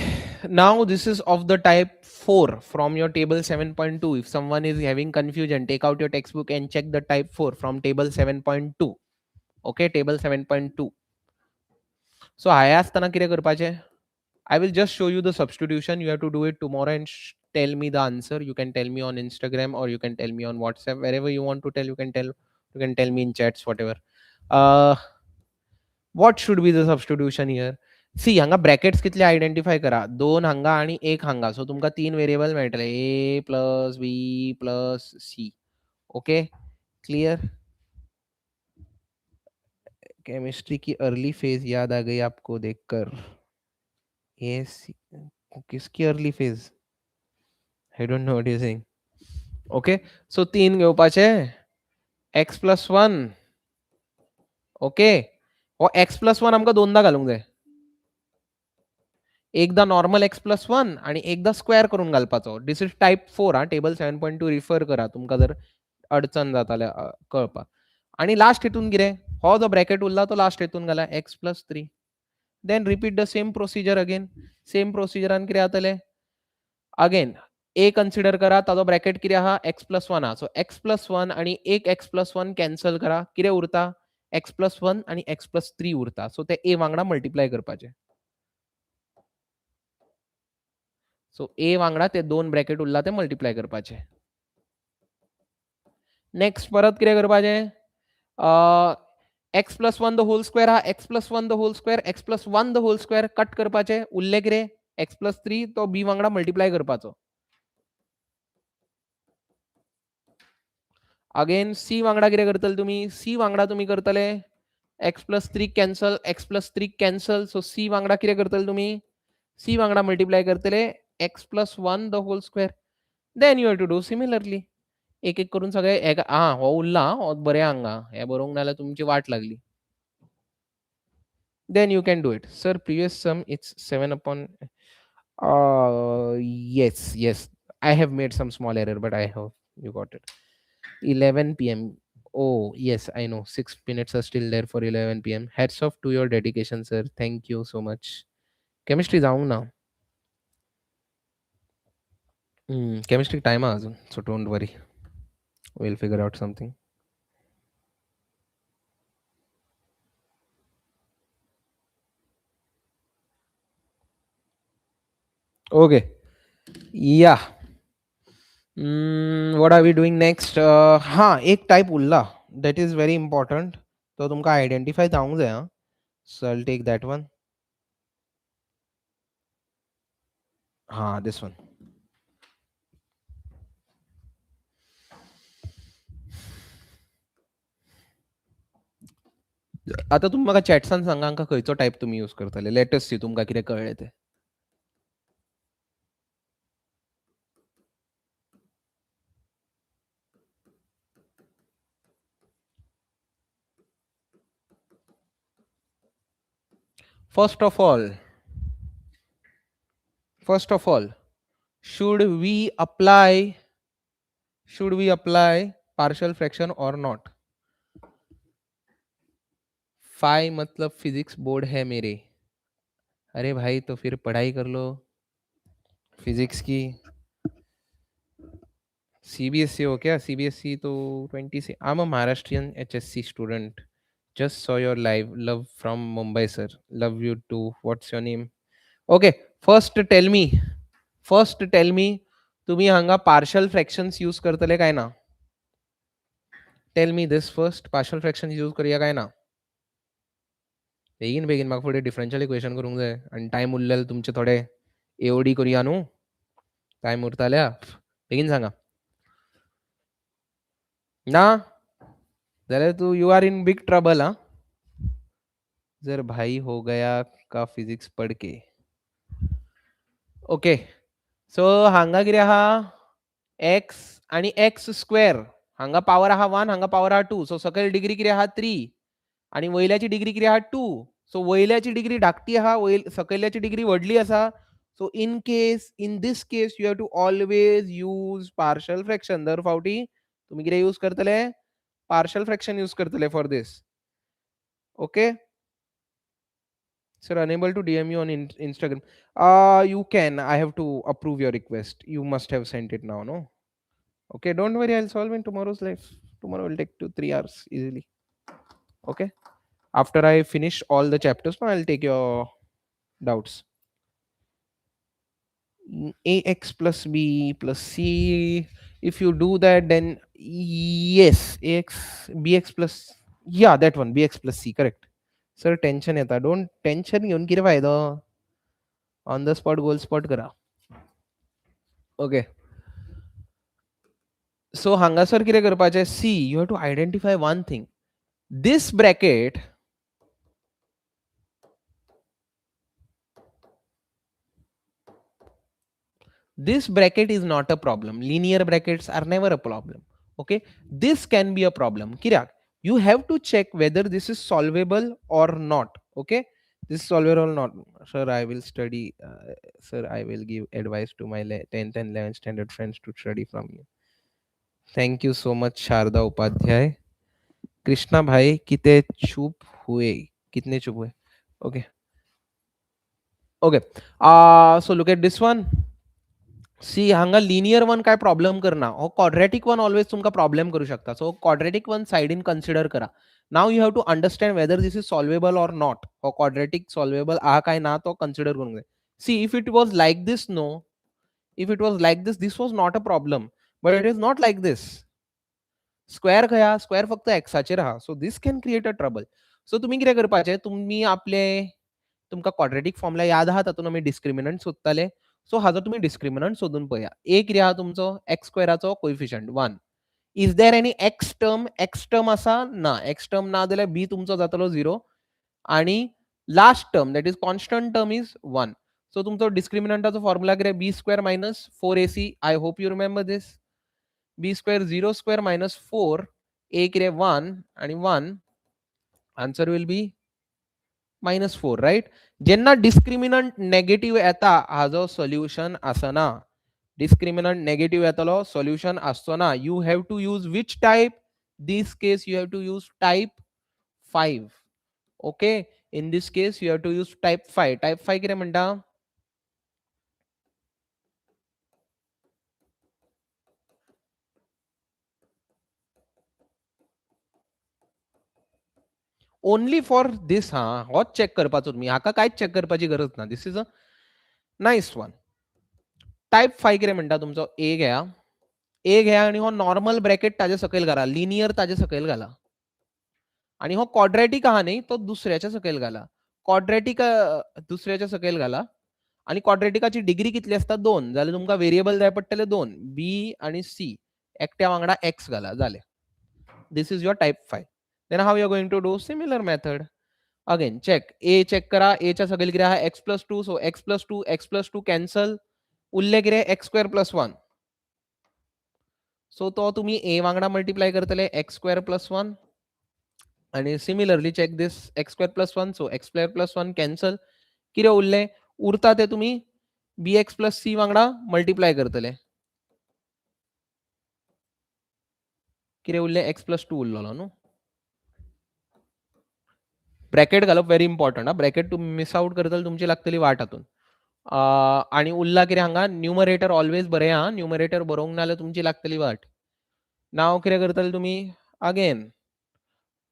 now this is of the type 4 from your table 7.2. If someone is having confusion, take out your textbook and check the type 4 from table 7.2. Okay, table 7.2. So हाय असताना कितें करपाचें? I will just show you the substitution. You have to do it tomorrow and tell me the answer. You can tell me on Instagram or you can tell me on WhatsApp. Wherever you want to tell, you can tell. You can tell me in chats, whatever. Uh, what should be the substitution here? सी हांगा brackets कितले identify करा. 2 हांगा आणि 1 हांगा. सो तुमकां 3 variable मेळटले. A plus B plus C. Okay, clear? Chemistry की early phase याद आ गई आपको देखकर? Yes. किसकी early phase? I don't know what you're saying. Okay, so 3 घेवपाचे. x plus 1. ओके, हो x प्लस 1 आमकां दोनदा घालूंक जाय. एकदा नॉर्मल x प्लस 1 आणि एकदा स्क्वेअर करून घालपाचो. This is type 4. हा टेबल 7.2 रिफर करा तुमकां जर अडचण जाता जाल्यार कळपाक. आणि लास्ट हितून कितें? हो जो ब्रॅकेट उरला तो लास्ट हितून घाला. x plus 3. Then repeat the same procedure again. Same प्रोसिजरान कितें जातलें? अगेन a कन्सिडर करा, ताजो ब्रॅकेट कितें आहा? x प्लस 1 आहा. सो x प्लस 1 आणि एक x प्लस 1 कॅन्सल करा. कितें उरता? x प्लस 1 आणि x प्लस 3 उरता. सो ते a वांगडा मल्टिप्लाय करपाचे. सो a वांगडा ते दोन ब्रॅकेट उरला ते मल्टिप्लाय करपाचे. नेक्स्ट परत कितें करपाचें? x plus 1 the whole square हा x plus 1 the whole square, x plus 1 the whole square cut करपाचे. उरले कितें? x प्लस 3 तो b वांगडा मल्टिप्लाय करपाचो. अगेन c वांगडा कितें करतले तुमी? c वांगडा तुमी करतले x plus 3 cancel, x plus 3 cancel. So c वांगडा कितें करतले तुमी? c वांगडा मल्टिप्लाय करतले x plus 1 the whole square. Then you have to do similarly. एक एक करून सगळे हो उरला. हो बरें हांगा हे बरोवंक नाल्यार तुमची वाट लागली. Then you can do it. Sir, previous sum it's 7 upon. Yes. I have made some small error, but I hope you got it. 11 p.m. Oh, yes, I know. 6 minutes are still there for 11 p.m. Hats off to your dedication, sir. Thank you so much. Chemistry down now. Chemistry time azun, so don't worry. We'll figure out something. Okay. Yeah. What are we doing next? हाँ, एक type Urla. That is very important. तो तुमका identify जावंक जाय. So I'll take that one. This one. आता तुम्ही म्हाका चॅट्सान सांगा हांकां खंयचो टायप तुमी यूज करतले. लेट अस सी तुमकां कितें कळ्ळें तें. First of all, should we apply partial fraction or not? Phi मतलब फिजिक्स बोर्ड है मेरे. अरे भाई तो फिर पढ़ाई कर लो फिजिक्स की. CBSE हो क्या? CBSE तो 20 से. I'm a Maharashtrian HSC student. Just saw your live. Love from Mumbai, sir. Love you too. What's your name? Okay. First tell me तुम्ही हांगा partial fractions यूज करतले काय ना? Tell me this first. Partial fractions use करूया काय ना? बेगीन म्हाका फुडें डिफरन्शियल इक्वेशन करूंक जाय आनी टायम उरलेले तुमचे थोडे AOD करूया न्हू. टायम उरताल्या बेगीन सांगा. ना जाल्यार तू you are in big trouble. जर भाई हो गया का फिजिक्स पढ़ के. ओके, सो हांगा कितें आहा? x आणि x स्क्वेअर. हांगा पावर आहा 1, हांगा पावर आहा 2. सो सकयल डिग्री कितें आहा? 3 आणि वयल्याची डिग्री कितें आहा? 2. सो वयल्याची डिग्री धाकटी आहा, सकयल्याची डिग्री व्हडली आसा. So in this case you have to always use partial fraction. दर फावटी तुम्ही कितें यूज करतले? पार्शल फ्रॅक्शन यूज करतले for this. Okay. Sir, unable to DM you on Instagram. You can. I have to approve your request. You must have sent it now, no? Okay, don't worry. I'll solve in tomorrow's life. Tomorrow will take 2-3 hours easily. Okay. After I finish all the chapters, no, I'll take your doubts. Ax plus b plus c. If you do that, then yes, ax bx plus, yeah, that one, bx plus c, correct. Sir, tension येता. Don't tension घेऊन किती फायदा? On the spot goal spot करा. Okay. So हांगासर कितें करपाचें? See, you have to identify one thing. This bracket, is not a problem. Linear brackets are never a problem. Okay. This can be a problem. Kirak, you have to check whether this is solvable or not. Okay. This is solvable or not. Sir, I will study. Sir, I will give advice to my 10th and 11th standard friends to study from you. Thank you so much, Sharda Upadhyay. Krishna bhai, kite chup hue? Kitne chup hue? Okay. Okay. So look at this one. सी हांगा linear one काय problem करना, हो quadratic one always तुमका problem करू शकता. So quadratic one साइडीन consider करा. Now you have to understand whether this is solvable or not. हो क्वाड्रेटिक सॉल्वेबल आहा काय ना तो कन्सिडर करूंक जाय. See if it was like this, no, if it was like this was not a problem, but it is not like this. Square खंय? Square फक्त एक्साचेर आहा. So this can create a trouble. So तुम्ही कितें करपाचें? तुम्ही आपले तुमकां क्वाड्रेटिक फॉर्मुला याद आहा, तातूंत आमी डिस्क्रिमिनंट सोदताले. सो हाजो तुम्ही डिस्क्रिमिनंट सोदून पळया. ए कितें आहा तुमचो? एक्स स्क्वेअराचो coefficient 1. Is there any x term? X term आसा? ना. एक्स टर्म ना जाल्यार बी तुमचो जातलो 0 आणि last term that is constant term is 1. So तुमचो डिस्क्रिमिनंटाचो फॉर्मुला कितें? B square minus 4ac. I hope you remember this. B square 0 square minus 4. A कितें? 1 आणि 1. Answer will be -4, right. जेन्ना डिस्क्रिमिनंट नेगेटिव्ह येता हाजो सोल्युशन आसना. डिस्क्रिमिनंट नेगेटिव्ह येतलो, सोल्युशन आसचो ना. You have to use which type? This case you have to use type 5. Okay. In this case you have to use type 5. Type 5 कितें म्हणटा? Only for this. हा होच चेक करपाचो तुम्ही. हाका कांयच चेक करपाची गरज ना. This is a nice one. Type 5 कितें म्हणटा तुमचो? ए घेया. ए घ्या आणि हो नॉर्मल ब्रॅकेट ताजे सकयल घाला. लिनियर ताजे सकयल घाला. आणि हो क्वाड्रॅटिक आहा न्ही, तो दुसऱ्याच्या सकयल घाला. क्वाड्रॅटिक दुसऱ्याच्या सकयल घाला. आणि क्वाड्रॅटिकाची डिग्री कितली आसता? 2. जाल्यार तुमकां व्हेरिएबल जाय पडटले 2. बी आणि सी. एकट्या वांगडा एक्स घाला. जालें. This is your type 5. Then how you are going to do? Similar method. Again check. A check करा. एच्या सकयल कितें आहा? x+2. सो x+2 कॅन्सल. उरलें कितें? X square plus 1. सो तो तुम्ही ए वांगडा मल्टिप्लाय करतले एक्स स्क्वेअर प्लस 1. आणि similarly check this x square plus 1. So x square plus 1 cancel. कितें उरलें? उरता ते तुम्ही बी एक्स प्लस सी वांगडा मल्टिप्लाय करतले. कितें उरलें? एक्स प्लस 2 उरलोलो न्हू. ब्रॅकेट घालप व्हेरी इम्पॉर्टंट. ब्रॅकेट तुम्ही मिस आउट करतले तुमची लागतली वाट हातून. आणि उरला कितें हांगा? न्युमरेटर ऑलवेज बरें आहा. न्युमरेटर बरोवंक ना जाल्यार तुमची लागतली वाट. नाव कितें करतले तुम्ही? Again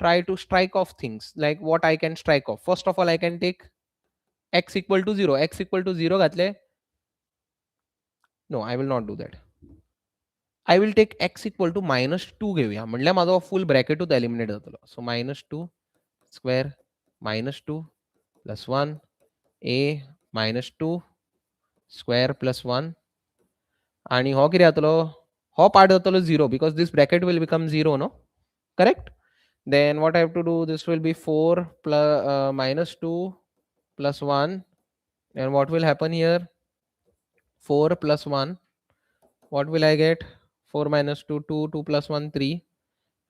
try to strike off things like what I can strike off. First of all, I can take x equal to 0. X equal to 0 घातले. No, I will not do that. I will take x equal to -2 घेऊया. म्हणल्यार माझो full ब्रॅकेटूच eliminate जातलो. सो -2 square -2 plus 1 a -2 square plus 1 आणि हो कितें जातलो? हो पार्ट जातलो 0 because this bracket will become 0, no? Correct? Then what I have to do? This will be 4 plus -2 plus 1. And what will happen here? 4 plus 1. What will I get? 4 minus 2, 2 plus 1, 3.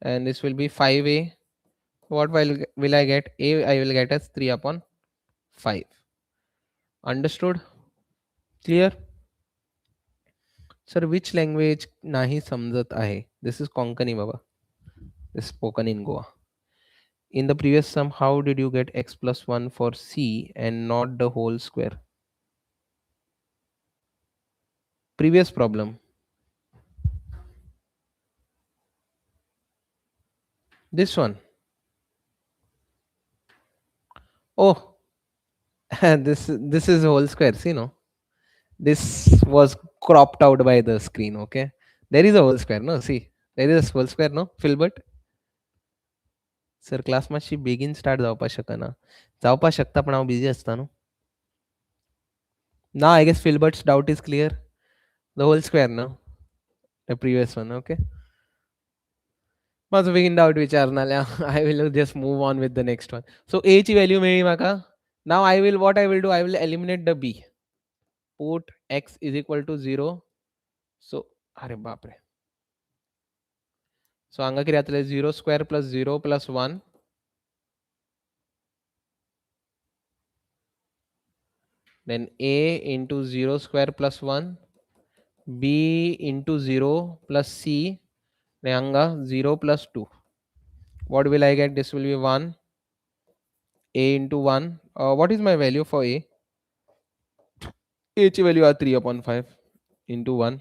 And this will be 5a what will I get? A I will get as 3 upon 5. Understood? Clear? Sir, which language नाही समजत आहे? This is Konkani Baba. This is spoken in Goa. In the previous sum, how did you get x plus 1 for C and not the whole square? Previous problem. This one. Oh, this is whole square. See, no? This was cropped out by the screen. Okay. There is a whole square. No, see. There is a whole square. No, Filbert. Sir class मातशी बेगीन start जावपा शकना जावपा शकता पण हांव busy आसता न्हू ना I guess Filbert's doubt is clear the whole square no the previous one okay माझो बेगीन डाउट विचार नाल्या I will just move on with the next one so a ची व्हॅल्यू मेळ्ळी म्हाका now I will what I will do I will eliminate the b put x is equal to 0 so अरे बापरे so हांगा कितें जातलें 0 square plus 0 plus 1 then a into 0 square plus 1 b into 0 plus c Nyanga 0 plus 2. What will I get? This will be 1. A into 1. What is my value for A? A ची value are 3 upon 5 into 1.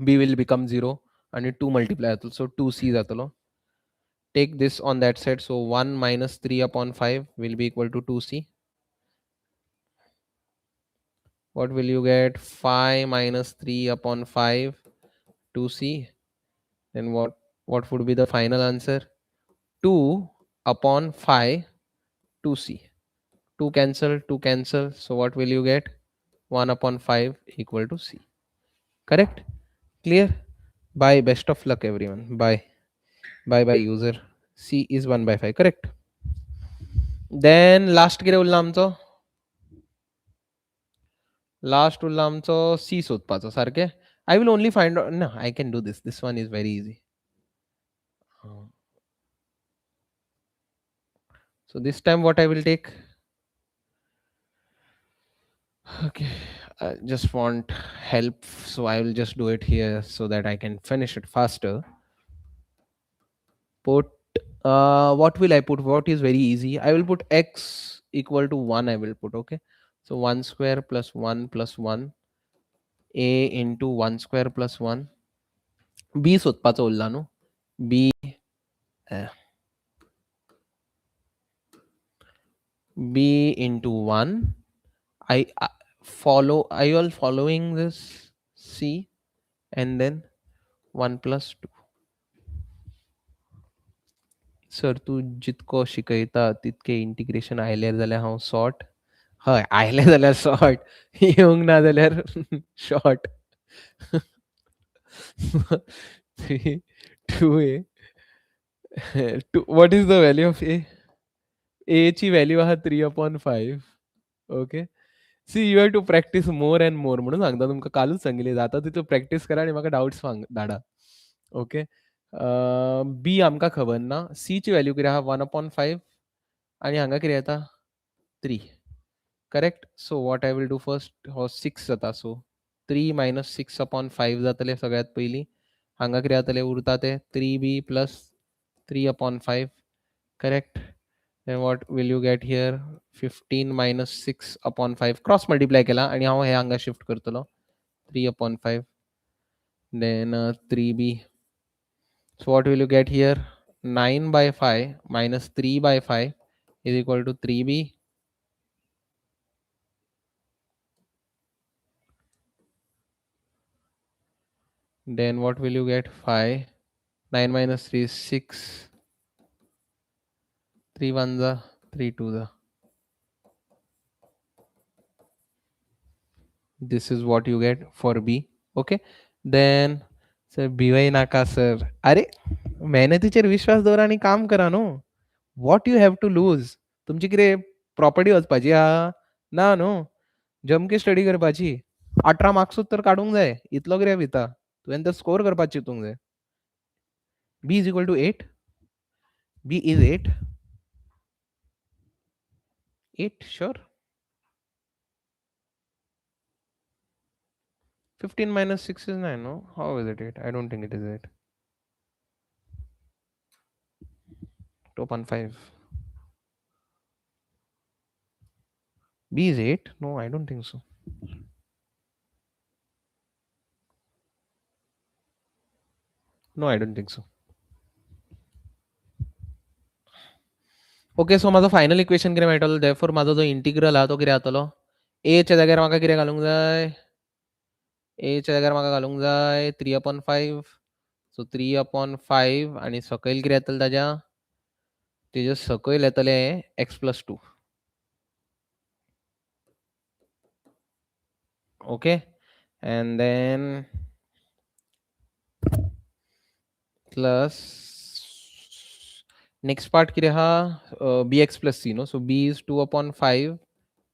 B will become 0 and 2 multiply. So 2C जातलो. Take this on that side. So 1 minus 3 upon 5 will be equal to 2C. What will you get? 5 minus 3 upon 5 2C. Then what would be the final answer? 2 upon 5 2C. 2 cancel. So what will you get? 1 upon 5 equal to C. Correct? Clear? Bye. Best of luck everyone. Bye. Bye user. C is 1 by 5. Correct? Then last कितें उरला आमचो last Urla आमचो C सोदपाचो सारकें I will only find out no I can do this one is very easy. So this time what I will take, okay, I just want help, so I will just do it here so that I can finish it faster. Put what will I put? What is very easy? I will put x equal to 1. I will put, okay, so 1 square plus 1 plus 1 a into 1 square plus 1 b सोदपाचो उरला न्हू b b into 1 I follow. Are you all following this? C and then 1 plus 2. Sir तू जितको शिकयता तितके integration आयलें जाल्यार हांव sort हय आयलें जाल्यार सॉर्ट येवंक ना जाल्यार short 3 2a what is the value of a ची व्हॅल्यू आहा 3 upon 5 okay see you have to practice more and more म्हणून सांगता तुमकां कालूच सांगिल्लें जाता तितलो प्रॅक्टीस करा आनी म्हाका डाउट्स धाडा ओके बी आमकां खबर ना सी ची व्हॅल्यू कितें आहा 1 upon 5 आनी हांगा कितें येता 3 correct so what I will do first हो 6 जाता सो 3 minus 6 upon 5 जातलें सगळ्यात पयलीं हांगा कितें जातलें उरता तें 3b plus 3 upon 5 correct then what will you get here 15 minus 6 upon 5 cross multiply केला आणि हांव हे हांगा शिफ्ट करतलो 3 upon 5 then 3b so what will you get here 9 by 5 minus 3 by 5 is equal to 3b then what will you get 5 9 minus 3 is 6 3 1 the 3 2 the this is what you get for b okay then sir भिवय नाका sir अरे मेहनतीचेर विश्वास दवरा आनी काम करा न्हू what you have to lose तुमची कितें प्रॉपर्टी वचपाची आहा ना न्हू जमके स्टडी करपाची 18 मार्क्सूच तर काडूंक जाय इतलो कितें भिता तुवें तर स्कोर करपाक चिंतूंक जाय b is equal to 8 B is 8. 8, sure. 15 minus 6 is 9, no? How is it 8? I don't think it is 8. 2 upon 5. B is 8? No, I don't think so. No, I don't think so. Okay, so माझं final equation कितें मेळटलो? Therefore माझो जो integral हा तो कितें जातलो? A च्या जाग्यार म्हाका कितें घालूंक जाय? A च्या जाग्यार म्हाका घालूंक जाय 3/5. सो 3/5 आणि सकयल कितें येतलें ताज्या? तेजे सकयल येतलें x+2. Okay, and then plus next part कितें आहा? bx plus c, no? So b is 2/5,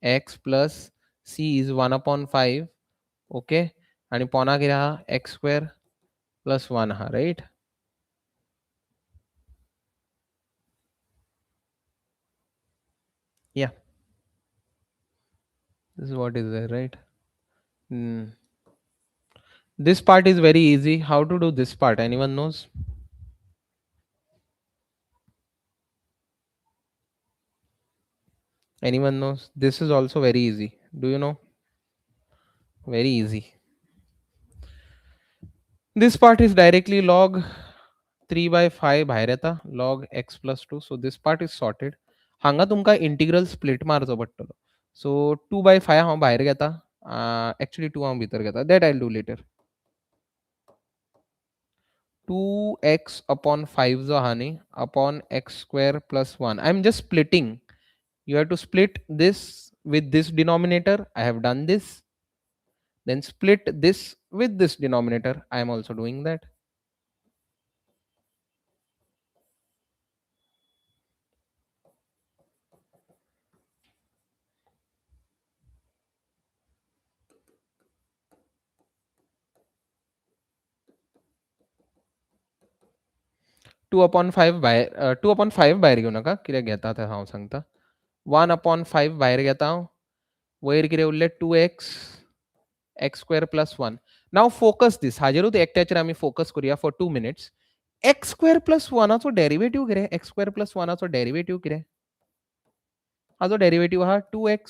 x plus c is 1/5. Okay, आणि पोना कितें आहा? x square plus 1 आहा, right? Yeah, this is what is there, right? This part is very easy. How to do this part? Anyone knows? Anyone knows? This is also very easy. Do you know? Very easy. This part is directly log 3/5 भायर येता, log x plus 2. So this part is sorted. हांगा तुमकां integral split मारचो पडटलो. So 2/5 हांव भायर घेता. Actually 2 हांव भितर घेता. That I'll do later. 2x upon 5 जो आहा न्ही, upon x square plus 1. I'm just splitting. You have to split this with this denominator. I have done this. Then split this with this denominator. I am also doing that. Two upon five भायर घेवं नाका, कितें घेता तें हांव सांगता. 1/5 भायर घेता हांव. वयर कितें उरलें? 2x x square plus 1. Now focus this, हाजेरूच एकट्याचेर आमी फोकस करुया for 2 minutes. x square plus 1 चो डेरिवेटिव्ह कितें? x square plus 1 चो डेरिवेटिव्ह कितें? हाजो डेरिवेटिव्ह आहा 2x.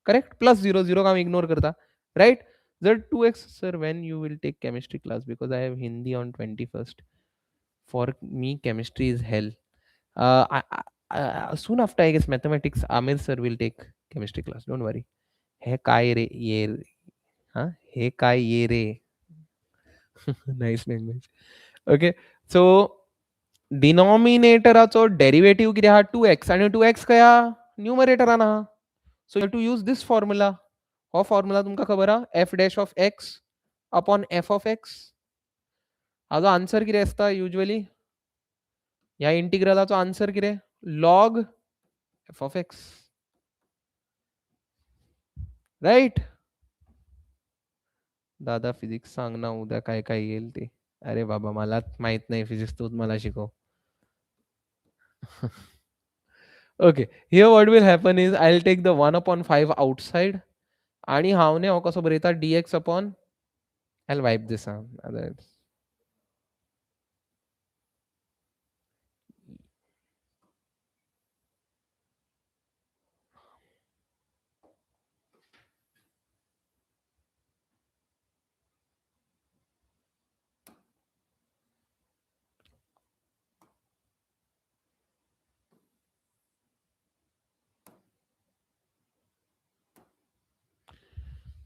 करेक्ट? प्लस 0 0 हांव इग्नोर करता, राइट? जर 2x, sir when you will take chemistry class, because I have Hindi on 21st. For me chemistry is hell. Soon after I guess mathematics, Amir sir will take chemistry class, don't worry. हे काय रे ये, हाँ हे काय ये रे. Nice language. Okay, so डिनॉमिनेटराचो derivative कितें आहा? 2x, आणि 2x काय आहा? न्यूमरेटरान आहा. So you have to use this formula. हो फॉर्म्युला तुमकां खबर आहा? f dash of x upon f of x. Hajo answer कितें आसता युजली? ह्या इंटिग्रलाचो आन्सर कितें? log f of x, right? दादा फिजिक्स सांग ना, उद्या काय काय येईल ते. अरे बाबा, मलाच माहित नाही फिजिक्स, तूच मला शिकव. Okay, here what will happen is I will take the 1/5 outside, आणि हांव न्ही, हांव कसो बरयता? dx upon, I will wipe this.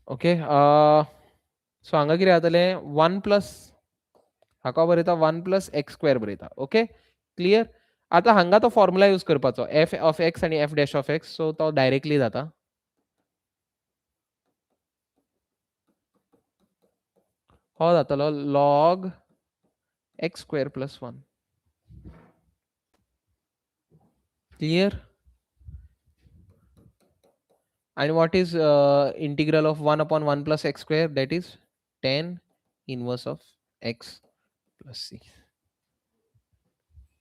Okay, so हांगा कितें जातलें? 1 प्लस, हाका बरयता 1 प्लस x स्क्वेअर बरयता. Okay, clear? आता हांगा तो फॉर्म्युला यूज करपाचो, f ऑफ x आणि f dash of x. So तो डायरेक्टली जाता. हो जातलो log x square plus 1. Clear? And what is integral of 1/1 plus x square? That is tan inverse of x plus c.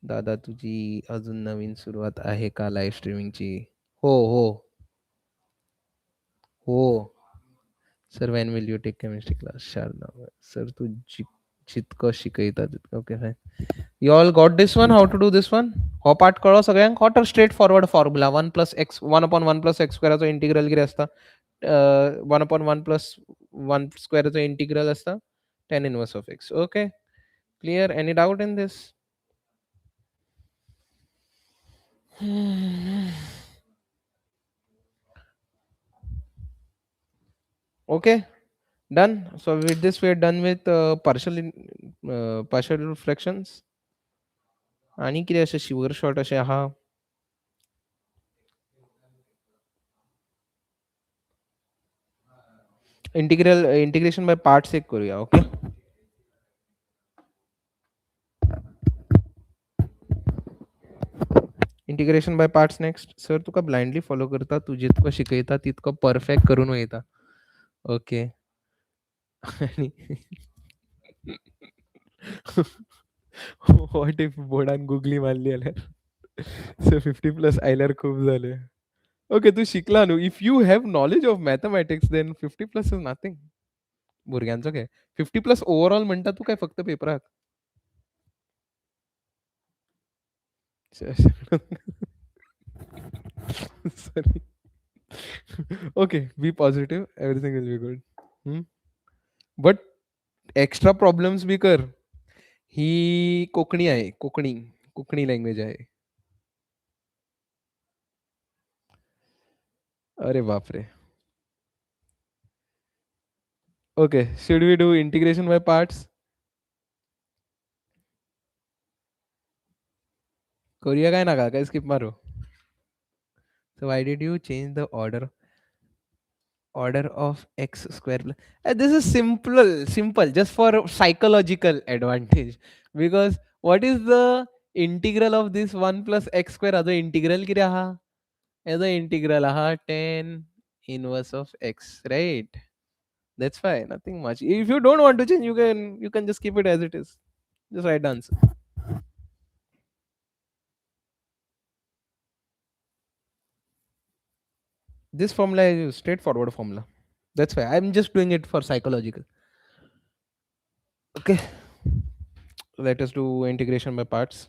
दादा तुझी अजून नवीन सुरुवात आहे का लाईव्ह स्ट्रीमिंगची? हो हो हो sir. When will you take chemistry class? Sharada sir. तू जितकं शिकयता तितकं. Okay fine. You all got this one? How to do this one? हो पार्ट कळो सगळ्यांक? हो तर straight forward formula. 1 plus x 1 upon 1 plus x स्क्वेअरचो इंटिग्रल कितें आसता? 1 अपॉन 1 प्लस 1 स्क्वेअरचो इंटिग्रल आसता tan inverse of x. Okay clear? Any doubt in this? Okay, done. So with this we are done with partial fractions. आणि कितें अशें शिवर short अशें आहा? इंटिग्रेशन बाय पार्ट्स एक करूया. Okay. Integration by parts next. Sir तुका blindly follow करता. तू जितकं शिकयता तितकं परफेक्ट करून वयता. ओके. आणि व्हॉट इफ बोर्डान गुगली मारली जाल्यार? सो 50 प्लस आयल्यार खूप झाले. ओके तू शिकला न्हू. If you have knowledge of mathematics then 50 plus is nothing. भुरग्यांचो काय 50 प्लस ओव्हरऑल म्हणटा तू काय फक्त पेपराक? Sorry. Okay be positive. Everything will be good. But extra problems बी कर. ही कोकणी आहे. कोकणी लँग्वेज आहे. अरे बापरे. Okay should we do integration by parts? करूया काय नाका काय स्किप मारू? So why did you change the order of x square plus? This is simple just for psychological advantage. Because what is the integral of this 1 plus x square? As integral किती आहा? As integral आहा tan inverse of x, right? That's fine, nothing much. If you don't want to change, you can just keep it as it is. Just write the answer. This formula is straightforward formula. That's why I'm just doing it for psychological. Okay, let us do integration by parts.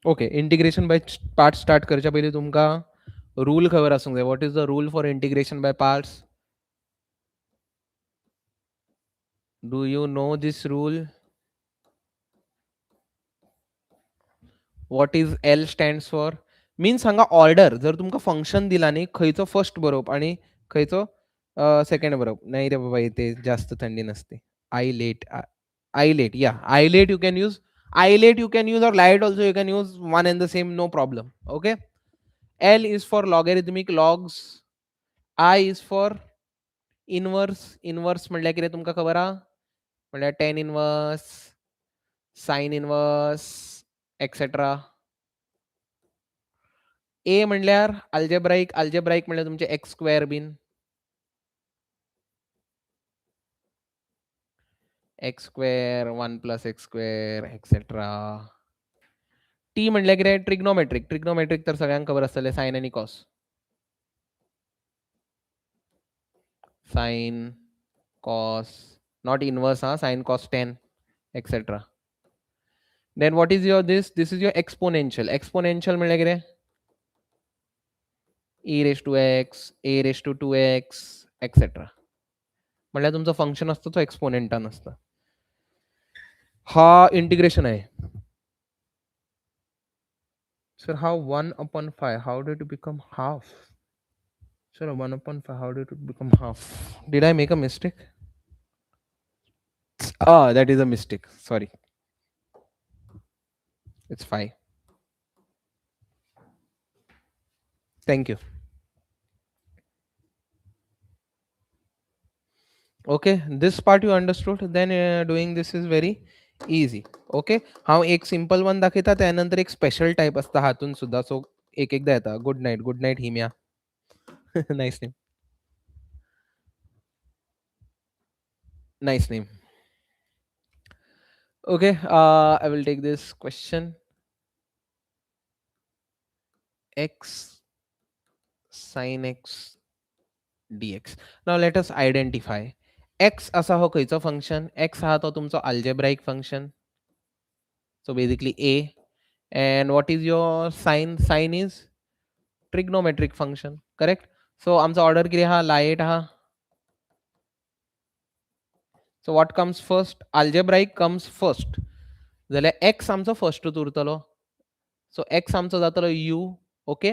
Okay integration by parts start करच्या पयलीं तुमकां rule खबर आसूंक जाय. What is the rule for integration by parts? Do you no this rule? What is L stands for? Means हांगा order जर तुमकां function दिला न्ही खंयचो फर्स्ट बरोवप आणि खंयचो सेकंड बरोवप. नाही रे बाबा इथे जास्त थंडी नसते. आयलेट या ILATE you can use. ILATE you can use or light also you can use one and the same, no problem. Okay. L is for logarithmic logs. I is for inverse म्हटल्यार कितें तुमकां खबर आहा? म्हटल्यार tan inverse, sin inverse etcetera. A म्हटल्यार algebraic म्हटल्यार तुमचे x square बीन. X square 1 plus x square etcetera. T म्हटल्यार कितें? ट्रिग्नोमेट्रिक तर सगळ्यांक खबर आसतलें. साइन आनी कॉस. साइन cos, not inverse, sin cos 10 etc. Then what is your this is your exponential. Exponential म्हणजे कितें? e raised to x, a raised to 2x etc. म्हणजे तुमचं फंक्शन असतं तो एक्सपोनेंटान असतं. हा इंटिग्रेशन आहे. Sir, how 1 upon 5? How did it become half? Sir, 1 upon 5, how did it become half? Did I make a mistake? Ah, that is a mistake. Sorry. It's 5. Thank you. Okay, this part you understood. Then doing this is very easy. Okay. हांव एक simple one दाखयता त्यानंतर एक special type असता हातून सुद्धा. सो एक एकदा येता. गुड नाईट हिम्या. Nice name. Nice name. Okay, I will take this question. X sin x dx. Now let us identify. X असा हो खयचो function? X हा तो तुमचो algebraic function. So basically A. And what is your sign? Sign is trigonometric function, correct? So आमचा order किती हा? Light हा. So what comes first? Algebraic comes first. जाल्यार x आमचो फर्स्टूच उरतलो. सो x आमचो जातलो u. ओके.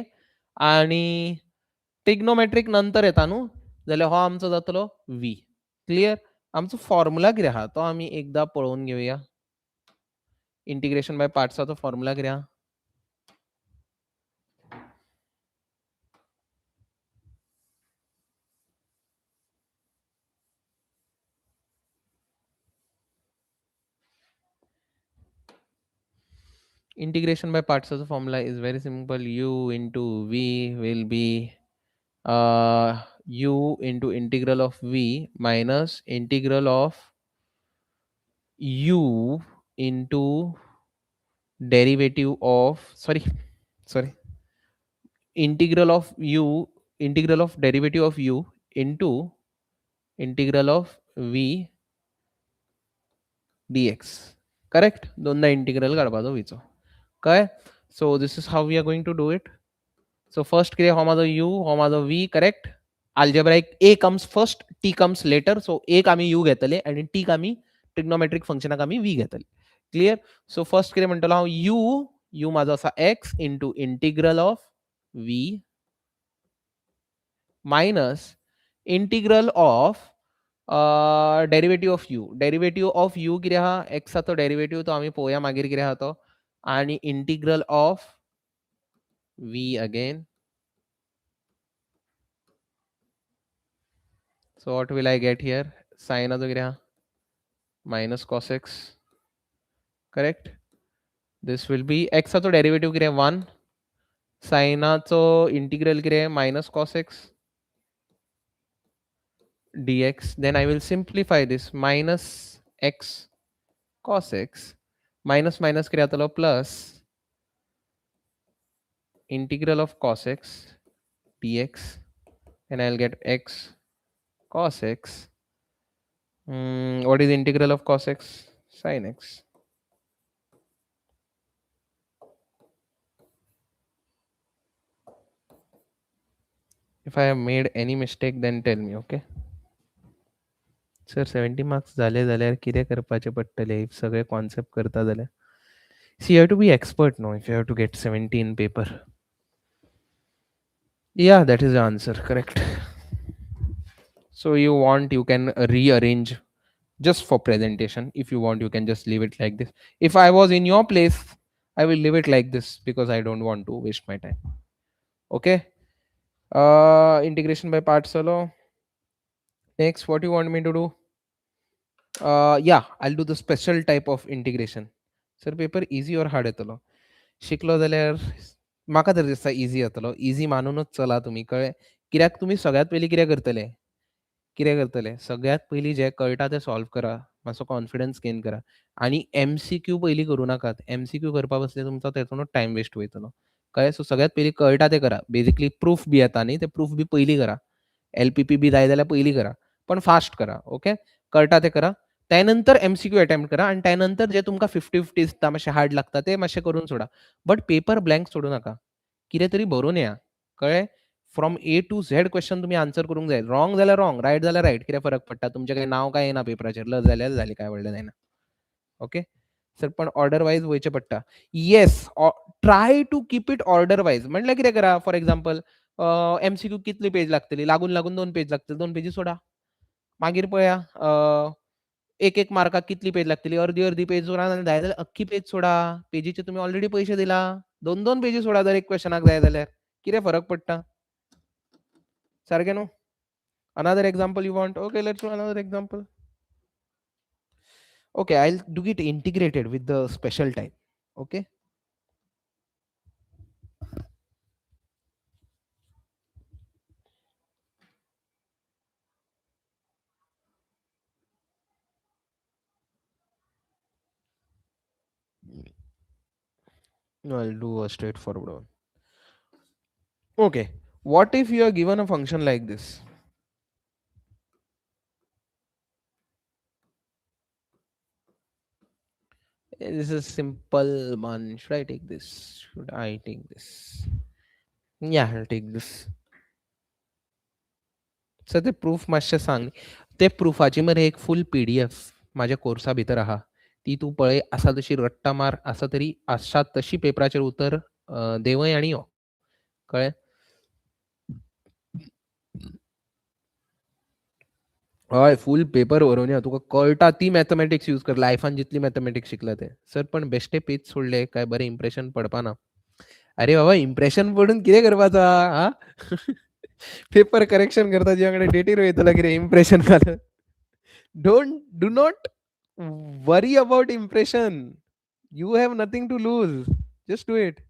आणि ट्रिग्नोमेट्रिक नंतर येता न्हू, जाल्यार हो आमचो जातलो v. क्लियर? आमचो फॉर्म्युला कितें आहा तो आमी एकदा पळोवन घेवया. इंटिग्रेशन बाय पार्ट्साचो फॉर्म्युला कितें आहा? Integration by parts of the formula is very simple. U into v will be u into integral of v minus integral of u into derivative of sorry integral of derivative of u into integral of v dx. Correct? दोनदा integral काढपाचो विचो. काय? So this is how we are going to do it. So first कितें हो माझो u, हो माझो v, correct? Algebraic a comes first, t comes later. So a आमी u घेतले आणि t आमी ट्रिग्नोमेट्रिक फंक्शनाक आमी v घेतले. क्लियर? सो फर्स्ट कितें म्हणटलो हांव u माझो आसा x into integral of v minus integral of derivative of u. Derivative of u कितें आहा? एक्साचो डेरिवेटिव्ह तो आमी पळोवया मागीर कितें आहा तो. आणि integral of v again. So what will I get here? Sine कितें आहा? Minus cos x. Correct? This will be x चा डेरिवेटिव्ह कितें 1. सायनाचो इंटिग्रल कितें? Minus cos x dx. Then I will simplify this. Minus x cos x minus minus कितें जातलो? Plus integral of cos x dx. And I'll get x cos x. What is integral of cos x? Sin x. If I have made any mistake, then tell me, okay? Sir 70 marks झाले जाल्यार कितें करपाचें पडटलें if सगळे concept करता जाल्यार. See have to be expert no if you have to get 70 in paper. Yeah, that is the answer, correct. So you want, you can rearrange just for presentation. If you want, you can just leave it like this. If I was in your place, I will leave it like this because I don't want to waste my time. Okay. Integration by parts solo. Next, what you want me to do? Yeah, I'll do the special type of integration. Sir, paper easy or hard येतलो? शिकलो जाल्यार म्हाका तर दिसता easy येतलो. Easy मानूनच चला तुमी, कळ्ळें? कित्याक तुमी सगळ्यात पयलीं कितें करतले? कितें करतले? सगळ्यात पयलीं जें कळटा तें सॉल्व करा. मातसो कॉन्फिडन्स गेन करा. आणि एम-सी-क्यू पयलीं करूं नाकात. एम-सी-क्यू करपा बसले तुमचो तेतूनच टायम वेस्ट वयतलो. कळ्ळें? सो सगळ्यात पयलीं कळटा तें करा. बेजिकली प्रूफ बी येता न्ही, ते प्रूफ बी पयलीं करा. एल-पी-पी बी जाय जाल्यार पयलीं करा. पण फास्ट करा. ओके? कळटा तें करा. त्यानंतर एम-सी-क्यू अटेम्प्ट करा आणि त्यानंतर जे तुमकां 50-50 दिसता, मातशें हार्ड लागता ते मातशें करून सोडा. बट पेपर ब्लँक सोडू नाका. कितें तरी बरोवन येया. कळ्ळें? From A to Z question तुम्ही आन्सर करूंक जाय. रॉंग जाल्यार रॉंग, रायट जाल्यार रायट. कितें फरक पडटा? तुमचें काही नांव काय येना पेपराचेर. लज जाल्यार जाली, काय व्हडलें जायना. ओके? सर पण ऑर्डर वायज वयचें पडटा. Yes, try to keep it order wise. म्हणल्यार कितें करा? फॉर एक्झाम्पल एम-सी-क्यू कितली पेज लागतली? लागून लागून 2 पेज लागतली. 2 पेजी सोडा. मागीर पळया एक एक मार्काक कितली पेज लागतली? अर्दी अर्दी पेज सोडा, नाल्यार जाय जाल्यार अख्खी पेज सोडा. पेजीचे तुमी ऑलरेडी पयशे दिला. 2-2 पेजी सोडा जर एक क्वेश्चनाक जाय जाल्यार. कितें फरक पडटा? सारकें न्हू? Another example you want? Okay, let's do another example. Okay, I'll do it integrated with the special type. Okay. No, I'll do a straightforward one. Okay. What if you are given a function like this? This is simple one. Should I take this? Should I take this? Yeah, I'll take this. Sir ते proof मातशें सांग. ते प्रुफाची मरे एक फूल PDF माझ्या कोर्सा भितर आहा. ती तूं पळय आसा तशी रट्टा मार आसा तरी आसा तशी पेपराचेर उतर देंवय आनी यो. कळ्ळें? हय फूल पेपर व्हरून यो. तुका कळटा ती मॅथमॅटिक्स यूज कर. लायफान जितली मॅथमॅटिक्स शिकला ते. सर पण बेश्टे पेज सोडले काय बरें इम्प्रेशन पडपाना. अरे बाबा इम्प्रेशन पडून कितें करपाचो आं? पेपर करेक्शन करता तुज्या कडेन डेटीर वयतलो कितें इम्प्रेशन घालून. Do not worry about impression. You have nothing to lose. Just do it.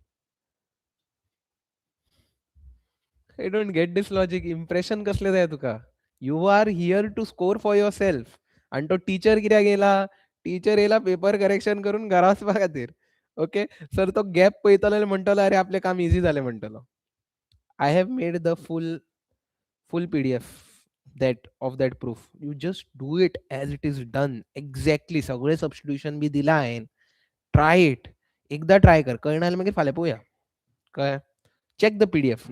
I don't get this logic. Impression कसले जाय तुका? You are here to score for yourself. आणि तो टीचर कित्याक येयला? टीचर येयला पेपर करेक्शन करून घरा वचपा खातीर. ओके. सर तो गॅप पळयतलो आनी म्हणटलो अरे आपलें काम इझी जालें म्हणटलो. I have made the full PDF of that proof. You just do it as it is done. Exactly. सगळे सबस्टिट्यूशन बी दिला हांवें. Try it. एकदा ट्राय कर. कळना जाल्यार मागीर फाल्यां पळोवया. कळ्ळें? Check the PDF.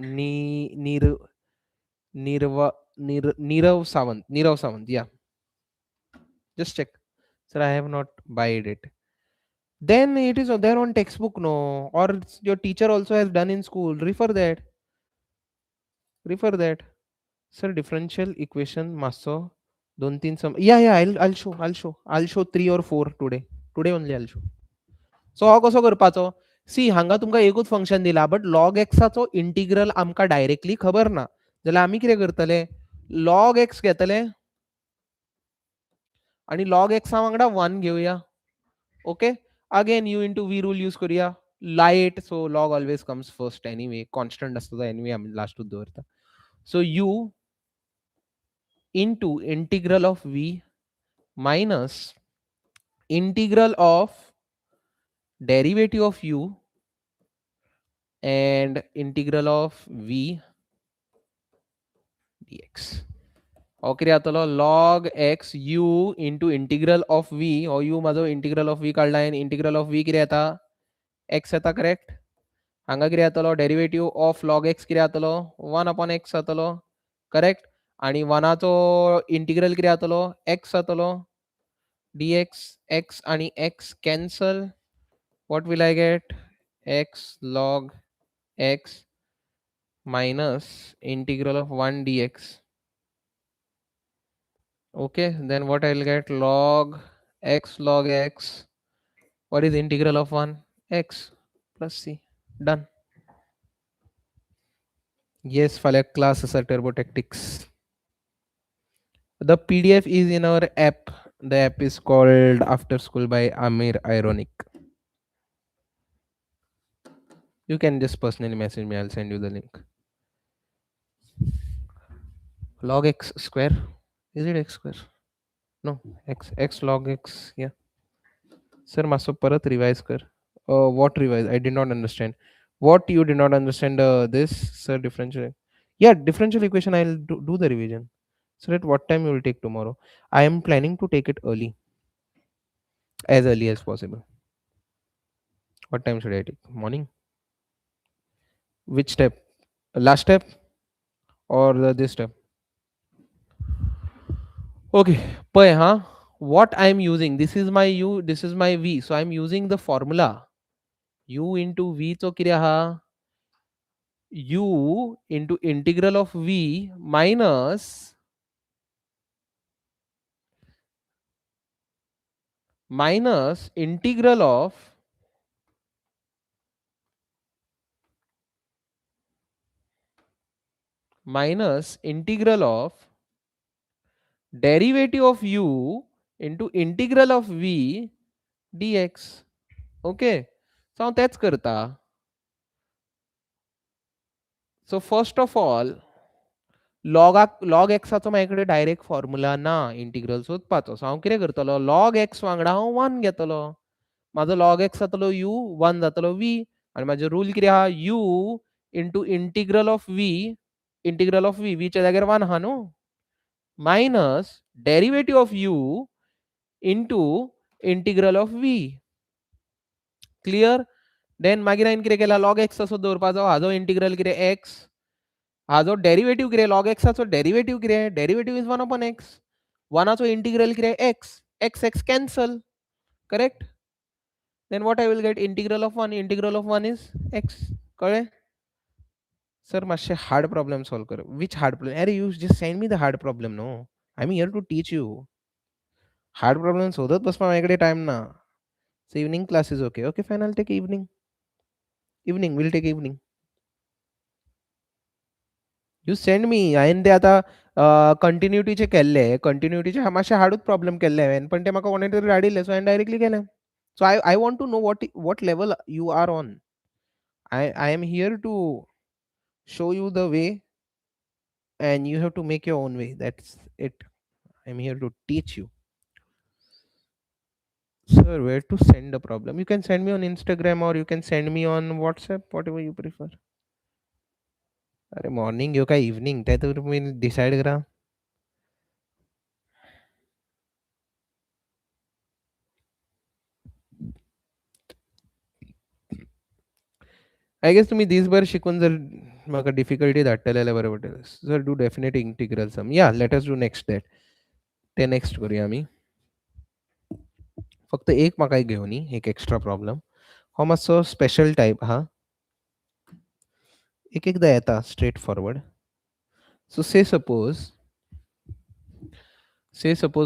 Nirav Sawant. Yeah. Just check. Sir, I have not buyed it. Then it is there on textbook, no? Or your teacher also has done in school. Refer that. Sir, differential equation masso 2-3 sum. Yeah, I'll show 3 or 4 today. Today only I'll show. सो हो कसो करपाचो? सी हांगा तुमकां एकूच function दिला but log एक्साचो integral आमकां directly खबर ना. जाल्यार आमी कितें करतले? लॉग एक्स घेतले आणि लॉग एक्सा वांगडा 1 घेवया. Okay. Again u into v rule use करूया. LIATE so log always comes first anyway. Constant आसता तो एनीवे आमी लास्टूच दवरता. So u into integral of v minus integral of derivative of u and integral of v dx. हो कितें जातलो? log x u into integral of v हो u म्हाजो integral of v काडला हांवें. integral of v कितें येता? x येता करेक्ट. हांगा कितें जातलो? डेरिवेटिव्ह ऑफ log x कितें जातलो? 1 upon x जातलो करेक्ट. आणि 1चो इंटिग्रल कितें जातलो? x जातलो. dx x आणि x cancel. What will I get? X log x minus integral of 1 dx. Okay, then what I'll get? Log x log x. What is integral of 1? X plus c. Done. Yes, फाल्यां class आसा turbo tactics. The PDF is in our app. The app is called After School by Amir Ironic. You can just personally message me. I'll send you the link. Log x square. Is it x square? No, x log x. Yeah. Sir, मातसो परत revise कर. What revise? I did not understand. What you did not understand? This, sir, differential. Yeah, differential equation. I'll do the revision. So at what time you will take tomorrow? I am planning to take it as early as possible. What time should I take? Morning. Which step? Last step or this step? Okay. Pay, huh? What I am using? This is my u. This is my v. So I am using the formula u into v. So किती आहा? U into integral of v minus integral of derivative of u into integral of v dx. Okay. So that's करता. So first of all, log x माझ्याकडे direct formula ना integral सोदपाचो. सो हांव कितें करतलो? log x वांगडा हांव 1 घेतलो. माझो log x जातलो u, 1 जातलो v. आणि माझो रूल कितें आहा, u into integral of v च्या जाग्यार 1 आहा न्हू, minus derivative of u into integral of v. Clear. Then मागीर हांवें कितें केला, लॉग एक्स असो दवरपाचो, हाजो इंटिग्रल कितें एक्स, हाजो डेरिवेटिव्ह कितें, लॉग एक्साचो डेरिवेटिव्ह कितें, derivative is 1 upon x, 1 integral कितें x, x cancel, correct. Then what I will get, integral of 1, integral of 1 is x. कळ्ळें सर? मातशें हार्ड प्रॉब्लेम सॉल्व कर. Which hard problem? अरे you just send me the hard problem no, I am here to teach you. Hard problem शोधत बसपा माझ्याकडे time ना. So evening class is okay. Okay fine, I take evening will take evening. You send me. हांवें ते आतां कंटिन्युटीचे केल्ले, कंटिन्युटीचे मातशे हार्डूच problem केल्ले हांवें, पण ते म्हाका कोणे तरी धाडिल्ले, सो हांवें डायरेक्टली केलें. So I want to know what level you are on. I am here to show you the way and you have to make your own way. That's it. I'm here to teach you. Sir, where to send the problem? You can send me on Instagram or you can send me on WhatsApp, whatever you prefer. अरे morning घेऊ का evening, ते तर तुम्ही decide करा. I guess तुम्ही दिसभर शिकून जर म्हाका डिफिकल्टी धाडटले जाल्यार बरें पडटलें. सर डू डेफिनेट इंटिग्रल सम. या late us do next that. ते नेक्स्ट करूया आमी. फक्त एक म्हाका एक घेवनी, एक एक्स्ट्रा प्रॉब्लेम. हो मातसो स्पेशल टायप आहा. एक एकदां येता स्ट्रेट फॉरवर्ड. सो से सपोज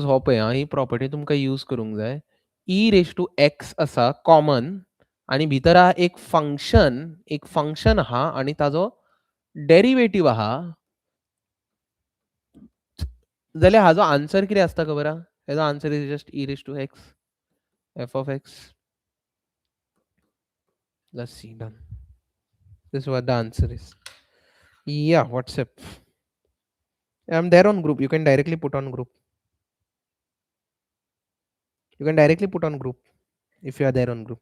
हो पळय, ही प्रॉपर्टी तुमकां यूज करूंक जाय. ई रेज टू एक्स आसा कॉमन आणि भितर आहा एक फंक्शन आहा आणि ताजो डेरिवेटिव्ह आहा, जाल्यार हाजो आन्सर कितें आसता खबर आहा? हेजो answer is just e raise to x f of x. Let's see, done. This is what the answer is. Yeah, WhatsApp. I'm there on group. You can directly put on group. You can directly put on group if you are there on group.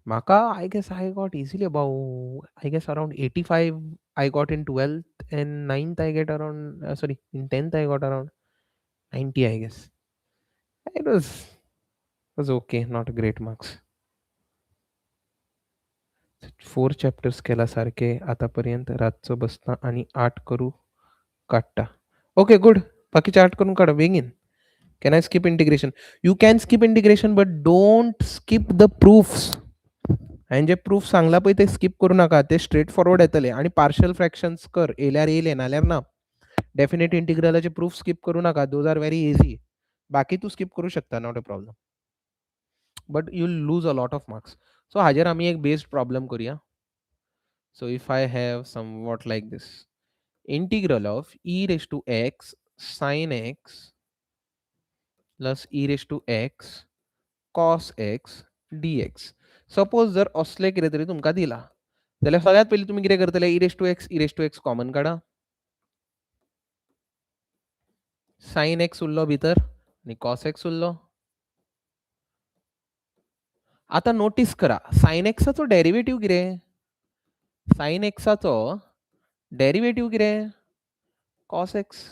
Maka, I guess I got easily about, I guess around 85 I got in 12th, and 9th I get around, sorry, in 10th I got around 90, I guess. It was okay, not great marks. 4 chapters केला सारखे आतापर्यंत. रातचो बसता आणि 8 करू काडटा. Okay good. बाकीचे 8 करून काडा बेगीन. Can I skip integration? You can skip integration, but don't skip the proofs. आणि जे प्रूफ सांगला पळय ते स्किप करू नका. ते स्ट्रेट फॉरवर्ड येतले. आणि पार्शियल फ्रॅक्शन्स कर, येयल्यार येयले नाल्यार ना. डेफिनेट इंटिग्रलाचे प्रूफ स्किप करू नका. Those are very easy. बाकी तू स्किप करू शकता, not a problem. But you will lose a lot of marks. So हाजेर आमी एक बेस्ड प्रॉब्लेम करूया. So if I have somewhat like this, integral of e raised to x sin x plus e raised to x cos x dx. Suppose जर असले कितें तरी तुमकां दिला, जाल्यार सगळ्यात पयलीं तुमी कितें करतले, e raised to x common काडा. sin x उरलो भितर आणि cos x उरलो. आता नोटीस करा, sin x चो डेरिवेटिव्ह कितें? sin x चो डेरिवेटिव्ह कितें? cos x.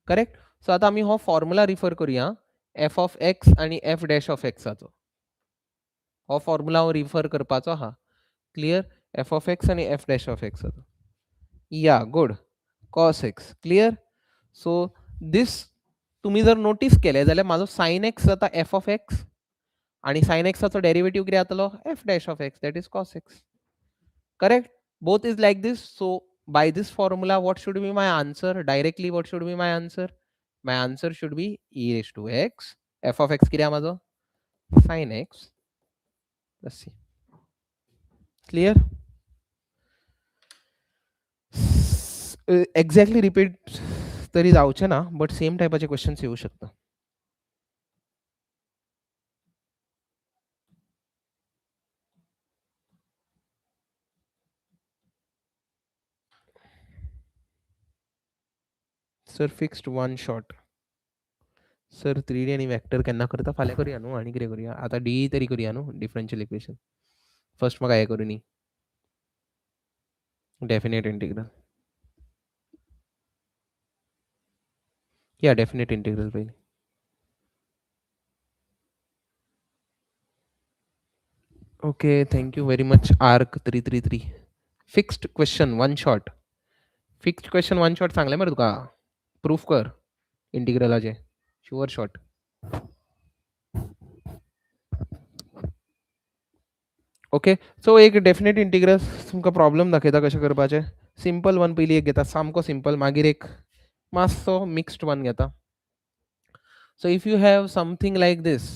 करेक्ट. सो आता आमी हो फॉर्म्युला रिफर करूया, f ऑफ x आणि f डॅश ऑफ x चो. हो फॉर्म्युला हांव रिफर करपाचो आहा. क्लियर. f ऑफ x आणि f डॅश ऑफ x चो. या good. cos x. Clear. So this तुम्ही जर नोटीस केले जाल्यार माझो sin x जाता f ऑफ x आणि sin x चो डेरिवेटिव्ह कितें जातलो? f dash of x, that is cos x. Correct. Both is like this. So by this formula, what should be my answer? Directly, what should be my answer? My answer should be e raised to x. F of x किती माझं? Sin x. Let's see. Clear? Exactly repeat तरी जावचे ना, but same टायपाचे questions येऊ शकतात. Sir fixed one shot. Sir 3D आणि vector केन्ना करता? फाल्यां करूया न्हू. आनी कितें करूया? आता डी तरी करूया न्हू, डिफरन्शियल इक्वेशन. फर्स्ट म्हाका हें करूं न्ही डेफिनेट इंटिग्रल या डेफिनेट इंटिग्रल पयलीं okay thank you very much arc 333 fixed question one shot fixed question one shot सांगलें मरे तुका प्रूफ कर इंटिग्रलाचे शुअर शॉट ओके सो एक डेफिनेट इंटिग्रल तुमकां प्रॉब्लम दाखयता कशें करपाचें सिंपल वन पयलीं एक घेता सामको सिंपल मागीर एक मातसो मिक्स्ड वन घेता so if you have something like this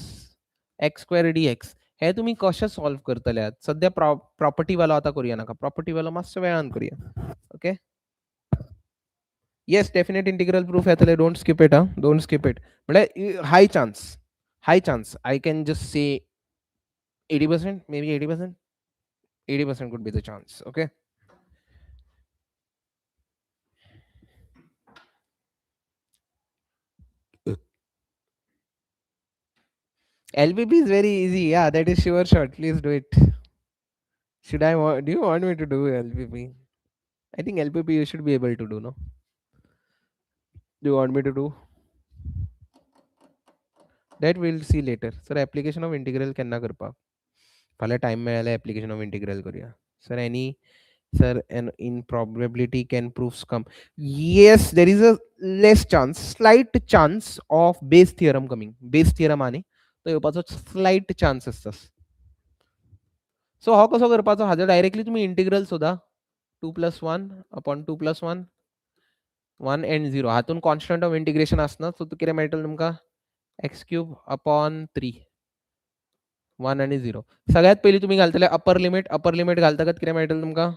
x square d x हे तुमी कशें सॉल्व करतले आहात सध्या प्रॉपर्टी वालो आतां करूया नाका प्रॉपर्टी वालो मातसो वेळान करूया okay yes definite integral proof येतले don't skip it don't skip it म्हळ्यार high chance I can just say 80% maybe 80% 80% could be the chance okay LPP is very easy yeah that is sure shot please do it do you want me to do LPP I think LPP you should be able to do no do you want me to do that we'll see later sir application of integral केन्ना करपाक फाल्यां time मेळ्ळ्यार application of integral करूया sir any sir an improbability can proofs come yes there is a less chance slight chance of base theorem coming base theorem आनी तो येवपाचो slight chance आसता सो हो कसो करपाचो हाजो डायरेक्टली तुमी इंटिग्रल सोदा 2+1 अपॉन 2+1 1 एंड 0 हातून कॉन्स्टंट ऑफ इंटिग्रेशन आसना सो कितें मेळटलें तुमकां एक्स क्यूब अपॉन 3 1 आनी 0 सगळ्यात पयलीं तुमी घालतले अपर लिमीट घालतकच कितें मेळटलें तुमकां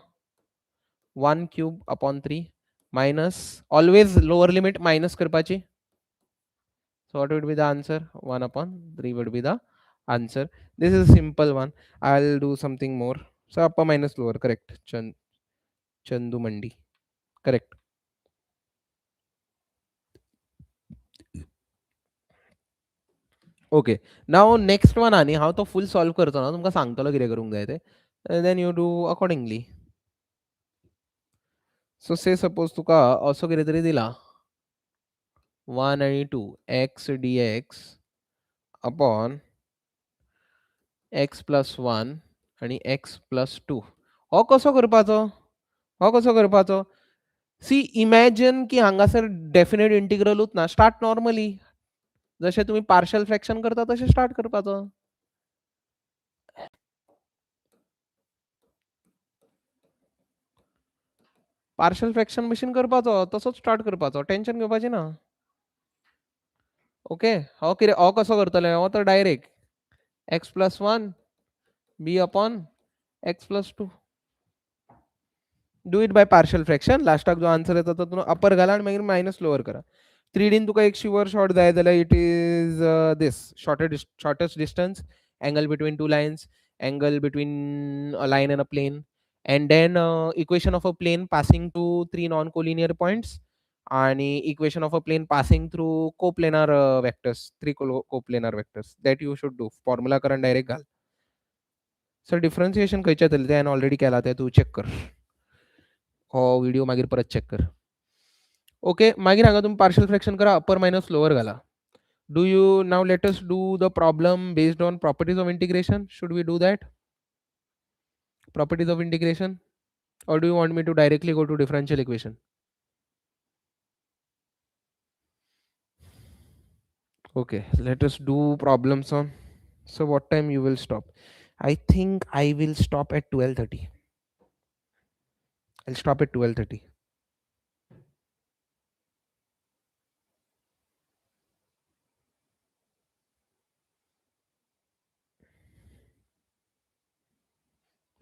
1 cube upon 3 minus always lower limit minus करपाची so what would be the answer 1 upon 3 would be the answer this is a simple one I'll do something more so upper minus lower correct chandu mandi correct okay now next one आणि हांव तो full solve करतो ना तुमकां सांगतलो कितें करूंक जाय तें then you do accordingly so say suppose तुका असो कितें तरी दिला 1 आणि 2 x dx upon x plus 1 आणि x plus 2 हो कसो करपाचो सी इमॅजिन की हांगासर डेफिनेट इंटिग्रलूच ना स्टार्ट नॉर्मली जशें तुमी पार्शियल फ्रॅक्शन करता तशें स्टार्ट करपाचो पार्शियल फ्रॅक्शन भशेन करपाचो तसोच स्टार्ट करपाचो टेन्शन घेवपाचें ना ओके हो कसो करतले हो तर direct x plus 1 B upon x plus 2 do it by partial fraction लास्टाक जो आन्सर येता तो अपर घाला आनी मागीर मायनस लोअर करा 3Dन तुका एक शुअर शॉट जाय जाल्यार it is this shortest distance angle between two lines angle between a line and a plane and then equation of a plane passing through three non-collinear points आणि equation of a plane passing through coplanar vectors three coplanar vectors that you should do formula करून direct घाल sir differentiation खंयच्या तरी ते already केला ते तूं check कर हो व्हिडिओ मागीर परत चेक कर ओके मागीर हांगा तुमी पार्शियल फ्रॅक्शन करा अपर मायनस लोअर घाला do you now let us do the problem based on properties of integration should we do that properties of integration or do you want me to directly go to differential equation okay let us do problems on so what time you will stop I think I will stop at 12:30 I'll stop at 12:30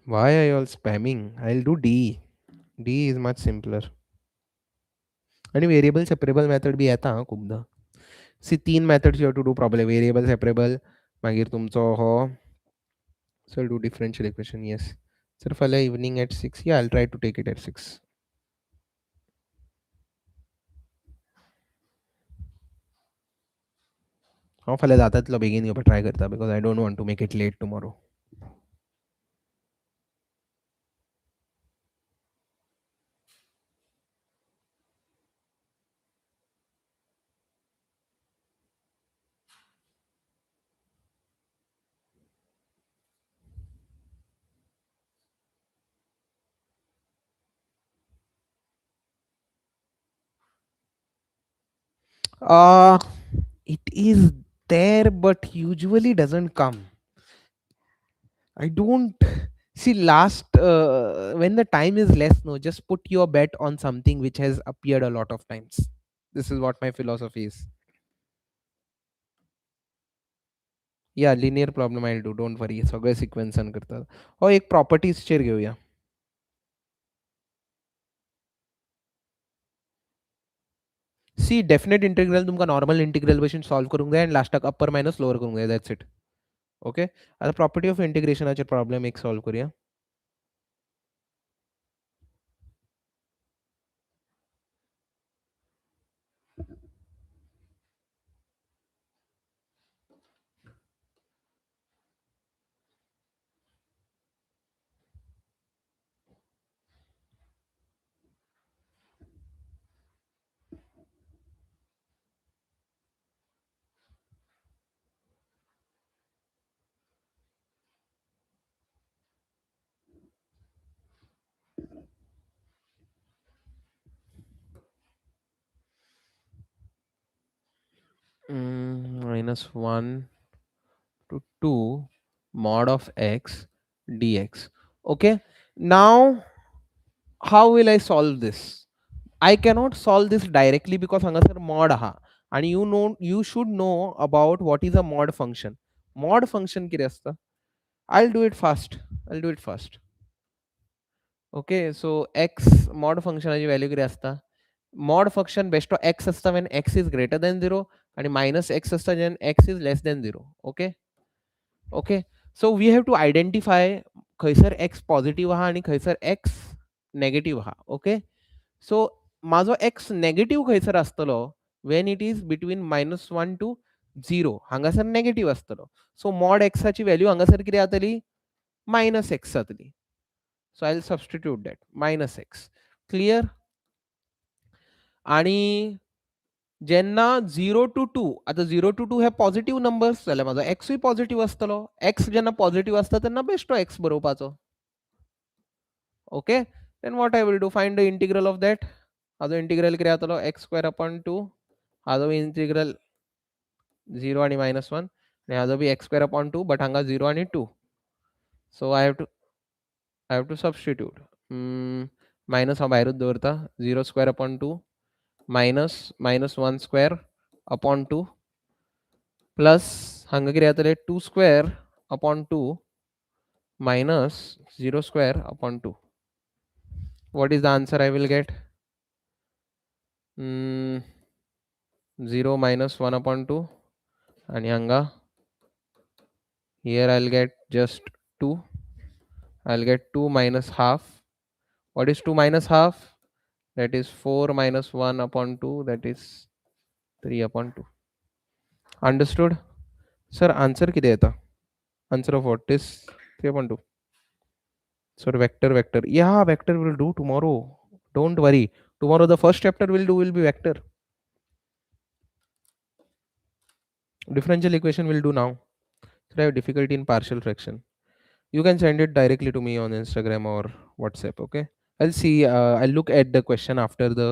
why are you all spamming I'll do d is much simpler आणि variable separable method बी येता खूपदा see 3 methods you have to do problem variable separable मागीर तुमचो हो sir do differential equation yes sir फाल्यां evening at 6 या I try to take it at 6 हांव फाल्यां जाता तितलो बेगीन येवपाक ट्राय करता because I don't want to make it late tomorrow uh it is there but usually doesn't come. I don't see last when the time is less, no, just put your bet on something which has appeared a lot of times. This is what my philosophy is. या linear problem I do don't worry सगळे सिक्वेन्सान करतात. हो एक प्रॉपर्टीजचेर घेऊया. सी definite integral तुमकां normal integral भशेन solve करूंक जाय आनी लास्टाक अप्पर मायनस लोअर करूंक जाय. That's it. ओके. आता प्रॉपर्टी ऑफ इंटिग्रेशनाचेर प्रॉब्लेम एक सॉल्व करूया. -1 to 2 mod of x dx. Okay. Now how will I solve this? I cannot solve this directly because हांगासर mod आहा and you should know about what is a mod function. Mod function कितें आसता? I'll do it fast. Okay, so x mod फंक्शनाची value कितें आसता? mod function best of x असता when x is greater than 0 आणि minus x असता when x is less than 0. Okay, so we have to identify खंयसर x positive आहा आणि खंयसर x नेगेटिव्ह आहा. ओके, सो माझो x नेगेटिव्ह खंयसर आसतलो when it is between -1 to 0. हांगासर नेगेटिव्ह आसतलो. सो mod x ची व्हॅल्यू हांगासर कितें जातली? -x जातली. So I'll substitute that -x. Clear? आणि जेन्ना 0 to 2, आता 0 to 2 हे पॉझिटिव्ह नंबर्स जाल्यार माझो x पॉझिटिव्ह आसतलो. x जेन्ना पॉझिटिव्ह आसता तेन्ना बेश्टो x बरोवपाचो. Okay, then what I will do, find the integral of that. हाजो इंटिग्रल कितें जातलो? x²/2. हाजो इंटिग्रल 0 आणि -1 आणि हाजो बी x²/2 बट हांगा 0 आणि 2. सो I have to substitute. Minus हा भायरूच दवरता. 0²/2 -(1²/2) प्लस हांगा कितें जातलें? 2²/2 -(0²/2). What is the answer I will get? 0 -(1/2) आणि हांगा here I'll get just 2. I'll get 2 minus half. What is 2 minus half? That is 4 minus 1/2. That is 3/2. Understood? Sir, answer किती येता? Answer of what is 3/2. Sir, vector. Yeah, vector will do tomorrow. Don't worry. Tomorrow the first chapter will be vector. Differential equation will do now. So I have difficulty in partial fraction. You can send it directly to me on Instagram or WhatsApp. Okay, I'll see. I'll look at the question after the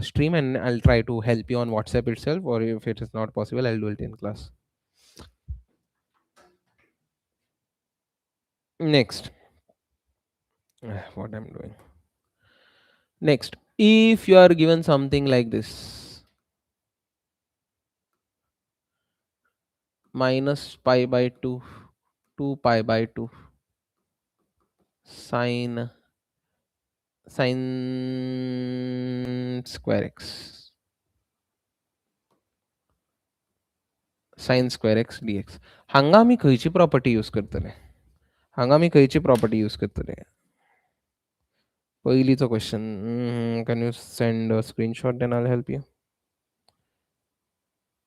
stream and I'll try to help you on WhatsApp itself, or if it is not possible, I'll do it in class. Next, what I'm doing next, if you are given something like this, -π/2, 2π/2 sine square x dx. हांगा आमी खंयची property use करतले? पहिलीचो question. Can you send a screenshot, then I'll help you.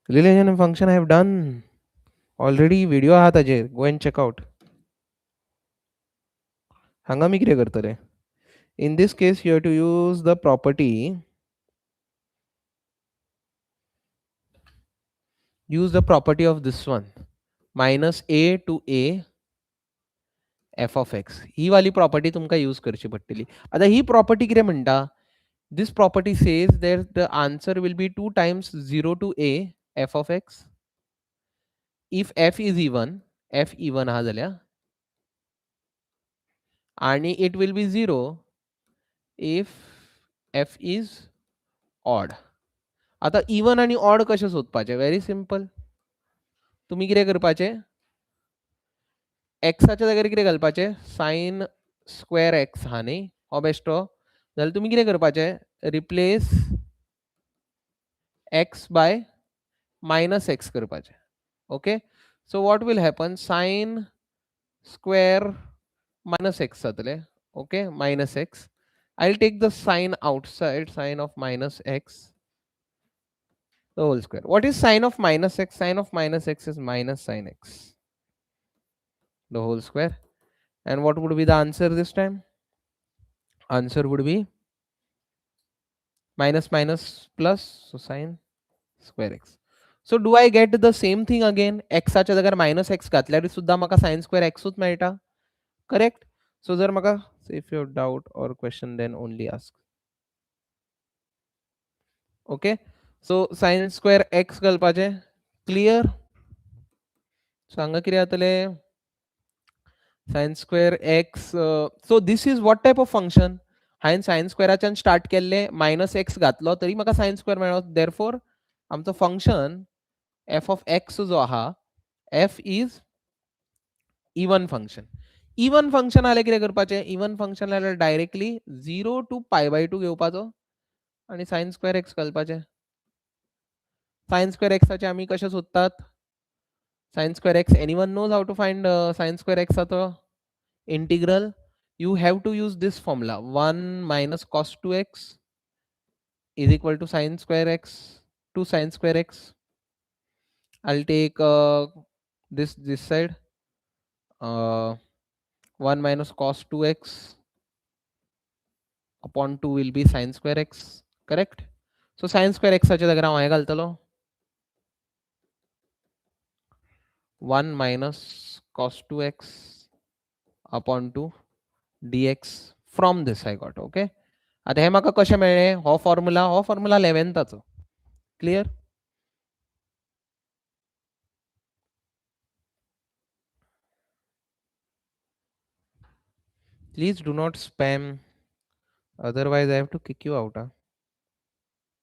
Relation function I have done already. Video आहा ताजेर. Go and check out. हांगा आमी कितें करतले? In this case, you have to use the property. Use the property of this one. -a to a f of x. ही वाली property तुमकां use करची पडटली. आता ही प्रॉपर्टी कितें म्हणटा? This property says that the answer will be 2 times 0 to a f of x if f is even, f even हा झाल्या, आणि it will be 0 if f is odd. आता इवन आणि ऑड कशे सोदपाचे? Very simple. तुम्ही कितें करपाचें? एक्साच्या जाग्यार कितें घालपाचें? सायन स्क्वेअर एक्स हा न्ही, हो बेश्टो. जाल्यार तुमी कितें करपाचें? Replace x by minus x करपाचें. Okay. So what will happen? Sine square minus x जातलें. Okay, minus x. I will take the sign outside, sign of minus x, the whole square. What is sine of minus x? Sine of minus x is minus sine x, the whole square. And what would be the answer this time? Answer would be minus minus plus, so sine square x. So do I get the same thing again? X च्या जाग्यार minus x घातल्यार सुद्धा म्हाका sin square x उच मेळटा. Correct? So जर म्हाका, if you have doubt or question, then only ask. Okay, so sin square x घालपाचे. Clear? सांगा कितें जातलें? sin square x. So this is what type of function? हायेन sin squareच्यान स्टार्ट केल्ले, minus x घातलो तरी म्हाका sin square मेळ्ळो. Therefore आमचो फंक्शन f of x जो आहा, f is even function. Even function आले कितें करपाचें? Even function आल्यार डायरेक्टली 0 to pi/2 घेवपाचो आणि sin square x घालपाचें. sin square x चे आमी कशे सोदतात? sin square x, anyone knows how to find sin square x चा integral? You have to use this formula, 1 minus cos 2x is equal to sin square x, 2 sin square x. I'll take this side, 1 minus cos 2x upon 2 will be sin square x. Correct? So sin square x च्या जाग्यार हांव हें घालतलो, 1 minus cos 2x upon 2 dx. From this I got. Okay. आता हे म्हाका कशें मेळ्ळें? हो formula 11th. Clear? Please do not spam, otherwise I have to kick you out.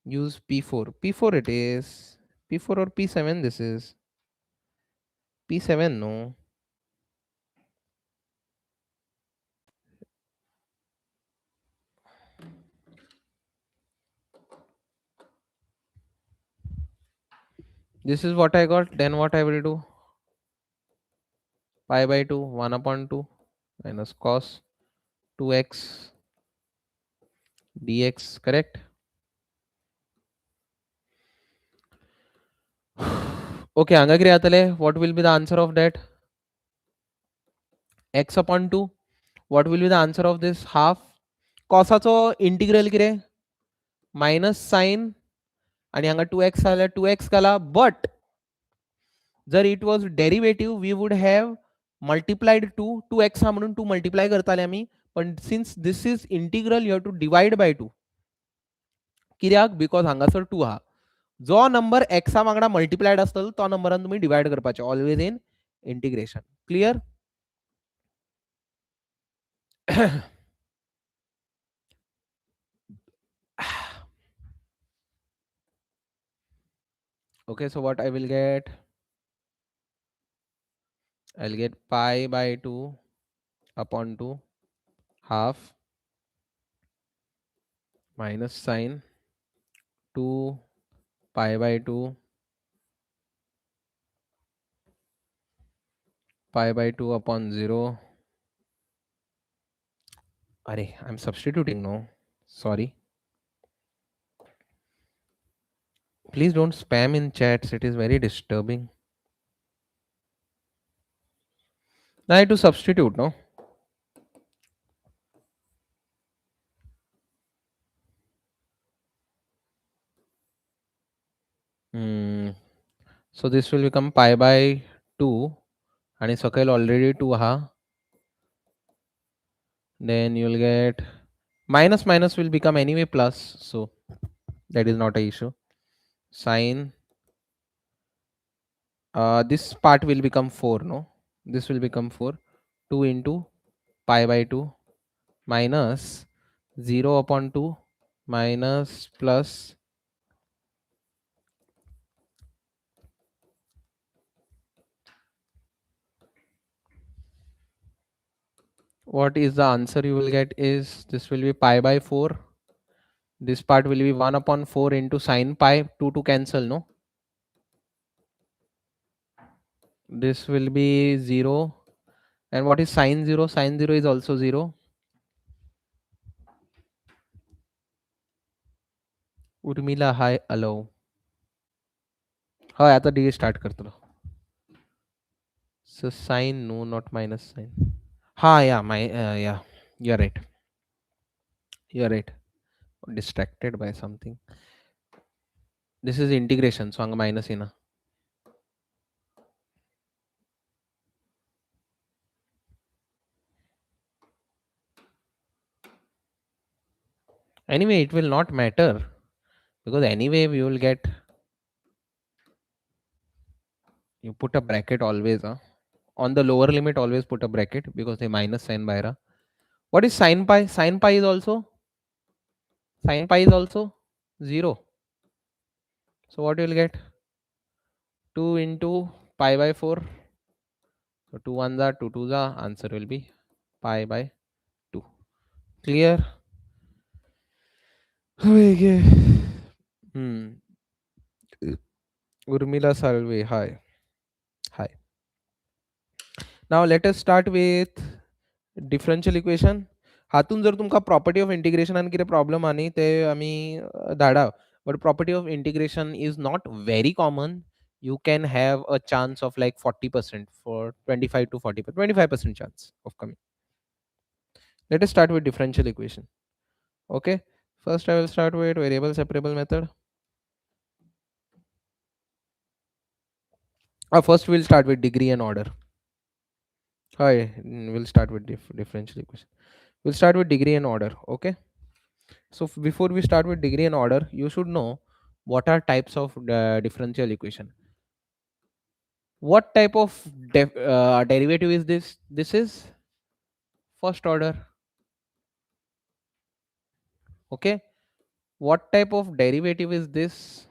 Use P4. P4 it is. P4 or P7 this is. P7 no. This is what I got. Then what I will do? Pi/2, 1 upon 2 minus cos 2x dx. Correct? Okay, हांगा कितें जातलें? What will be the answer of that? X upon 2. What will be the answer of this? Half. Cosaचो integral कितें? Minus sine आणि हांगा 2x जाल्यार 2x घाला. But जर it was derivative we would have multiplied 2x हा म्हणून 2 multiply करताले आमी. पण since this is integral you have to divide by 2. कित्याक? बिकॉज हांगासर 2 आहा. जो नंबर एक्सा वांगडा मल्टिप्लायड आसतलो तो नंबरान तुम्ही डिवायड करपाचे, always in integration. Clear? Okay, so what I will get? I'll get pi/2 upon 2 half minus sine 2 pi/2 pi/2 upon 0. Arey, I'm substituting, no? Sorry. Please don't spam in chats, it is very disturbing. Now I have to substitute, no? So this will become pi/2 and सकयल already 2 आहा. Then you will get minus minus will become anyway plus, so that is not a issue. Sine, this part will become 4, no, this will become 4. 2 into pi by 2 minus 0 upon 2 minus plus. What is the answer you will get is this will be pi by 4. This part will be 1 upon 4 into sine pi, 2 to cancel, no, this will be 0. And what is sine 0? Sine 0 is also 0. Urmila हाय अलो. हाँ आता D start करतो. So sine, no, not minus sign. Ha, yeah, yeah, you're right. You're right. Distracted by something. This is integration, so anga minus ina. Anyway, it will not matter because anyway we will get. You put a bracket always, on the lower limit. Always put a bracket because the minus sign by ra. What is sine pi? Sine pi is also. Sine pi is also 0. So what you will get? 2 into pi by 4. So 2 1s are 2 2s are. Answer will be pi by 2. Clear? Urmila Salve, hi. Hi. Now let us start with differential equation. हातून जर तुमका property of integration आणि कितें problem आनी ते आमी धाडा. But property of integration is not very common. You can have a chance of like 40% for 25 to 40%, 25% chance of coming. Let us start with differential equation. Okay. First I will start with variable separable method. First we'll start with degree and order. Hi, we'll start with differential equation. We'll start with degree and order. Okay. So before we start with degree and order, you should know what are types of differential equation. What type of derivative is this? This is first order. Okay. What type of derivative is this?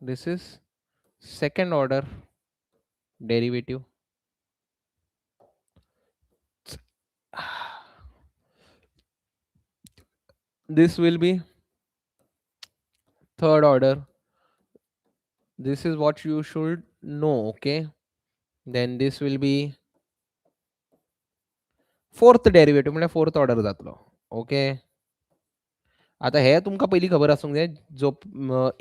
This is second order derivative. This will be third order. This is what you should know. Okay. Then this will be fourth derivative, म्हणजे fourth order जातलो. Okay. आता हे तुमका पहिली खबर आसूंक जाय. जो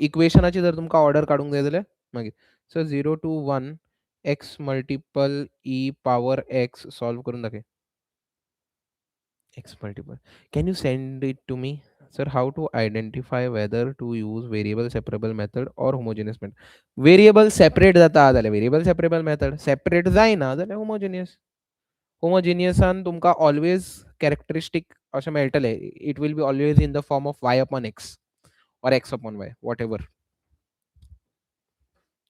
इक्वेशनाची जर तुमका ऑर्डर काढूंक जाय जाल्यार मागीर सो 0 to 1 x multiple e power x solve करून दाखय. X multiple. Can you send it to me? Sir, how to identify whether to use variable separable method or homogeneous method? Variable separate जाता जाल्यार variable separable method. Separate जायना जाल्यार homogeneous. Homogeneousan तुमका always characteristic अशें मेळटले. It will be always in the form of y upon x or x upon y, whatever.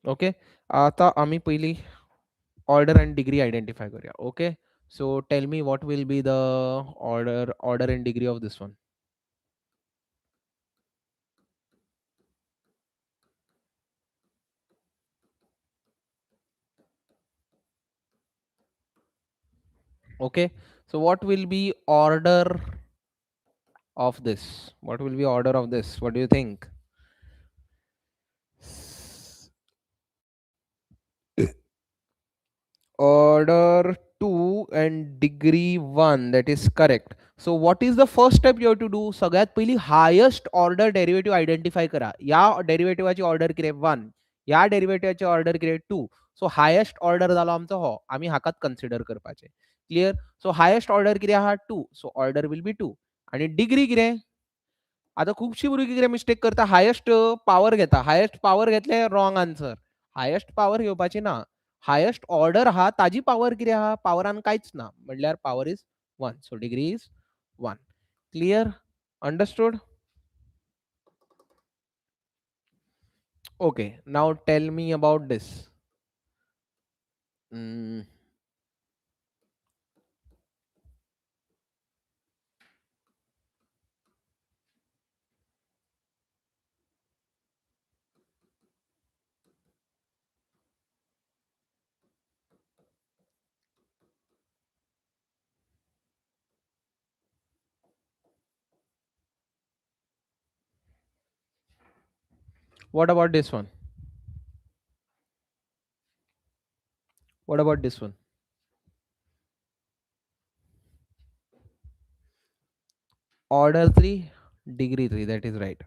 Okay. आता आम्ही पहिली order and degree identify करूया. Okay. So tell me what will be the order and degree of this one. Okay. So what will be order of this? What will be order of this? What do you think? Order 2 and degree 1, that is correct. So what is the first step you have to do? सगळ्यात पहिली highest order derivative identify करा. या डेरिव्हेटिव्हाची order किती 1, या डेरिव्हेटिव्हाची order किती 2. सो highest order झालो आमचो हो, आम्ही हाकात कन्सिडर करपाचे. क्लियर? सो हायेस्ट ऑर्डर किती आहा 2, सो ऑर्डर विल बी 2. आणि डिग्री किती? आता खूपशी भुरगीं कितें मिस्टेक करता, हायेस्ट पावर घेता. हायेस्ट पावर घेतले रॉंग आन्सर. हायेस्ट पावर घेवपाची ना. हायेस्ट ऑर्डर ताजी पावर किती आहा? पावरान कांयच ना. म्हणल्यार power is 1. So degree is 1. Clear? Understood? Okay, now tell me about this. Mm, what about this one? What about this one? Order 3, degree 3, that is right.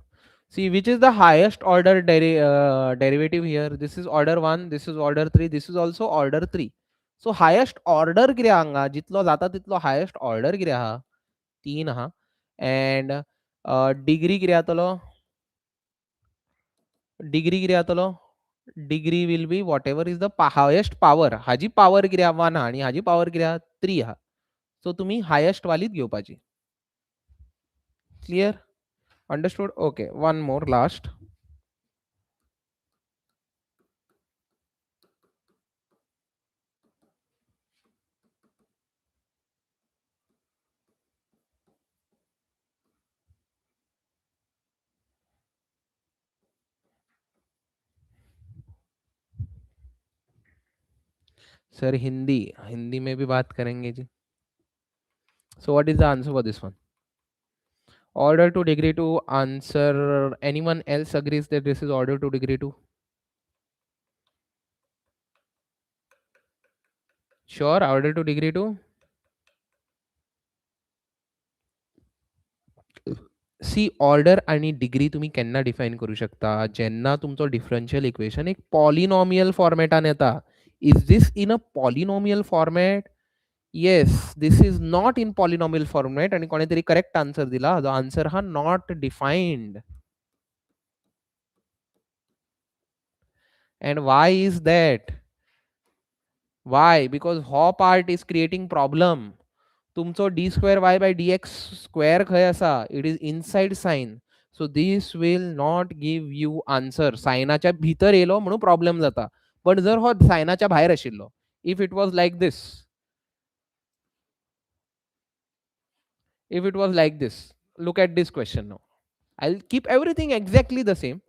See, which is the highest order derivative here? This is order 1, this is order 3, this is also order 3. So highest order कितें हांगा जितलो जाता तितलो highest order कितें आहा 3 आहा and degree कितें जातलो degree कितें जातलो degree will be whatever is the highest power. Haji power कितें आहा 1 आहा आणि हाजी power कितें आहा 3 आहा. So तुम्ही highest वालीच घेवपाची. Clear? Understood? Okay, one more last. Sir Hindi Hindi में भी बात करेंगे जी. So what is the answer for this one? Order to degree 2 answer. Anyone else agrees that this is order to degree 2? Sure, order to degree 2. See order आणि degree तुम्ही केन्ना define करू शकता जेन्ना तुमचो डिफरन्शियल इक्वेशन एक polynomial फॉर्मेटान येता. Is this in a polynomial format? Yes, this is not in polynomial format आणि कोणी तरी करेक्ट आन्सर दिला. जो आन्सर हा not defined. And why is that? Why? Because ho part is creating problem. तुमचो d square y by dx square खंय आसा? It is inside sign. So this will not give you answer. सायनाच्या भितर yellow म्हणून problem जाता. पण जर हो सायनाच्या भायर आशिल्लो, if it was like this, if it was like this, look at this question now. I'll keep everything exactly the same.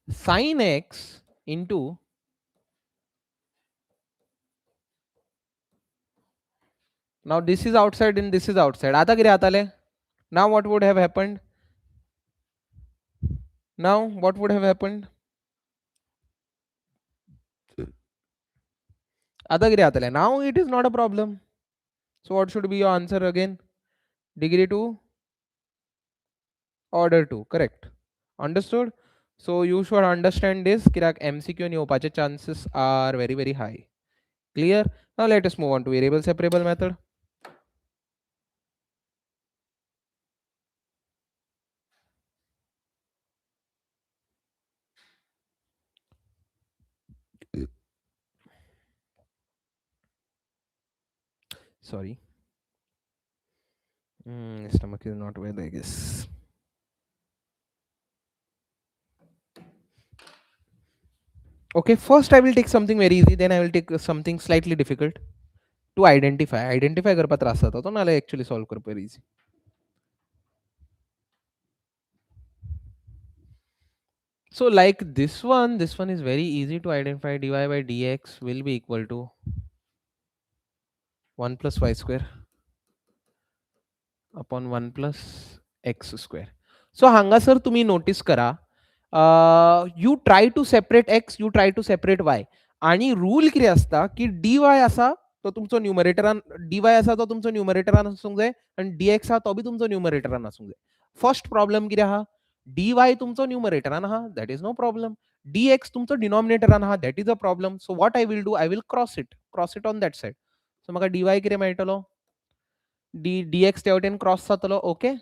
Sin x into now this is outside and this is outside. आता कितें जातालें? Now what would have happened? Now what would have happened? आता कितें जातालें? Now it is not a problem. So what should be your answer again? Degree 2, order 2, correct. Understood? So you should understand this. कित्याक MCQ आणि येवपाचे chances are very very high. Clear? Now let us move on to variable separable method. Sorry. Stomach is not well, I guess. Okay, first I will take something very easy, then I will take something slightly difficult to identify. Identify करपा त्रास जाता तो नाल्यार actually solve करपा easy. So like this one is very easy to identify. Dy by dx will be equal to 1 plus y square upon 1 plus x square. So हांगासर तुम्ही notice करा, you try to separate x, you try to separate y. आणि rule कितें आसता की dy आसा तो तुमचो न्यूमरेटरान, dy आसा तो तुमचो न्यूमरेटरान आसूंक जाय आणि dx आहा तो बी तुमचो न्यूमरेटरान आसूंक जाय. फर्स्ट प्रॉब्लेम कितें आहा? dy तुमचो न्यूमरेटरान आहा, that is no problem. dx तुमचो डिनॉमिनेटरान आहा, that is a problem. So what I will do, I will cross it on that side. So म्हाका dy कितें मेळटलो? dx तेवटेन क्रॉस जातलो. Okay,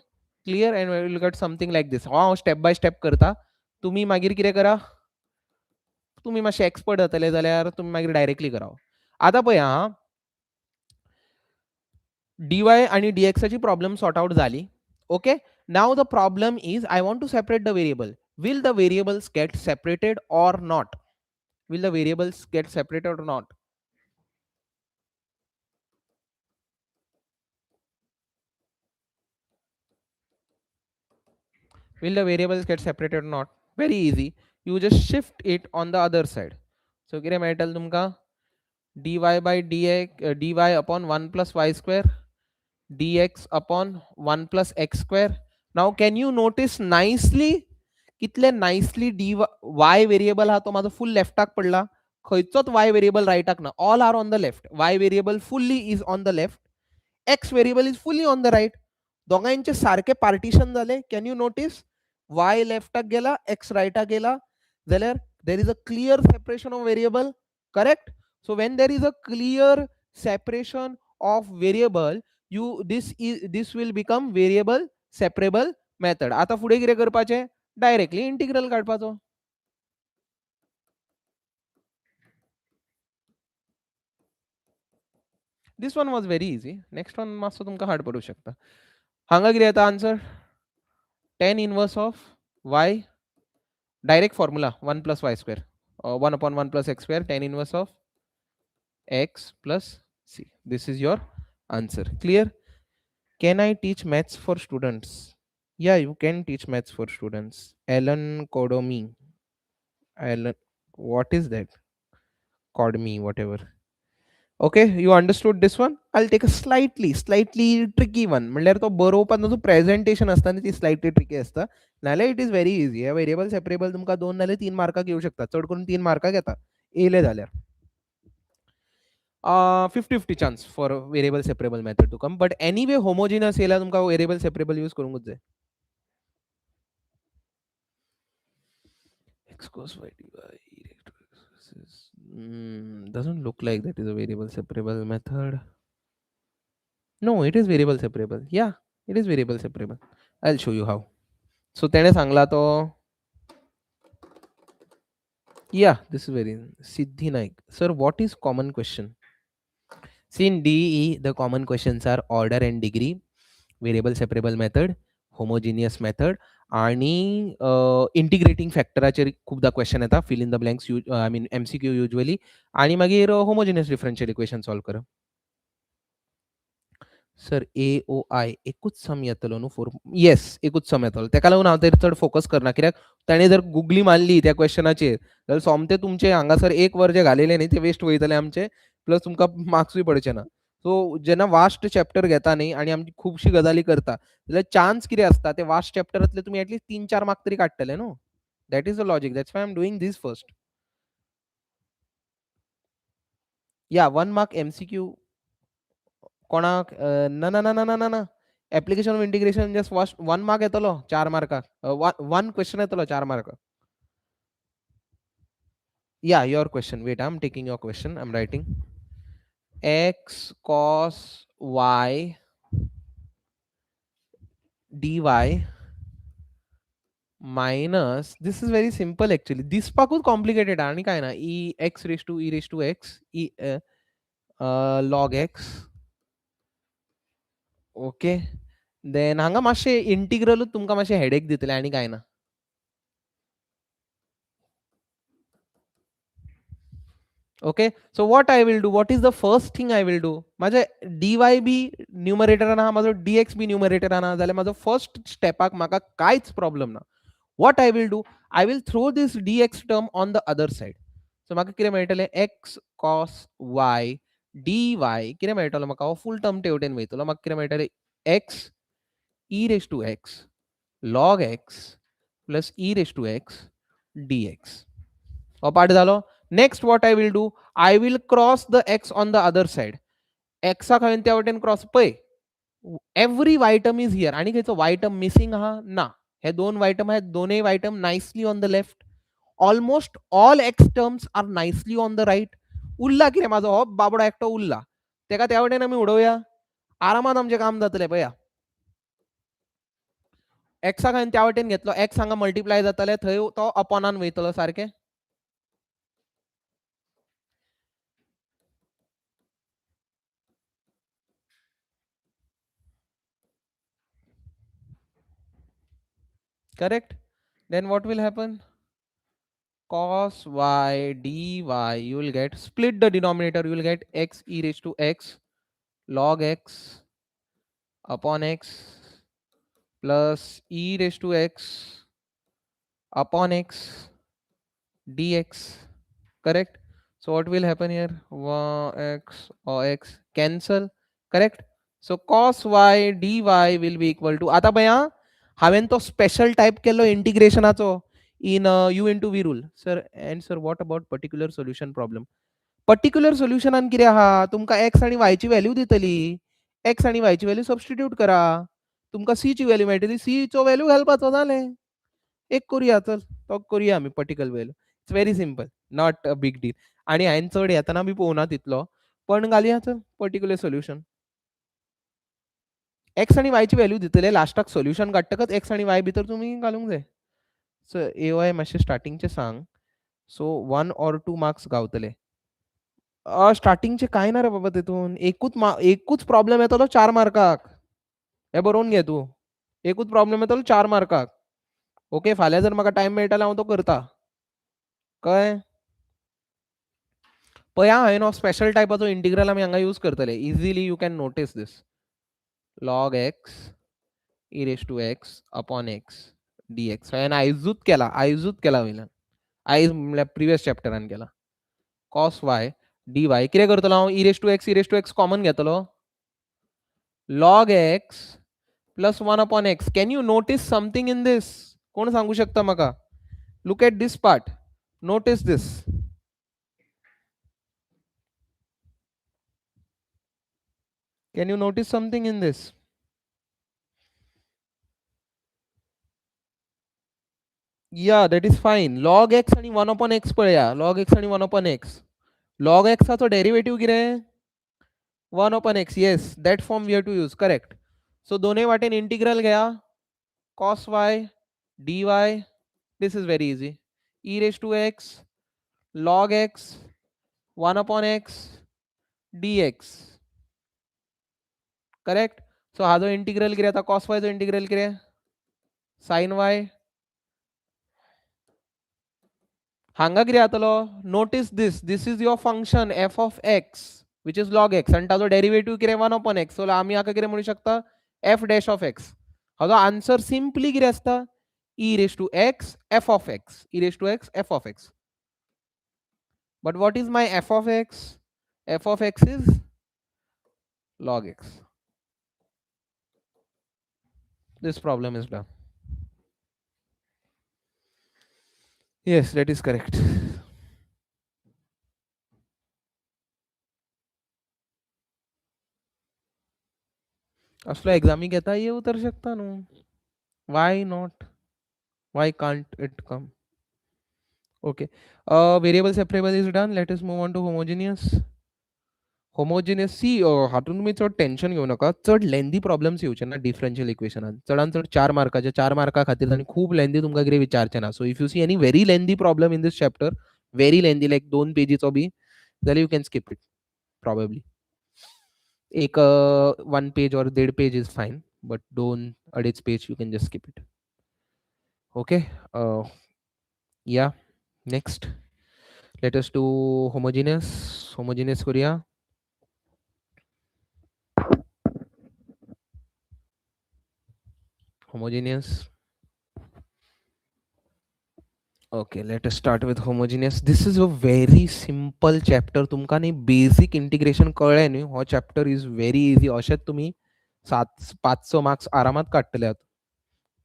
clear. And we will get something like this. हांव step by step करता, तुम्ही मागीर कितें करा, तुम्ही मातशे एक्सपर्ट जातले जाल्यार तुम्ही मागीर डायरेक्टली करा. आतां पळया हां, dy आणि dx ची प्रॉब्लेम सॉर्ट आउट झाली. Okay, now the problem is I want to separate the variable. Will the variables get separated or not? Will the variables get separated or not? Will the variables get separated or not? Very easy. You just shift it on the other side. So किती metal तुमका dy by dx dy upon 1 plus y square dx upon 1 plus x square. Now can you notice nicely कितले nicely dy y variable हा तो माझा full लेफ्टाक पडला. खयचोच y variable राइटाक ना. All are on the left. Y variable fully is on the left. X variable is fully on the right. दोघांचे सारखे partition झाले. Can you notice y लेफ्टाक गेला, x राइटाक गेला, जाल्यार there is a clear separation of variable. Correct? So when there is a clear separation of variable, this will become variable separable method. आता पुढे किती करपाचे? डायरेक्टली इंटिग्रल काढपाचो. This one was very easy. Next one मातसो तुमका hard पडू शकता. हांगा किती येता answer? tan inverse of y, direct formula 1 plus y square, 1 upon 1 plus x square, tan inverse of x plus c. This is your answer. Clear? Can I teach maths for students? Yeah, you can teach maths for students. Alan Kodomi. Alan, what is that? Kodmi, whatever. Okay, you understood this one. I'll take a slightly tricky one. म्हणल्यार तो बरोवपाचो जो presentation असता न्ही ती slightly tricky असता. नाल्यार it is very easy. हे व्हेरिएबल सेपरेबल तुमकां 2 नाल्यार 3 मार्काक येऊ शकता. चड करून 3 मार्काक येता. येयले जाल्यार. 50-50 chance for variable separable method to come. But anyway homogeneous येयल्यार तुमकां व्हेरिएबल सेपरेबल यूज करूंकूच जाय. X cos y dy doesn't look like that is a variable separable method. No, it is variable separable. Yeah, it is variable separable. I'll show you how. So तेणे सांगला तो, yeah, this is very Siddhi Naik. Sir, what is common question? See, in DE the common questions are order and degree, variable separable method, homogeneous method आणि integrating फॅक्टराचेर खूपदा question येता. Fill in the blanks I mean MCQ usually आणि मागीर homogeneous differential equation solve करप. Sir AOI एकूच सम येतलो न्हू फॉर येस एकूच सम येतलो. तेका लागून हांव तेर चड फोकस करना. कित्याक ताणें जर गुगली मारली त्या क्वेश्चनाचेर जाल्यार सोमते तुमचे हांगासर 1 वर जे घालेले न्ही ते वेस्ट वयतले आमचे, प्लस तुमकां मार्क्सूय पडचे ना. सो जेन्ना वास्ट चॅप्टर घेता न्ही आनी आमी खुबशी गजाली करता जाल्यार चान्स कितें आसता ते वास्ट चॅप्टरांतले तुमी एटलीस्ट 3-4 मार्क तरी काडटले न्हू. That is the logic. That's why I am doing this first. या 1 मार्क MCQ कोणाक ना ना ना ना ना ना application of integration just 1 mark येतलो 4 मार्काक. 1 क्वेश्चन येतलो 4 मार्काक. Yeah, your question. Wait, I'm taking your question. I'm writing x cos y dy minus, this is very simple actually. This पाकूच complicated आणि काय ना e x raised to x log x. Okay, then हांगा मातशे इंटिग्रलूच तुमकां मातशे headache दितले आनी काय ना. Okay, so what I will do, what is the first thing I will do? माझे dy बी न्यूमरेटरान आहा, माझो dx बी न्यूमरेटरान आहा, जाल्यार माझो फर्स्ट स्टेपाक म्हाका कांयच प्रॉब्लेम ना. What I will do, I will throw this dx term on the other side. So म्हाका कितें मेळटलें x cos y dy कितें मेळटलो म्हाका हो फूल टर्म तेवटेन वयतलो. म्हाका कितें मेळटलें x e raised to x log x plus e raised to x dx. हो पार्ट जालो. Next what I will do, I will cross the x on the other side. एक्साक हांवें त्या वटेन क्रॉस पळय every y term is here. आनी खंयचो वाय term missing आहा ना. हे 2 वाय टर्म आहेत, दोनूय y term nicely on the left. Almost all x terms are nicely on the right. उरला कितें माझो हो बाबडो एकटो उरला, तेका त्या वटेन आमी उडोवया. आरामात आमचें काम जातलें. पळया एक्साक हांवें त्या वटेन घेतलो, एक्स हांगा मल्टिप्लाय जातले, थंय तो अपॉनान वयतलो सारकें. correct? Then what will happen? Cos y dy, you will get, split the denominator, you will get x e raised to x log x upon x plus e raised to x upon x dx, correct? So what will happen here? X or x cancel, correct? So cos y dy will be equal to, आता पया हावें तो special type केलो इंटिग्रेशनाचो in u into v rule. Sir, and sir, what about particular solution problem? Particular सोल्युशनान कितें आहा, तुमकां x आणि y ची व्हॅल्यू दितली, x आणि y ची व्हॅल्यू सबस्टिट्यूट करा, तुमकां c ची व्हॅल्यू मेळटली, c चो व्हॅल्यू घालपाचो, जालें. एक करूया, चल तो करूया आमी particular value. It's very simple, not a big deal. आणि हांवें चड येतना बी पळोवना तितलो, पण घालया चल पर्टिक्युलर सोल्युशन. एक्स आणि वायची व्हॅल्यू दितले, लास्टाक सोल्युशन काडटकच एक्स आणि वाय भितर तुमी घालूंक जाय. सो ए वाय मातशें स्टार्टिंगचे सांग. सो 1 or 2 मार्क्स गावतले. स्टार्टिंगचे काय ना रे बाबा तितून. एकूच प्रॉब्लेम येतलो 4 मार्काक. हे बरोवन घे तूं. एकूच प्रॉब्लेम येतलो 4 मार्काक. ओके, फाल्यां जर म्हाका टायम मेळटलो हांव तो करता. कळ्ळें? पळया हांवें न्हू स्पेशल टायपाचो इंटिग्रल आमी हांगा यूज करतले. Easily you can notice this. Log x e raise to x upon x dx. हांवें आयजूच केला वयल्यान. आयज म्हणल्यार प्रिवियस चॅप्टरान केला. कॉस वाय डी वाय कितें करतलो हांव, ई रेज टू एक्स कॉमन घेतलो. Log x plus 1 upon x. Can you notice something in this? कोण सांगू शकता म्हाका? Look at this part. Notice this. Can you notice something in this? Yeah, that is fine. Log x आणि 1 upon x पळया. Log x आणि 1 upon x. Log x चा derivative कितें? 1 upon x. Yes, that form we have to use. Correct. So दोन्ही वाटेन integral घ्या. Cos y dy. This is very easy. E raised to x log x 1 upon x dx. Correct. So हा जो integral कितें आता cos y जो integral कितें? Sin y. हांगा कितें जातलो? Notice this is your function F of x which is log x, आणि ताजो डेरिवेटिव्ह कितें 1 अपॉन एक्स. सो आमी हाका कितें म्हणू शकता? F dash of x. हाजो आन्सर सिंपली कितें आसता? E raise to x f of x. E raise to x f of x. But what is my f of x? F of x is log x. This problem is done. Yes, that is correct. असलो examinee घेता ये उतर शकता न्हू. Why not? Why can't it come? Okay. Variable separable is done. Let us move on to homogeneous. Homogeneous सी हातून तुमी चड टेन्शन घेवं नाका. चड लेंदी प्रॉब्लेम्स येवचे ना डिफरन्शियल इक्वेशनान. चडांत चड 4 मार्काचे, 4 मार्का खातीर आनी खूब लेंदी तुमकां कितें विचारचें ना. So if you see any very lengthy problem in this chapter, very lengthy like 2 पेजीचो बी, जाल्यार you can skip it probably. एक 1 page or 1.5 page is fine, but 2-2.5 page you can just skip it. Okay. या next let us do homogeneous. Homogeneous करूया. Homogeneous. Okay, let us start with homogeneous. This is a very simple chapter. तुमकां न्ही basic integration कळ्ळें न्ही, हो chapter is very easy. अशेंच तुमी 500 marks आरामात काडटले.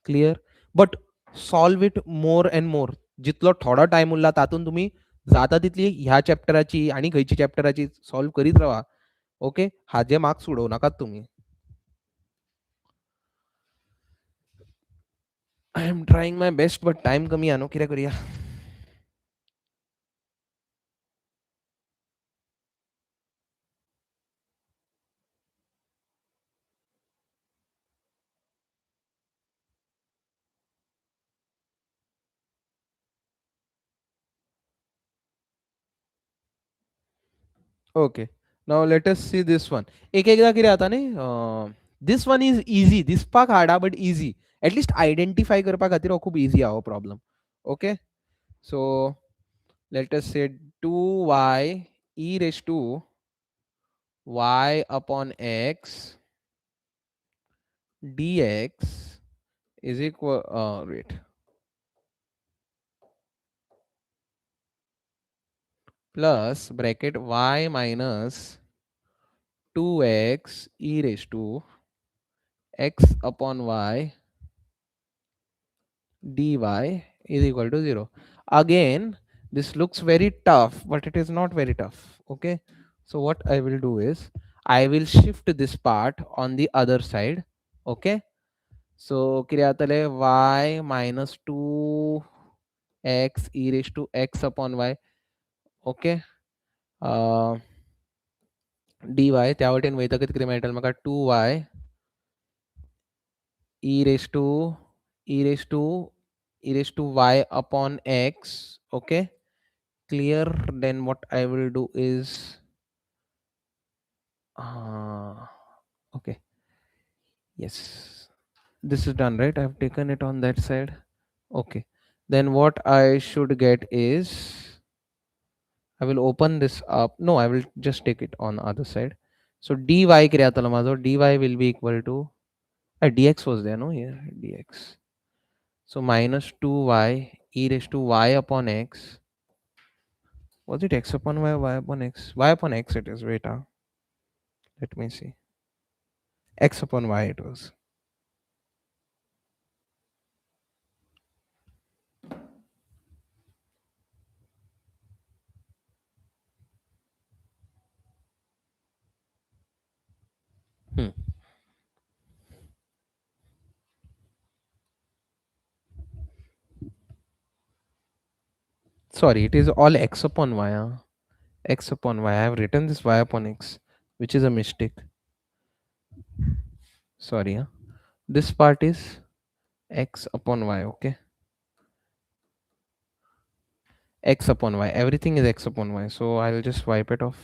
Clear? But solve it more and more. जितलो थोडो टायम उरला तातूंत तुमी जाता तितली ह्या चॅप्टराची आनी खंयची चॅप्टराची सॉल्व करीत रावा. ओके, हाजे मार्क्स उडोव नाकात तुमी. I am trying my best, but time कमी आहा न्हू, कितें करया. Okay, now let us see this one. एक एकदा कितें जाता न्ही, This one is easy. This part harder but easy. At least identify करपा खातीर हो खूब easy आहो problem. Okay. So let us say 2y e raised to y upon x dx is equal wait plus bracket y minus 2x e raised to x upon y dy is equal to 0. Again, this looks very tough, but it is not very tough. Okay. So what I will do is I will shift this part on the other side. Okay. So Kiryatale y minus 2x e raised to x upon y. Okay. dy त्यावटेन वयता कितें मेळटलें म्हाका 2y e raised to e raised to e raised to y upon x. Okay, clear. Then what I will do is okay, yes, this is done, right? I've taken it on that side. Okay, then what I should get is I will open this up. No, I will just take it on the other side. So dy kriyatalamazo dy will be equal to dx was there, no? Here dx. So minus 2y e raised to y upon x. Was it x upon y or y upon x? Y upon x it is. Wait, let me see. X upon y it was. Hmm. Sorry, it is all x upon y. X upon y. I have written this y upon x, which is a mistake. Sorry. This part is x upon y. Okay. X upon y. Everything is x upon y. So I'll just wipe it off.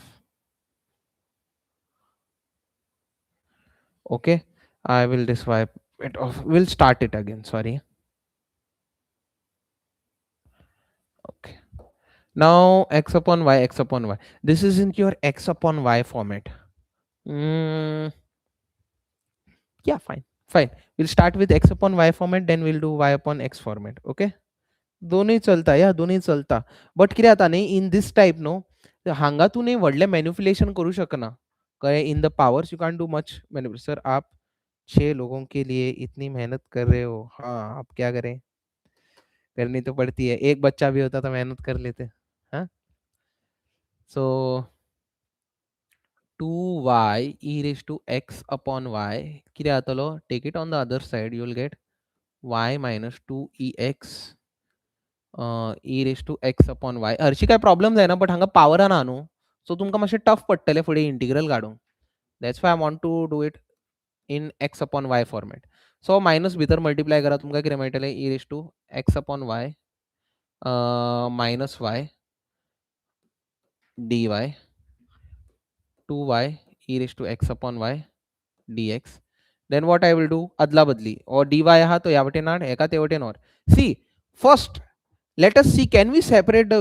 Okay. I will just wipe it off. We'll start it again. Sorry. Okay. Now x upon y, x upon y. This isn't your x upon y format. Yeah, fine. We'll start with x upon y format, then we'll do y upon x format. Okay. दोनही चलता या दोनही चलता but कितें जाता न्ही in this type no हांगा तू न्ही व्हडलें मॅन्युप्युलेशन करूं शकना कळ्ळें in the powers you can't do much manipulation sir आप 6 लोगों के लिए इतनी मेहनत कर रहे हो हाँ आप क्या करें करनी तो पड़ती है एक बच्चा भी होता तो मेहनत कर लेते हाँ सो 2y e raised to x upon y कितें जातलो take it on the other side you will get y minus 2ex e raised to x upon y हरशी काय प्रॉब्लेम जायना बट हांगा पावर ना न्हू सो तुमकां मातशें टफ पडटलें फुडें इंटिग्रल काडूंक that's why I want to do it in x upon y format so minus भितर मल्टिप्लाय करा तुमकां कितें मेळटलें e raised to x upon y minus y dy 2y e raised to x upon y dx then what I will do adla badli or dy ha to या वटेन हाड एका ते वटेन और see first let us see can we separate the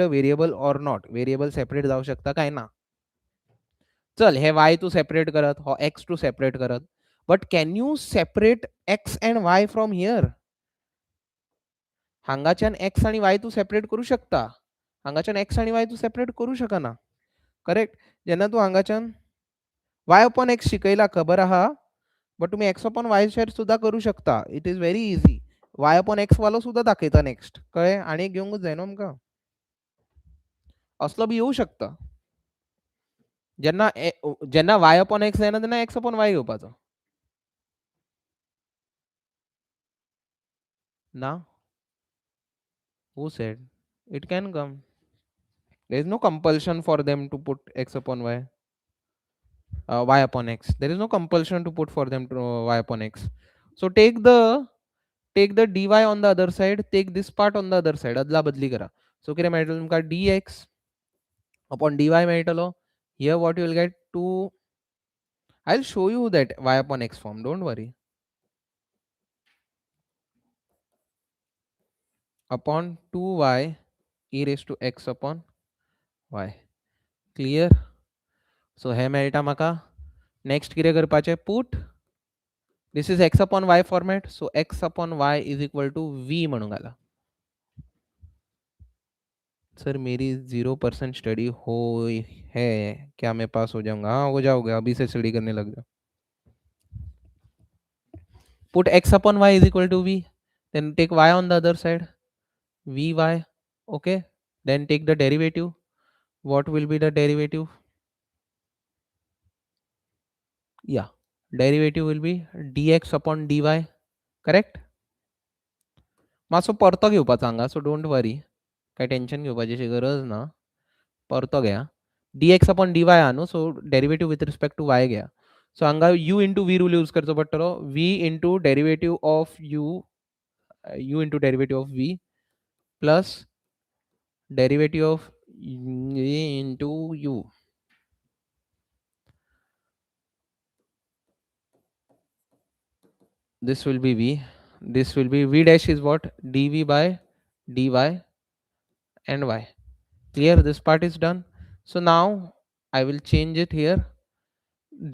variable or not variable separate जाऊ शकता काय ना चल हे y तू सेपरेट करत हो x टू सेपरेट करत but can you separate x and y from here हांगाच्यान x आणि y तू सेपरेट करू शकता हांगाच्यान x आणि y तू सेपरेट करू शकना करेक्ट जेन्ना तू हांगाच्यान y upon x शिकयला खबर आहा बट तुम्ही x upon y शेअर सुद्धा करू शकता it is very easy y upon x वालो सुद्धा दाखयता नेक्स्ट कळ्ळे आणि एक घेवंकूच जाय न्हू आमकां असलो बी येऊ शकता जेन्ना y upon x जायना तेन्ना x upon y घेवपाचो ना who said it can come there is no compulsion for them to put x upon y y upon x there is no compulsion to put for them to y upon x so take the dy on the other side take this part on the other side adla badli kara so कितें मेळटलें तुमकां dx upon dy मेळटलो here what you will get 2 I'll show you that y upon x form, don't worry. Upon 2y e raised to x upon y. Clear? So हे मेळटा म्हाका. Next कितें करपाचें? Put this is x upon y format. So x upon y is equal to v म्हणून घाला. Sir मेरी 0% study हो है, क्या मैं पास हो जाऊंगा? हाँ हो जाओगे, अभी से स्टडी करने लग जाओ. Put x upon y is equal to v, then take y on the other side, vy. Okay, then take the derivative. What will be the derivative? Yeah, derivative will be dx upon dy. Correct? मातसो परतो घेवपाचो हांगा, so don't worry, काय tension घेवपाची अशी गरज ना. परतो घ्या. dx upon dy हा न्हू, so derivative with respect to y घ्या. सो हांगा u into v rule use करचो पडटलो. v into derivative of u into derivative of v plus derivative of v into u. This will be v. This will be v dash is what? dv by dy and y. Clear? This part is done. So now I will change it here.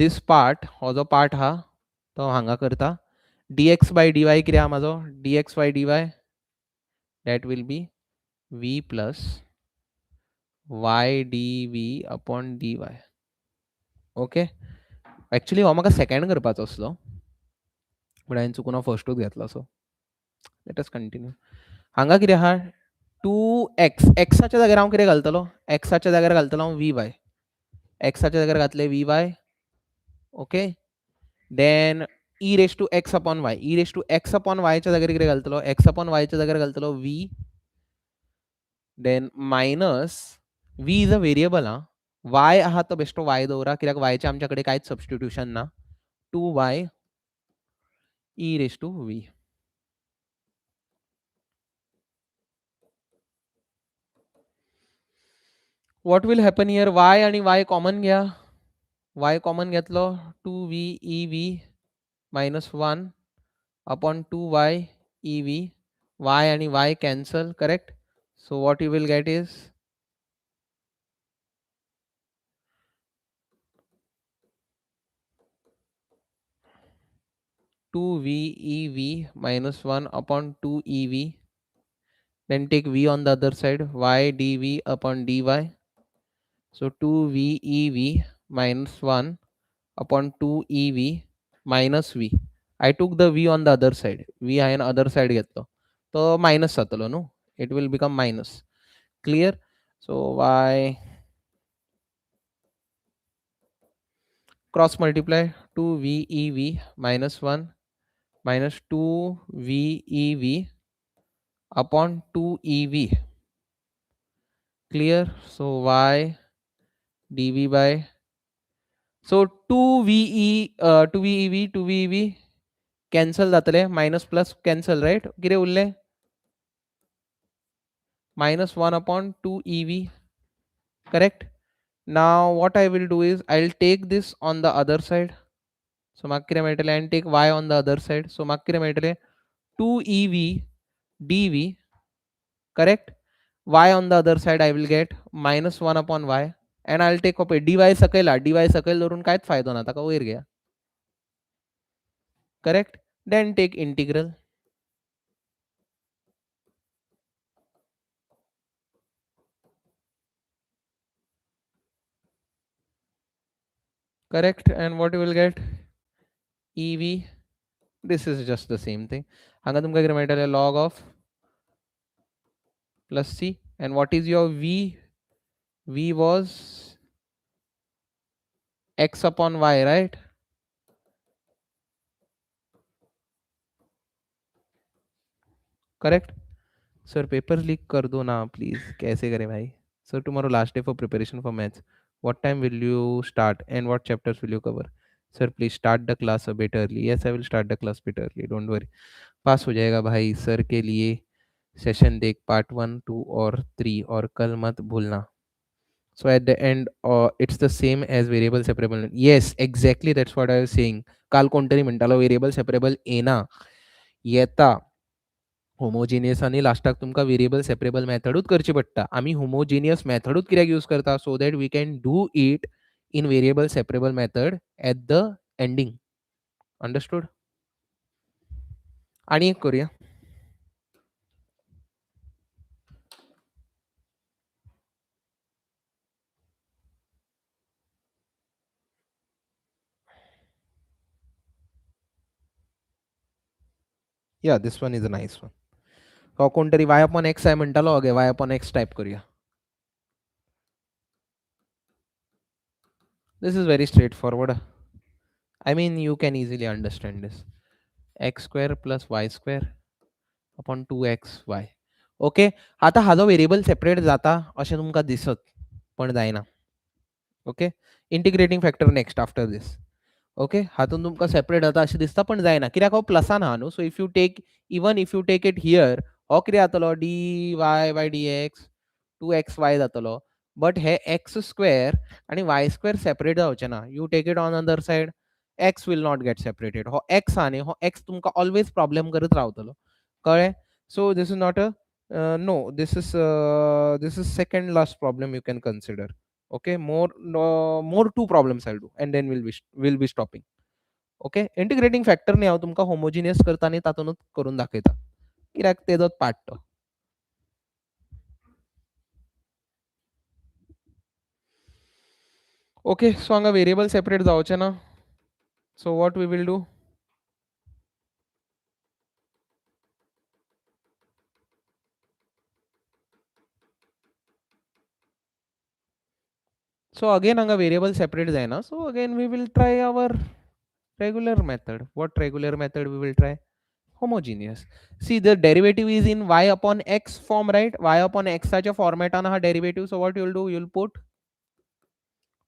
This part हो जो part हा तो हांगा करता. dx by dy कितें हा म्हाजो? dx by dy that will be v plus y dv upon dy. Okay. Actually हो म्हाका सेकंड करपाचो आसलो, बट हांवें चुकून फर्स्टूच घेतलो. सो लेट अस कंटिन्यू. हांगा कितें आहा? 2x. एक्साच्या जाग्यार हांव कितें घालतलो? एक्साच्या जाग्यार घालतलो हांव vy. एक्साच्या जाग्यार घातले vy. Okay. Then e raised to x upon y. e raised to x upon y च्या जाग्यार कितें घालतलो? x upon y च्या जाग्यार घालतलो v. Then minus v is a variable हा. y आहा तो बेश्टो y दवरा, कित्याक y चे आमच्या कडेन कांयच सबस्टिट्यूशन ना. 2y e raised to v. What will happen here? y आणि y कॉमन घ्या. y कॉमन घेतलो. 2v ev minus 1 upon 2y ev. y and y cancel, correct? So what you will get is 2v ev minus 1 upon 2 ev. Then take v on the other side, y dv upon dy. So 2v ev minus 1 upon 2 ev minus v. I took the v on the other side. v आहे ना other side घेतलो, तो minus जातलो न्हू. It will become minus. Clear? So y cross multiply 2v ev minus 1 minus 2v ev upon 2 ev. Clear? So y dv by, so 2v ev cancel जातले, minus plus cancel, right? कितें उरले? minus 1 upon 2 ev. Correct? Now what I will do is I'll take this on the other side. So म्हाका कितें मेळटलें? and take y on the other side. So म्हाका कितें मेळटलें? 2 ev dv. Correct? y on the other side I will get minus 1 upon y, and I'll take up dy सकयल हा. dy सकयल धरून कांयच फायदो ना, ताका वयर घ्या. Correct? Then take integral. Correct? And what you will get? ev. This is just the same thing. हांगा तुमकां कितें मेळटलें? log of plus c. And what is your v? v was x upon y, right? Correct? Sir paper leak कर दो ना please. कैसे करें भाई? Sir tomorrow last day for preparation for maths. What time will you start and what chapters will you cover? Sir please start the class a bit early. Yes, I will start the class a bit early. Don't worry. पास हो जाएगा भाई. Sir के लिए session देख part 1, 2 और 3, और कल मत भूलना. So at the end, it's the same as variable separable. Yes, exactly. That's what I was saying. काल कोणतरी म्हणटालो variable separable येना येता होमोजिनियस आणि लास्टाक तुमकां वेरिएबल सेपरेबल मेथडूच करची पडटा. आमी होमोजिनियस मेथडूच कित्याक यूज करता so that we can do it in variable separable method at the ending. Understood? आणि एक करूया. या this one is a nice one. कोणतरी y अपॉन x आहे म्हणटालो ओके y अपॉन x टाईप करूया. This is very straightforward. I mean you can easily understand this. X square plus y square upon 2xy. Okay. आता हाजो variable separate जाता अशें तुमकां दिसत पण जायना. Okay. Integrating factor next after this. Okay. हातून तुमकां सेपरेट जाता अशें दिसता पण जायना कित्याक हो प्लसान आहा न्हू. So if you take even if you take it here हो कितें जातलो dy बाय dx 2xy जातलो. बट हे एक्स स्क्वेअर आणि वाय स्क्वेअर सेपरेट जावचे ना. You take it on other side x will not get separated. हो x आहा न्ही हो एक्स तुमकां ऑलवेज प्रॉब्लेम करत रावतलो. कळ्ळें? So this is not a no, this is second last problem you can consider. Okay, more no, more two problems I'll do and then we'll be stopping. Okay, integrating factor ने हांव तुमकां homogeneous करता आनी तातूंतच करून दाखयता कित्याक तेजोच part तो. Okay. So हांगा वेरिएबल सेपरेट जावचे ना. सो what we will do? So again हांगा वेरिएबल सेपरेट जायना. So again we will try our regular method. What regular method we will try? Homogeneous. See the derivative is in y upon x form, right? Y upon x such a format on a derivative. So what you'll do, you'll put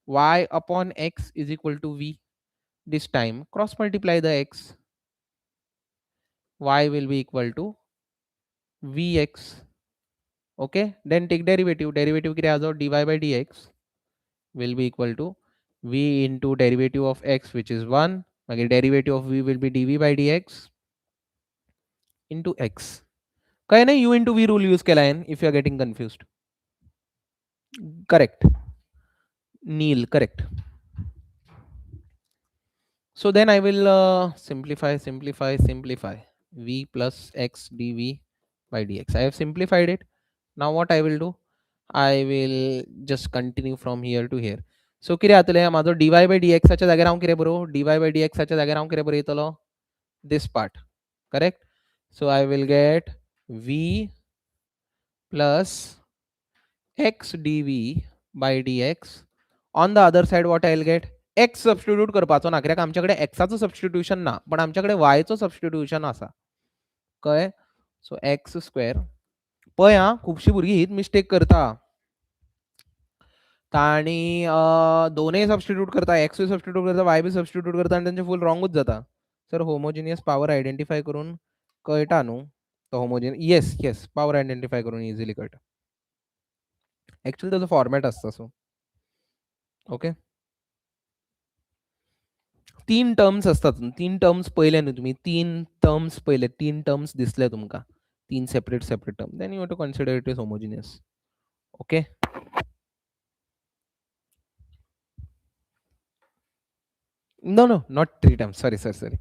y upon x is equal to v. This time cross multiply the x. Y will be equal to vx. Okay. Then take derivative. Derivative dy by dx will be equal to v into derivative of x, which is 1. Again, derivative of v will be dv by dx into x. काय नाही u into v rule use केला आहे if you are getting confused. Correct. Neil, correct. So then I will simplify v plus x dv by dx. I have simplified it. Now what I will do, I will just continue from here to here. So कितें जातलें म्हाजो dy by dx च्या जाग्यार हांव कितें बरोवं, dy by dx च्या जाग्यार हांव कितें बरयतलो, this part, correct? So I will get v plus x dv by dx. On the other side what I will get, x substitute करपाचो ना कित्याक आमचे कडेन एक्साचो सबस्टिट्यूशन ना पण आमचे कडेन वायचो सबस्टिट्यूशन आसा. कळ्ळें? सो एक्स स्क्वेअर. पळय आं खुबशीं भुरगीं हीच मिस्टेक करता. तांणी दोनूय सबस्टिट्यूट करता, एक्सूय सबस्टिट्यूट करता, वाय बी सबस्टिट्यूट करता आनी तेंचें फूल रॉंगूच जाता. सर होमोजिनियस पावर आयडेंटिफाय करून कळटा न्हू तो होमोजिनियस. येस पावर आयडेंटिफाय करून इजिली कळटा. एक्चुअली ताजो फॉर्मॅट आसता सो. ओके. 3 टर्म्स असतात. 3 टर्म्स पळयले न्हू तुमी, 3 टर्म्स पळयले, 3 टर्म्स दिसले तुमकां. 3 separate term. Then you have to consider it is homogeneous. Okay. No, no, not 3 times. Sorry.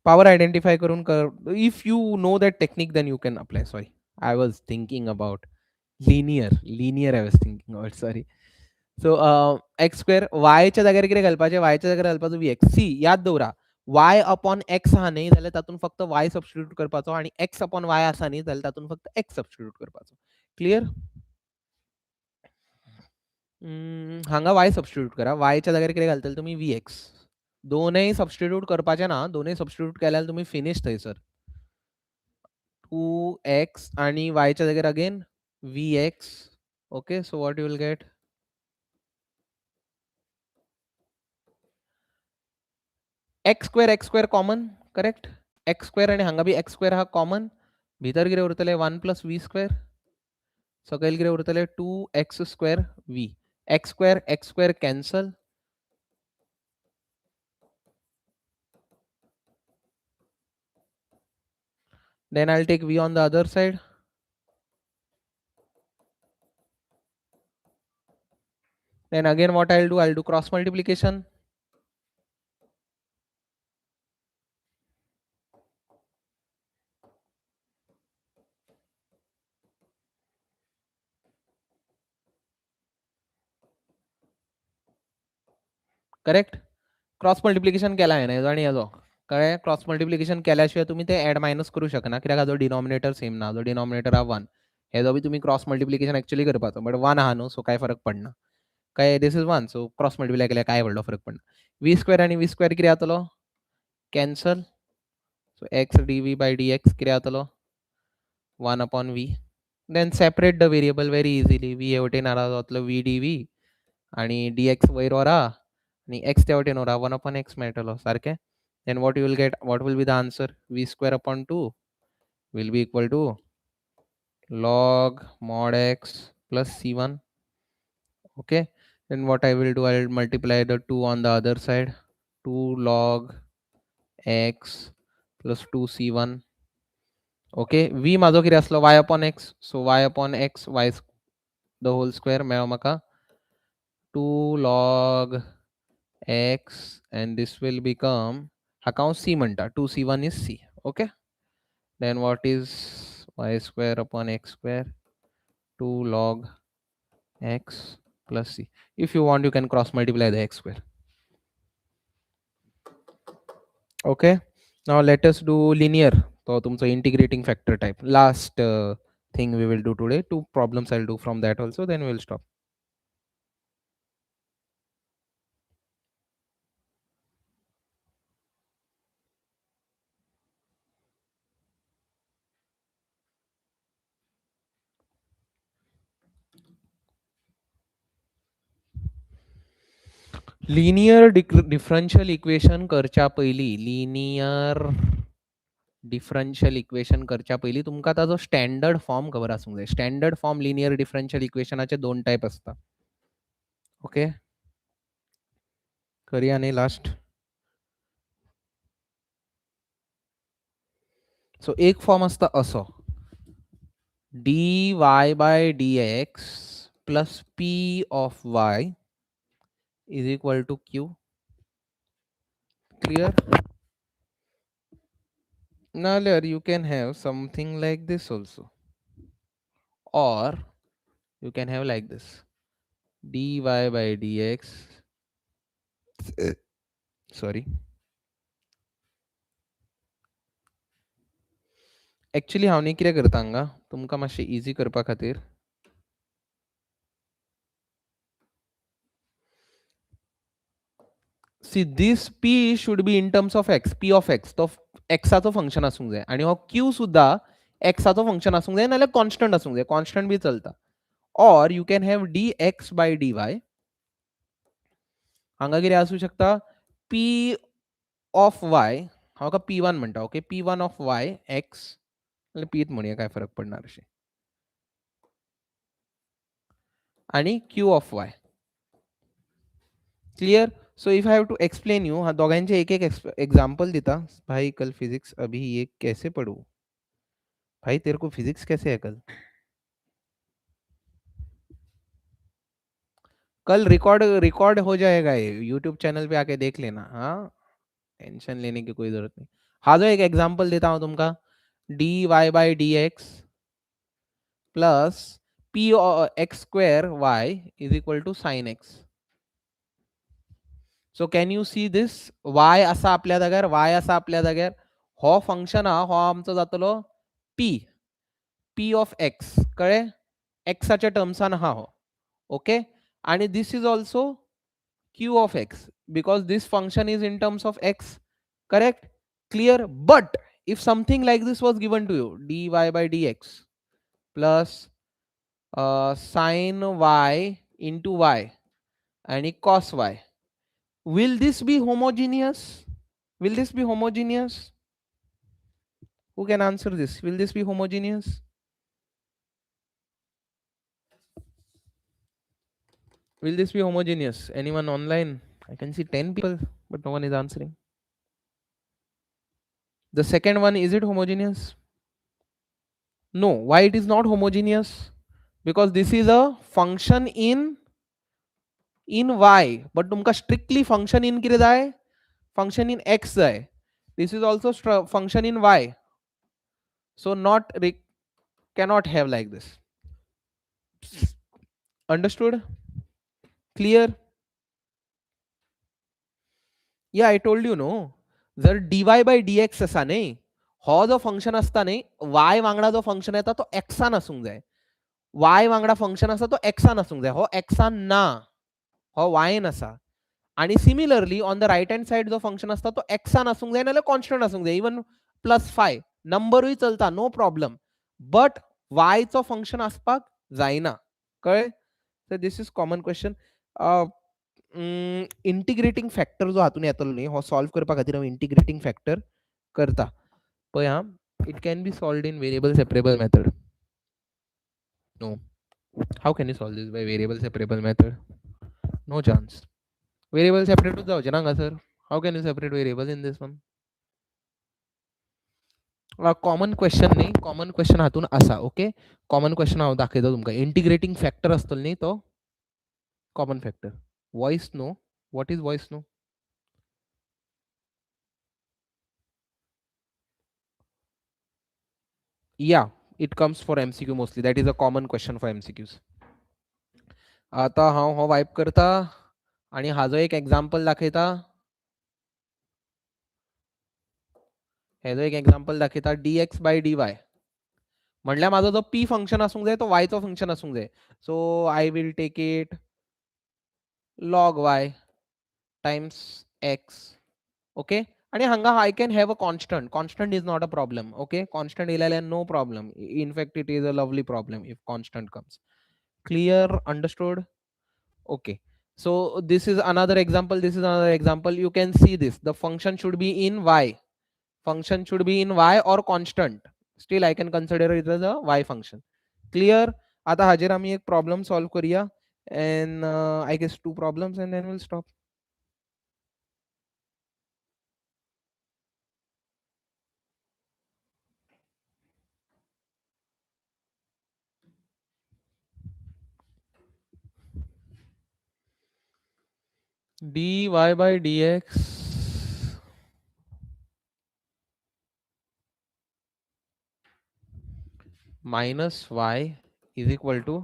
Power identify करून कर. If you know that technique, then you can apply. Sorry, I was thinking about linear. I was thinking about. Sorry. So x square y च्या जाग्यार कितें घालपाचें, y च्या जाग्यार घालपाचो vx. सी याद दवरा, y upon x आहा न्ही जाल्यार तातूंत फक्त y सबस्टिट्यूट करपाचो आणि x upon y आसा न्ही जाल्यार तातूंत फक्त x सबस्टिट्यूट करपाचो. क्लियर? हांगा y सबस्टिट्यूट करा. y च्या जाग्यार कितें घालतले तुमी, vx. दोनूय सबस्टिट्यूट करपाचे ना, दोनूय सबस्टिट्यूट केल्यार तुमी फिनिश थंयसर. 2x आणि y च्या जाग्यार again vx. Okay. So what you will gate, x square common, correct? x square आणि हांगा बी x स्क्वेअर हा कॉमन. भितर कितें उरतलें, 1 plus v स्क्वेअर. सकयल कितें उरतलें 2x² v x² cancel. Then I'll take v on the other side. Then again what I'll do cross multiplication. Correct. Cross multiplication केला आहे ना आणि याचो कळ्ळें. क्रॉस मल्टिप्लिकेशन केल्याशिवाय तुम्ही ते ऍड मायनस करू शकना कित्याक हाजो डिनॉमिनेटर सेम ना. हाजो डिनॉमिनेटर हा 1. हेजो बी तुम्ही क्रॉस मल्टिप्लिकेशन एक्चुअली करपाचो बट 1 आहा न्हू, सो काय फरक पडना. काय this is 1, so cross multiply केल्यार काय व्हडलो फरक पडना. v² आणि v² कितें जातलो कॅन्सल. सो x dv/dx कितें जातलो 1/v. Then separate the variable very easily. v हे वटेन आला जातलो v dv आणि dx वयर व्हरा आणि x त्या वटेन व्हरा 1/x मेळटलो सारकें. Then what you will get, what will be the answer? v²/2 will be equal to log mod x plus c1. Okay, then what I will do, I will multiply the 2 on the other side. 2 log x plus 2c1. Okay, v माझो कितें आसलो y/x, so y/x y the whole square मेळो म्हाका 2 log x and this will become हाका हांव c म्हणटा 2c1 is c. Okay, then what is y²/x², 2 log x plus c. If you want you can cross multiply the x². Okay, now let us do linear. So तुमचं integrating factor type last thing we will do today. 2 problems I'll do from that also, then we'll stop. Linear differential equation करच्या पयलीं तुमकां ताजो standard form खबर आसूंक जाय. Standard form linear differential इक्वेशनाचे 2 type आसता. ओके, करया न्ही लास्ट. सो एक फॉर्म आसता असो dy/dx plus p of y is equal to q. Clear? Now you can have something like this also, or you can have like this dy/dx sorry, actually हांव न्ही कितें करता हांगा तुमकां मातशें इजी करपा खातीर see this p should be in terms of x, p of x तो एक्साचो फंक्शन आसूंक जाय आनी हो q सुद्धा एक्साचो फंक्शन आसूंक जाय नाल्यार कॉन्स्टंट आसूंक जाय. कॉन्स्टंट बी चलता. और यू कॅन हॅव dx/dy. हांगा कितें आसूं शकता p of y हांव p1 म्हणटा. Okay, p1 of y x पीत म्हणया काय फरक पडना अशें आणि q of y. Clear? So if I have to explain you, हाँ दोघांचे एक एक एग्जांपल दिता. भाई कल फिजिक्स अभी ये कैसे पढ़ूं? भाई तेरे को फिजिक्स कैसे है कल? कल रिकॉर्ड हो जाएगा, ये यूट्यूब चैनल पे आके देख लेना. हाँ, टेंशन लेने की कोई जरूरत नहीं. हाँ, जो एक एग्जांपल देता हूं तुमका dy/dx plus p x² y is equal to sin x. So can you see this y असा आपल्या जाग्यार, y असा आपल्या जाग्यार. हो फंक्शन हा, हो आमचो जातलो p ऑफ x. कळ्ळें? एक्साच्या टर्म्सान हा हो. ओके, आणि this is also q of x because this function is in terms of x. Correct? Clear? But if something like this was given to you, dy/dx plus sin y into y and cos y, will this be homogeneous? Will this be homogeneous? Who can answer this? Will this be homogeneous? Will this be homogeneous? Anyone online? I can see 10 people, but no one is answering. The second one, is it homogeneous? No. Why it is not homogeneous? Because this is a function in y, but तुमका strictly function in किती जाय? Function in x जाय. This is also function in y. So not cannot have like this. Understood? Clear? Yeah, I told you no. जर dy by dx असा नाही, हो जो function असता नाही, y वांगडा जो फंक्शन येता तो x नसूंक जाय. y वांगडा फंक्शन असा तो x नसूंक जाय. हो x ना, हो y नसा. आणि similarly on the right hand side जो फंक्शन असता तो x नसूंक जाय नाल्यार कॉन्स्टंट असूंक जाय. इवन +5 नंबरूय चलता, नो प्रॉब्लेम. बट y चो फंक्शन असपाक जायना. कळ्ळें? So this is common question. Integrating factor जो हातून येतलो न्ही, हो सॉल्व करपा खातीर हांव इंटिग्रेटिंग फॅक्टर करता. पळय हां, it can be solved in variable separable method. No. How can you solve this by variable separable method? No chance. Variable सेपरेटूच जावचे ना हांगासर. How can you separate variable in this one? Common question न्ही, common question हातून आसा. Okay, common question हांव दाखयता तुमकां. इंटिग्रेटिंग फॅक्टर आसतलो न्ही तो common factor. Voice no. What is voice no? Yeah, it comes for MCQ mostly. That is a common question for MCQs. आता हांव हो वाईप करता आणि हाजो एक एक्झाम्पल दाखयता. हेजो एक एक्झाम्पल दाखयता. dx by dy म्हणल्यार माझो जो p फंक्शन आसूंक जाय तो y चो फंक्शन आसूंक जाय. So I will take it log y times x. Okay, आणि हांगा I can have a constant. Constant is not a problem. Okay, constant इल्यार no problem. In fact it is a lovely problem if constant comes. Clear? Understood? Okay. So this is another example. This is another example. You can see this. The function should be in y. Function should be in y or constant. Still I can consider it as a y function. Clear? आता हाजेर आम्ही एक problem solve करूया. And I guess 2 problems and then we'll stop. dy by dx minus y is equal to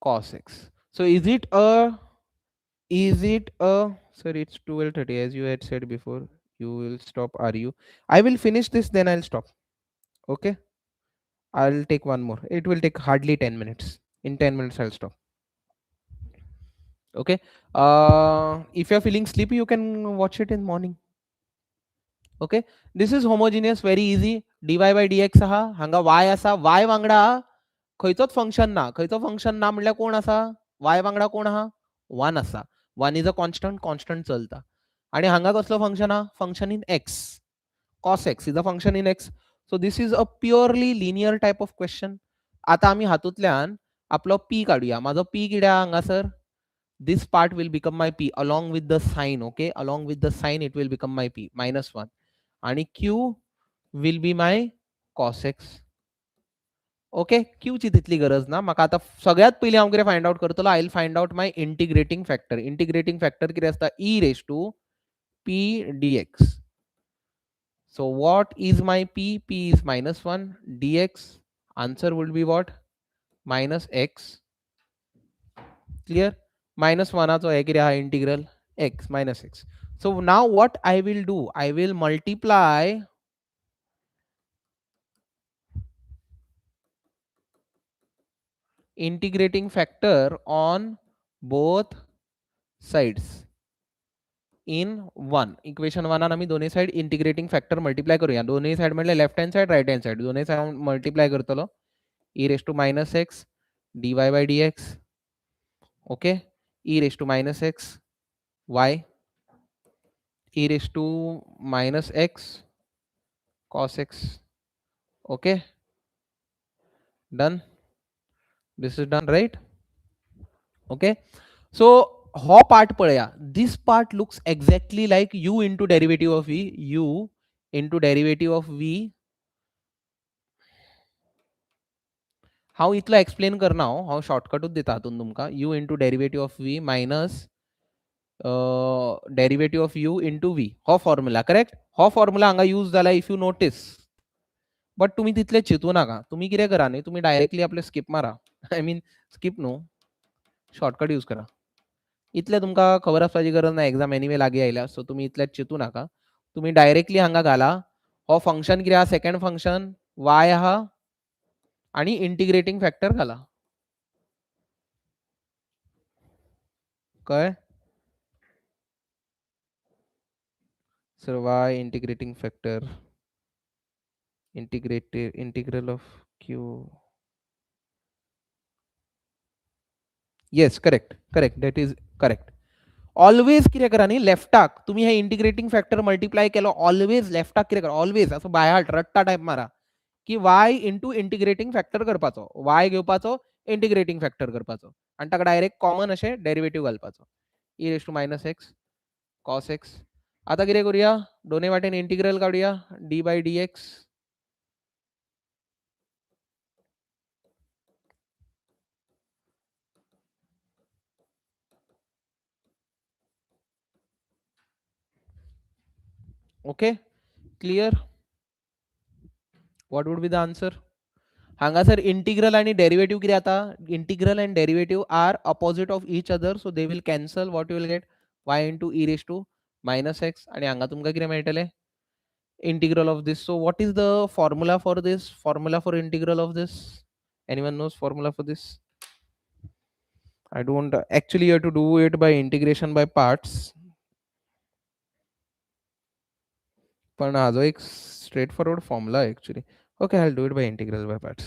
cos x. So is it a sorry, it's 12:30 as you had said before. You will stop. Are you? I will finish this, then I'll stop. Okay, I'll take one more. It will take hardly 10 minutes. In 10 minutes I'll stop. Okay, if you're feeling sleepy you can watch it in morning. Okay, this is homogeneous, very easy. dy by dx आहा, हांगा y आसा. y वांगडा खंयचोच function ना. खंयचो function ना म्हणल्यार कोण आसा? y वांगडा कोण आहा? 1 आसा. 1 इज अ कॉन्स्टंट. कॉन्स्टंट चलता. आणि हांगा कसलो फंक्शन हा? Function in x. cos x is a function in x. So this is a purely linear type of question. आता आम्ही हातूंतल्यान आपलो p काढूया. माझो p किड्या हांगासर? This part will become my p along with the sign. Okay, along with the sign it will become my p -1. आणि q will be my cos x. Okay, Q ची तितली गरज ना म्हाका. आता सगळ्यात पयलीं हांव कितें फायंड आउट करतलो? I will find out my integrating factor. Integrating factor कितें आसता? e raised to p dx. So what is my p? P is -1. dx answer would be what? Minus x. Clear? -1 so integral x minus x. So now what I will do? I will multiply integrating factor on both sides in 1. Equation 1 आम्ही दोन्ही side integrating factor multiply करूया. दोन्ही side म्हणजे left hand side, right hand side दोन्ही side multiply करतलो. e raised to -x dy by dx. Okay, e raised to -x y e raised to -x cos x. Okay, done. This is done, right? Okay. So हो part पळया. This part looks exactly like u into derivative of v, u into derivative of v. हांव इतलो explain करना, हांव शॉर्टकटूच दिता हातून तुमकां. u into derivative of v minus derivative of u into v. हो फॉर्म्युला करेक्ट. हो फॉर्म्युला हांगा यूज जाला इफ यू नोटीस. बट तुम्ही तितले चिंतू नाका. तुम्ही कितें करा न्ही, तुम्ही डायरेक्टली आपले स्किप मारा. आय मीन स्किप न्हू, शॉर्टकट यूज करा. इतले तुमकां खबर आसपाची गरज ना, एग्जाम एनिवे लागीं आयल्या, सो तुमी इतलेच चिंतू नाका. तुम्ही डायरेक्टली हांगा घाला. हो फंक्शन कितें आहा, सेकंड फंक्शन y आहा आणि इंटिग्रेटिंग फॅक्टर घाला. कळ्ळें? Sir y integrating factor integral of q. Yes, correct correct, that is correct. Always कितें करा न्ही, लेफ्टाक तुम्ही हे इंटिग्रेटिंग फॅक्टर मल्टिप्लाय केलो, ऑलवेज लेफ्टाक कितें करा, ऑलवेज असो बाय हार्ट रट्टा टायप मारा की y इंटू इंटिग्रेटिंग फॅक्टर करपाचो, y घेवपाचो, इंटिग्रेटिंग फॅक्टर करपाचो आणि ताका डायरेक्ट कॉमन अशें डेरिवेटिव्ह घालपाचो. E raise to minus x cos x. आता कितें करूया, दोनूय वाटेन इंटिग्रल काडुया, d by D x. Okay, clear. What would be the answer? हांगासर इंटिग्रल आणि डेरिवेटिव्ह कितें जाता, integral and derivative are opposite of each other, so they will cancel. What you will get, y into E raise to minus x आणि हांगा तुमकां कितें मेळटलें, integral of this. So what is the formula for this, formula for integral of this? Anyone knows formula for this? I don't actually, you have to do it by integration by parts, पण हाजो एक straight forward formula actually. Okay, I'll do it by integral by parts,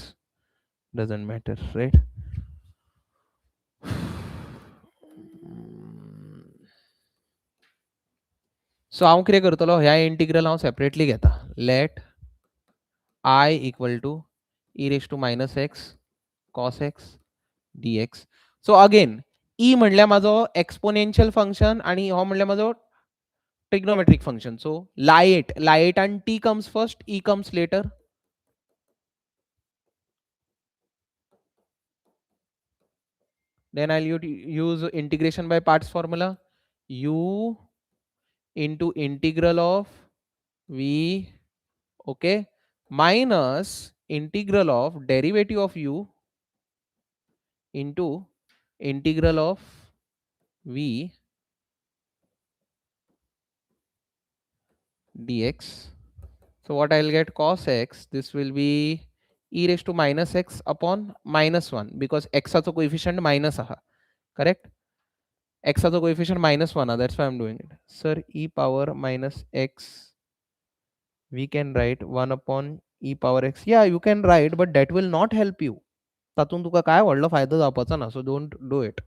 doesn't matter, right? So हांव कितें करतलो, ह्या इंटिग्रल हांव separately घेता. Let I equal to e raise to minus x cos x d x. So again e म्हणल्यार म्हाजो exponential function आणि हो म्हणल्यार म्हाजो trigonometric function. So LIATE and t comes first, e comes later. Then I'll use integration by parts formula. U into integral of v, okay, minus integral of derivative of u into integral of v dx. So what I'll get, cos x, this will be e raised to minus x upon minus 1 because x has a coefficient minus aha, correct? X has a coefficient minus 1, that's why I'm doing it. Sir, e power minus x, we can write 1 upon e power x. Yeah, you can write, but that will not help you. तातून तुका काय व्हडलो फायदो जावपाचो ना, so don't do it.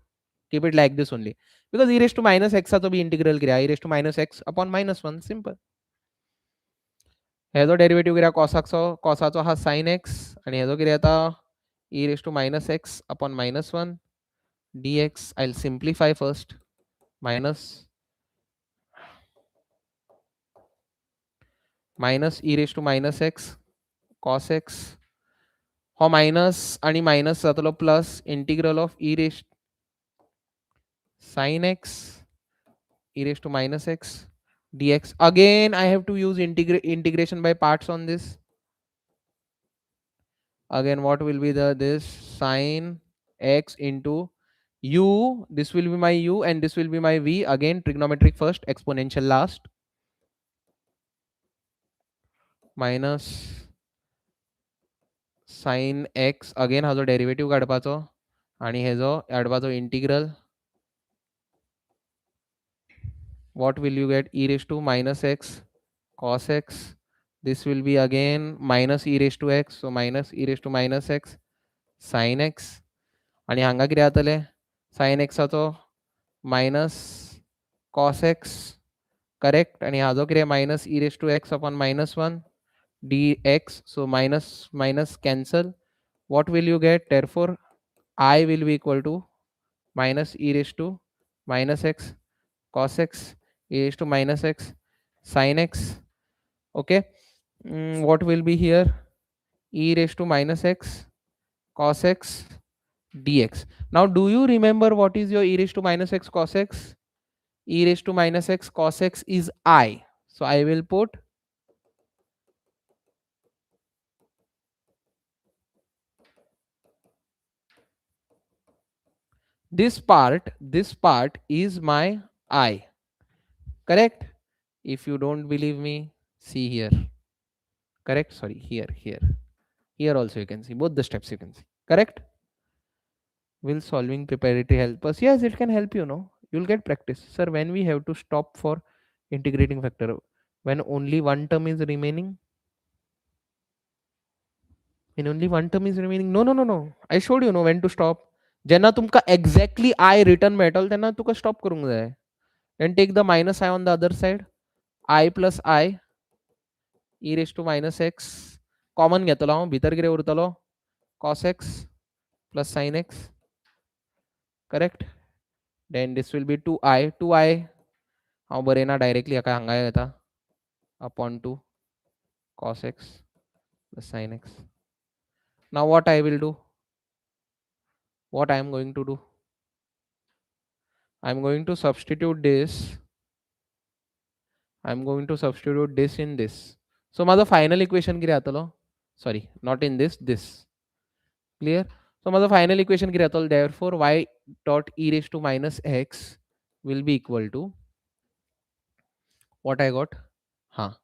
Keep it like this only. Because e raised to minus x हाचो B integral कितें, e raised to minus x upon minus 1, simple. हेजो डेरिवेटिव्ह कितें, कॉसाचो हा साइन एक्स आणि हेजो कितें येता, e raised to minus x upon minus 1 dx. I'll simplify first. minus e raised to minus x cos x. हो minus आणि minus जातलो plus integral of e raised sin x e raised to minus x dx. Again I have to use integration by parts on this. Again what will be this sin x into u, this will be my u and this will be my v. Again trigonometric first, exponential last. Minus sin x, again Hajo derivative काडपाचो आणि हेजो काडपाचो integral. What will you get, e raised to minus x cos x, this will be again minus e raised to x, so minus e raised to minus x sin x आणि हांगा कितें जातले, sin x हाचो minus cos x, correct, आणि हाजो कितें minus e raised to x upon minus 1 dx, so minus minus cancel. What will you get, therefore I will be equal to minus e raised to minus x cos x e raised to minus x sin x. Okay. What will be here? E raised to minus x cos x dx. Now do you remember what is your e raised to minus x cos x? E raised to minus x cos x is I. So I will put this part is my I. Correct? If you don't believe me, see here. Correct? Sorry, here also you can see both the steps you can see. Correct? Will solving preparatory help us? Yes, it can help you. No, you'll get practice, sir. When we have to stop for integrating factor, when only one term is remaining. When only one term is remaining. No, no, no, no. I showed you no when to stop. जेव्हा तुमका exactly I return metal त्यांना तुका stop करूंक जाय. And take the minus I on the other side. I plus I e raised to minus x common घेतलो हांव भितर कितें उरतलो cos x plus sin x. Correct? Then this will be 2i हांव बरयना directly हाका हांगा येता upon 2 cos x plus sin x. Now what I will do? What I am going to do? I am going to substitute this. I am going to substitute this in this. So माझा final equation किती जातलो? Sorry, not in this. This. Clear? So माझा final equation किती जातलो? Therefore y dot e raised to minus x will be equal to what I got? हाँ,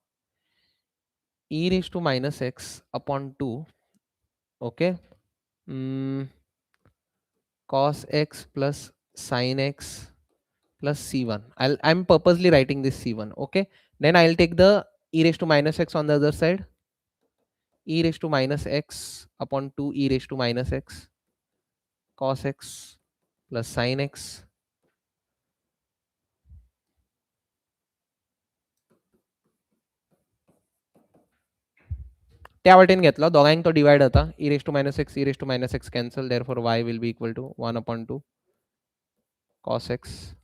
e raised to minus x upon 2. Okay. Cos x plus sin x plus c1. I'm purposely writing this c1. Okay. Then I'll take the e raised to minus x on the other side. E raised to minus x upon 2 e raised to minus x cos x plus sin x. त्या वाटेन घेतला दोघांक तो divide जाता e raised to minus x cancel, therefore y will be equal to 1 upon 2 cos x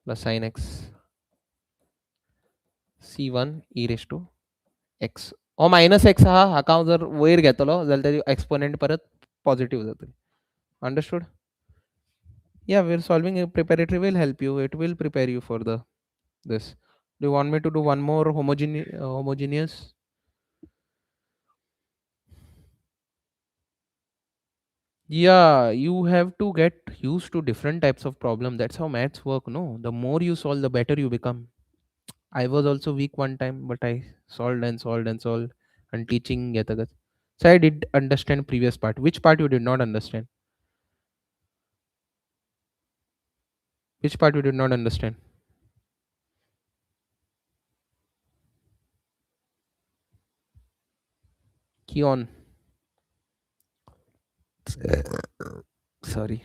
plus sin x c1 e raised to x. or minus x हा हाका जर वयर घेतलो जाल्यार तेजो एक्सपोनेंट परत पॉझिटिव्ह जातली. Understood? Yeah, we're solving a preparatory will help you. It will prepare you for the this. Do you want me to do one more homogeneous? Yeah, you have to get used to different types of problem. That's how maths work. No, the more you solve, the better you become. I was also weak one time, but I solved and solved and solved and teaching yet. So I did understand previous part. Which part you did not understand? Which part you did not understand? Key on. Sorry.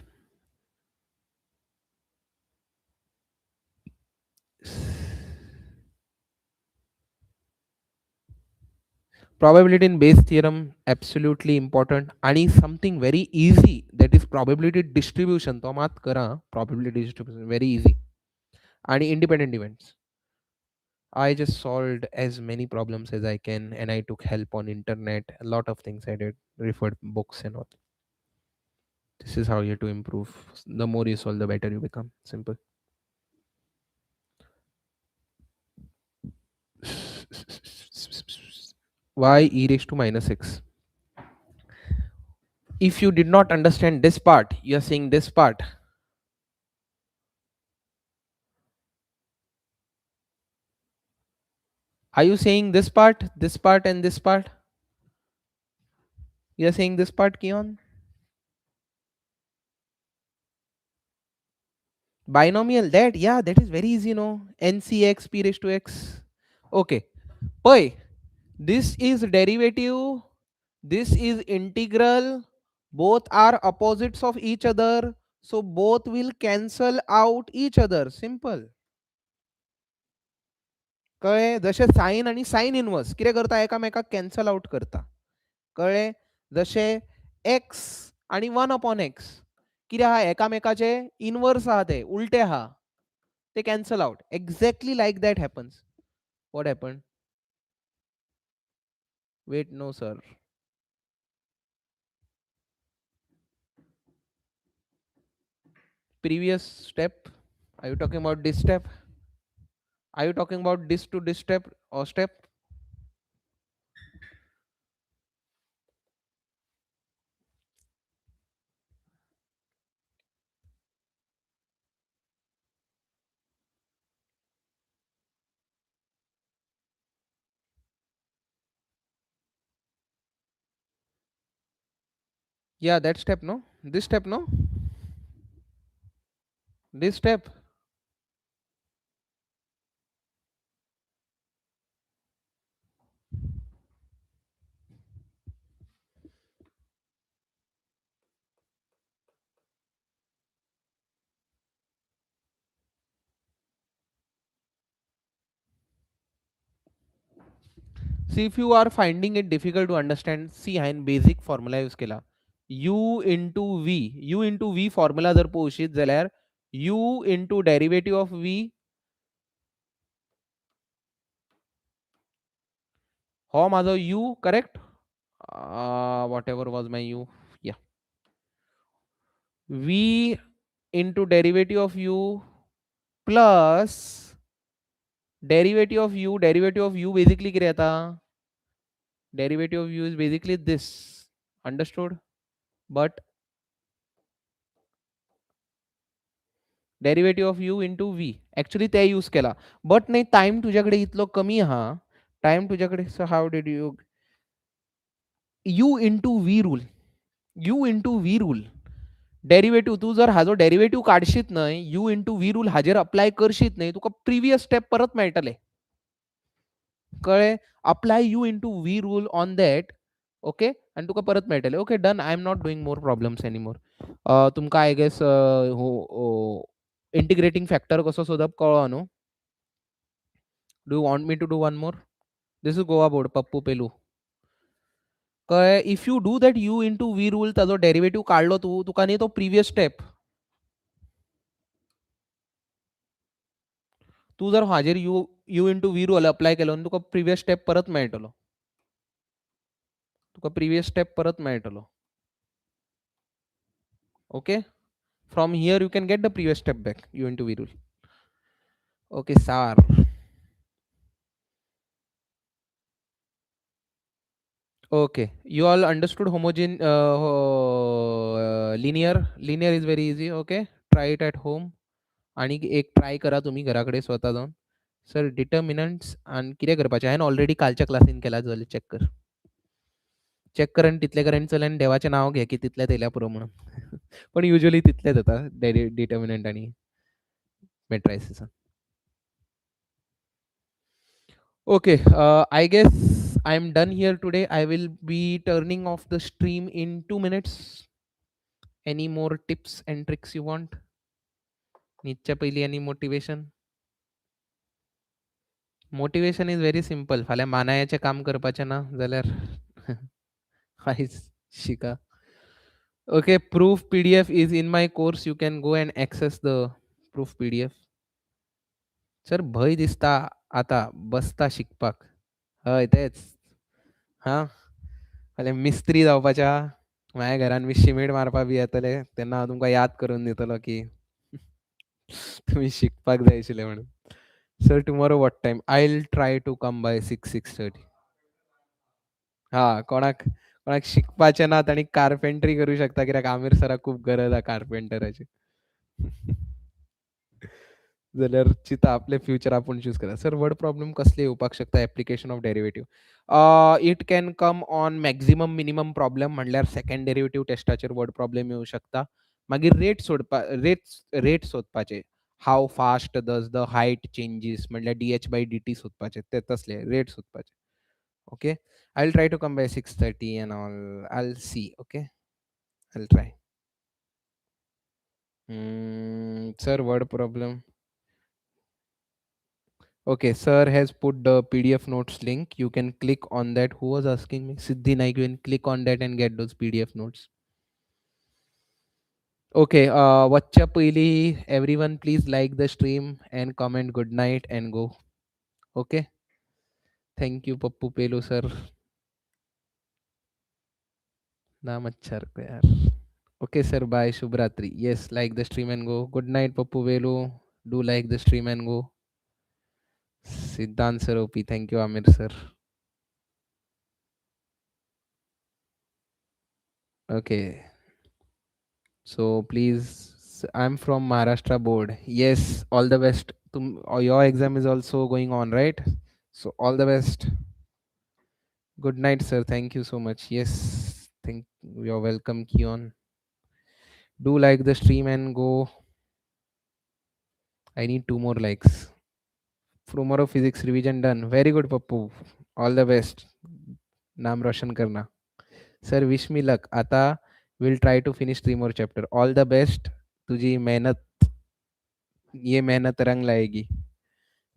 Probability in Bayes theorem absolutely important. And something very easy, that is probability distribution. तो मात करा probability distribution very easy. And independent events. I just solved as many problems as I can, and I took help on internet. A lot of things I did, referred books and all. This is how you have to improve. The more you solve, the better you become. Simple. Y e raised to minus x. If you did not understand this part, you are saying this part. Are you saying this part, and this part? You are saying this part, Kion? Binomial, that, yeah, that is very easy, no? NCX p raised to x. Okay. Boy, this is derivative, this is integral, both are opposites of each other, so both will cancel out each other. Simple. कळे जसे sign आणि sine inverse किती करता एकामेकाक cancel out करता. कळे जसे x आणि 1 upon x कित्याक हा एकामेकाचे इनवर्स आहा ते उलटे आहा ते cancel out exactly like that happens. What happen? Wait no sir. Previous step, are you talking about this step? Are you talking about this to this step or step? Yeah, that step, no? This step, no? This step. See, if you are finding it difficult to understand, see हायन basic formula use केला. U into V. U into V formula जर पळोवशीत जाल्यार U into derivative of V हो माझो U, correct? Whatever was my U. Yeah. V into derivative of U plus derivative of U. Derivative of U basically कितें येता? Derivative of U is basically this. Understood? But derivative of U into V. Actually ते use केला. But नाही time तुझ्याकडे इतलो कमी हा. Time तुझ्याकडे so how did you U into V rule. U into V rule. Derivative तू जर हाजो डेरिवेटिव्ह काडशीत न्हय यू इंटू व्ही रूल हाजेर अप्लाय करशीत न्हय तुका प्रिवियस स्टेप परत मेळटले. कळ्ळें? Apply u into v rule on that. Okay आनी तुका परत मेळटले. Okay done. I am not doing more problems anymore. तुमकां आय गेस इंटिग्रेटिंग फॅक्टर कसो सोदप कळ्ळो न्हू. Do you want me to do one more? This is Goa board पप्पू पेलू. कळ्ळें? If you do that you into v rule ताजो derivative काडलो तूं तुका न्ही तो प्रिवियस स्टेप तू जर हाजेर u u into v rule apply केलो न्ही तुका प्रिवियस स्टेप परत मेळटलो. तुका प्रिवियस स्टेप परत मेळटलो. Okay from here you can get the previous step back you into v rule. Okay सार. Okay, you all understood linear. Linear is very easy. Okay, try it at home. आणि एक try करा तुम्ही घराकडे स्वतः जाऊन. सर डिटर्मिनंट्स आणि कितें करपाचें हांवें ऑलरेडी कालच्या क्लासीन केला जाल्यार चेक कर. चेक कर आनी तितले कर आनी चल आनी देवाचें नांव घे की तितलेंच येयल्या पुरो म्हणून. पण युजली तितलेच येता डिटर्मिनंट आनी मॅट्रायसिस. Okay, I guess I'm done here today. I will be turning off the stream in 2 minutes. Any more tips and tricks you want? नीच्या पयली any motivation? Motivation is very simple. फाल्यां मानायाचें काम करपाचें ना जाल्यार आयज शिका. Okay, proof PDF is in my course. You can go and access the proof PDF. Sir भंय दिसता आतां बसता शिकपाक. हय तेच. हां फाल्यां मिस्त्री जावपाचें आहा. माझ्या घरान बी शिमेट मारपा बी येतले तेन्ना हांव तुमकां याद करून दितलो की तुम्ही शिकपाक जाय आशिल्लें म्हणून. Sir tomorrow what time? I will try to come by 6:30. हां, कोणाक शिकपाचें ना तांणी कार्पेंट्री करूं शकता कित्याक आमीर सराक खूब गरज आहा कार्पेंटराची. जाल्यार चिंता आपलें फ्युचर आपूण चूज करा. सर वर्ड प्रॉब्लेम कसले येवपाक शकता application of derivative? It can come on maximum minimum problem म्हणल्यार सेकंड डेरिवेटिव्ह टेस्टाचेर वर्ड प्रॉब्लेम येवं शकता. मागीर रेट सोदपाचे. How fast does the height changes म्हणल्यार dh/dt सोदपाचे ते तसले रेट सोदपाचे. Okay. I will try to come by 6:30 and all. I will see. Okay. I will try. Sir word problem. Okay, sir has put the PDF notes link. You can click on that. Who was asking me? Siddhi Naik. You can click on that and get those PDF notes. Okay, what's up, Ili? Everyone, please like the stream and comment good night and go. Okay, thank you, Pappu Pelu sir. नाम अच्छा रखो यार. Okay, sir. Bye. Shubhratri. Yes, like the stream and go. Good night, Pappu Velu. Do like the stream and go. Siddhant sir, OP. Thank you, Amir sir. Okay. So please, I'm from Maharashtra board. Yes, all the best. Your exam is also going on, right? So all the best. Good night, sir. Thank you so much. Yes, thank you're welcome, Kion. Do like the stream and go. I need 2 more likes. Tomorrow physics revision done. Very good, Pappu. All the best. नाम रोशन करना. Sir, wish me luck. आता we'll try to finish 3 more chapter. All the best. तुझी मेहनत, ये मेहनत रंग लाएगी.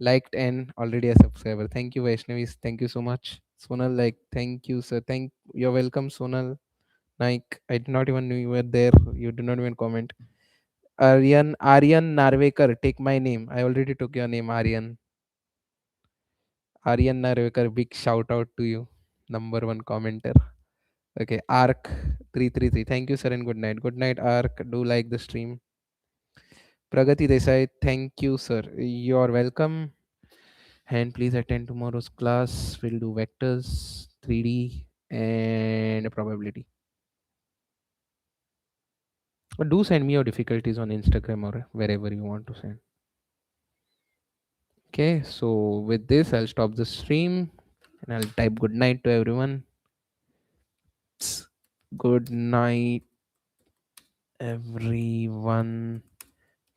Liked and already a subscriber. Thank you, Vaishnavi. Thank you so much. Sonal, like, thank you, sir. You're welcome, Sonal. Naik, I did not even know you were there. You did not even comment. Aryan Narvekar, take my name. I already took your name, Aryan. Aryan Narvekar, big shout out to you. Number one commenter. Okay, Arc 333. Thank you, sir, and good night. Good night, Arc. Do like the stream. Pragati Desai, thank you, sir. You're welcome. And please attend tomorrow's class. We'll do vectors, 3D, and probability. But do send me your difficulties on Instagram or wherever you want to send. Okay, so with this, I'll stop the stream and I'll type good night to everyone. Good night, everyone.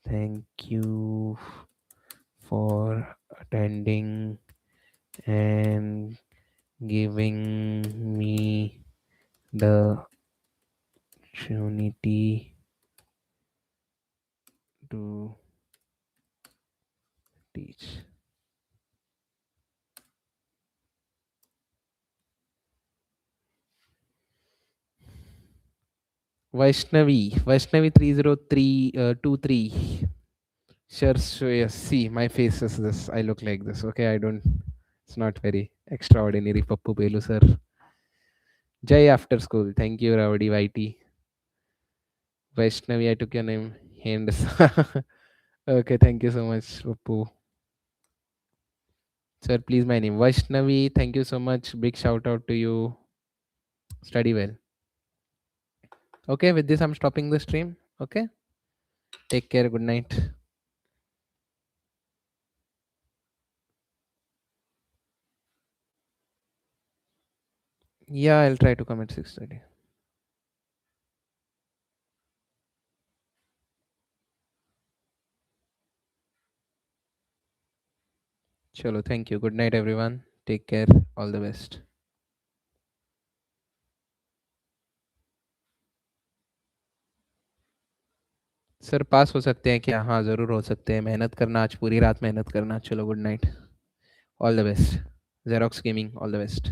Thank you for attending and giving me the opportunity to teach. Vaishnavi 30323. Sure, yes. See, my face is this. I look like this. Okay, I don't. It's not very extraordinary. Pappu Pelu sir. Jai after school. Thank you, Ravadi YT. Vaishnavi, I took your name. Hand. Okay, thank you so much, Pappu. Sir, please, my name. Vaishnavi, thank you so much. Big shout out to you. Study well. Okay, with this, I'm stopping the stream. Okay, take care. Good night. Yeah, I'll try to come at 6:30. Chalo, thank you. Good night, everyone. Take care. All the best. Sir pass हो सकते हैं क्या? हाँ ज़रूर हो सकते हैं. मेहनत करना, आज पूरी रात मेहनत करना. चलो, good night. All the best. Xerox gaming, all the best.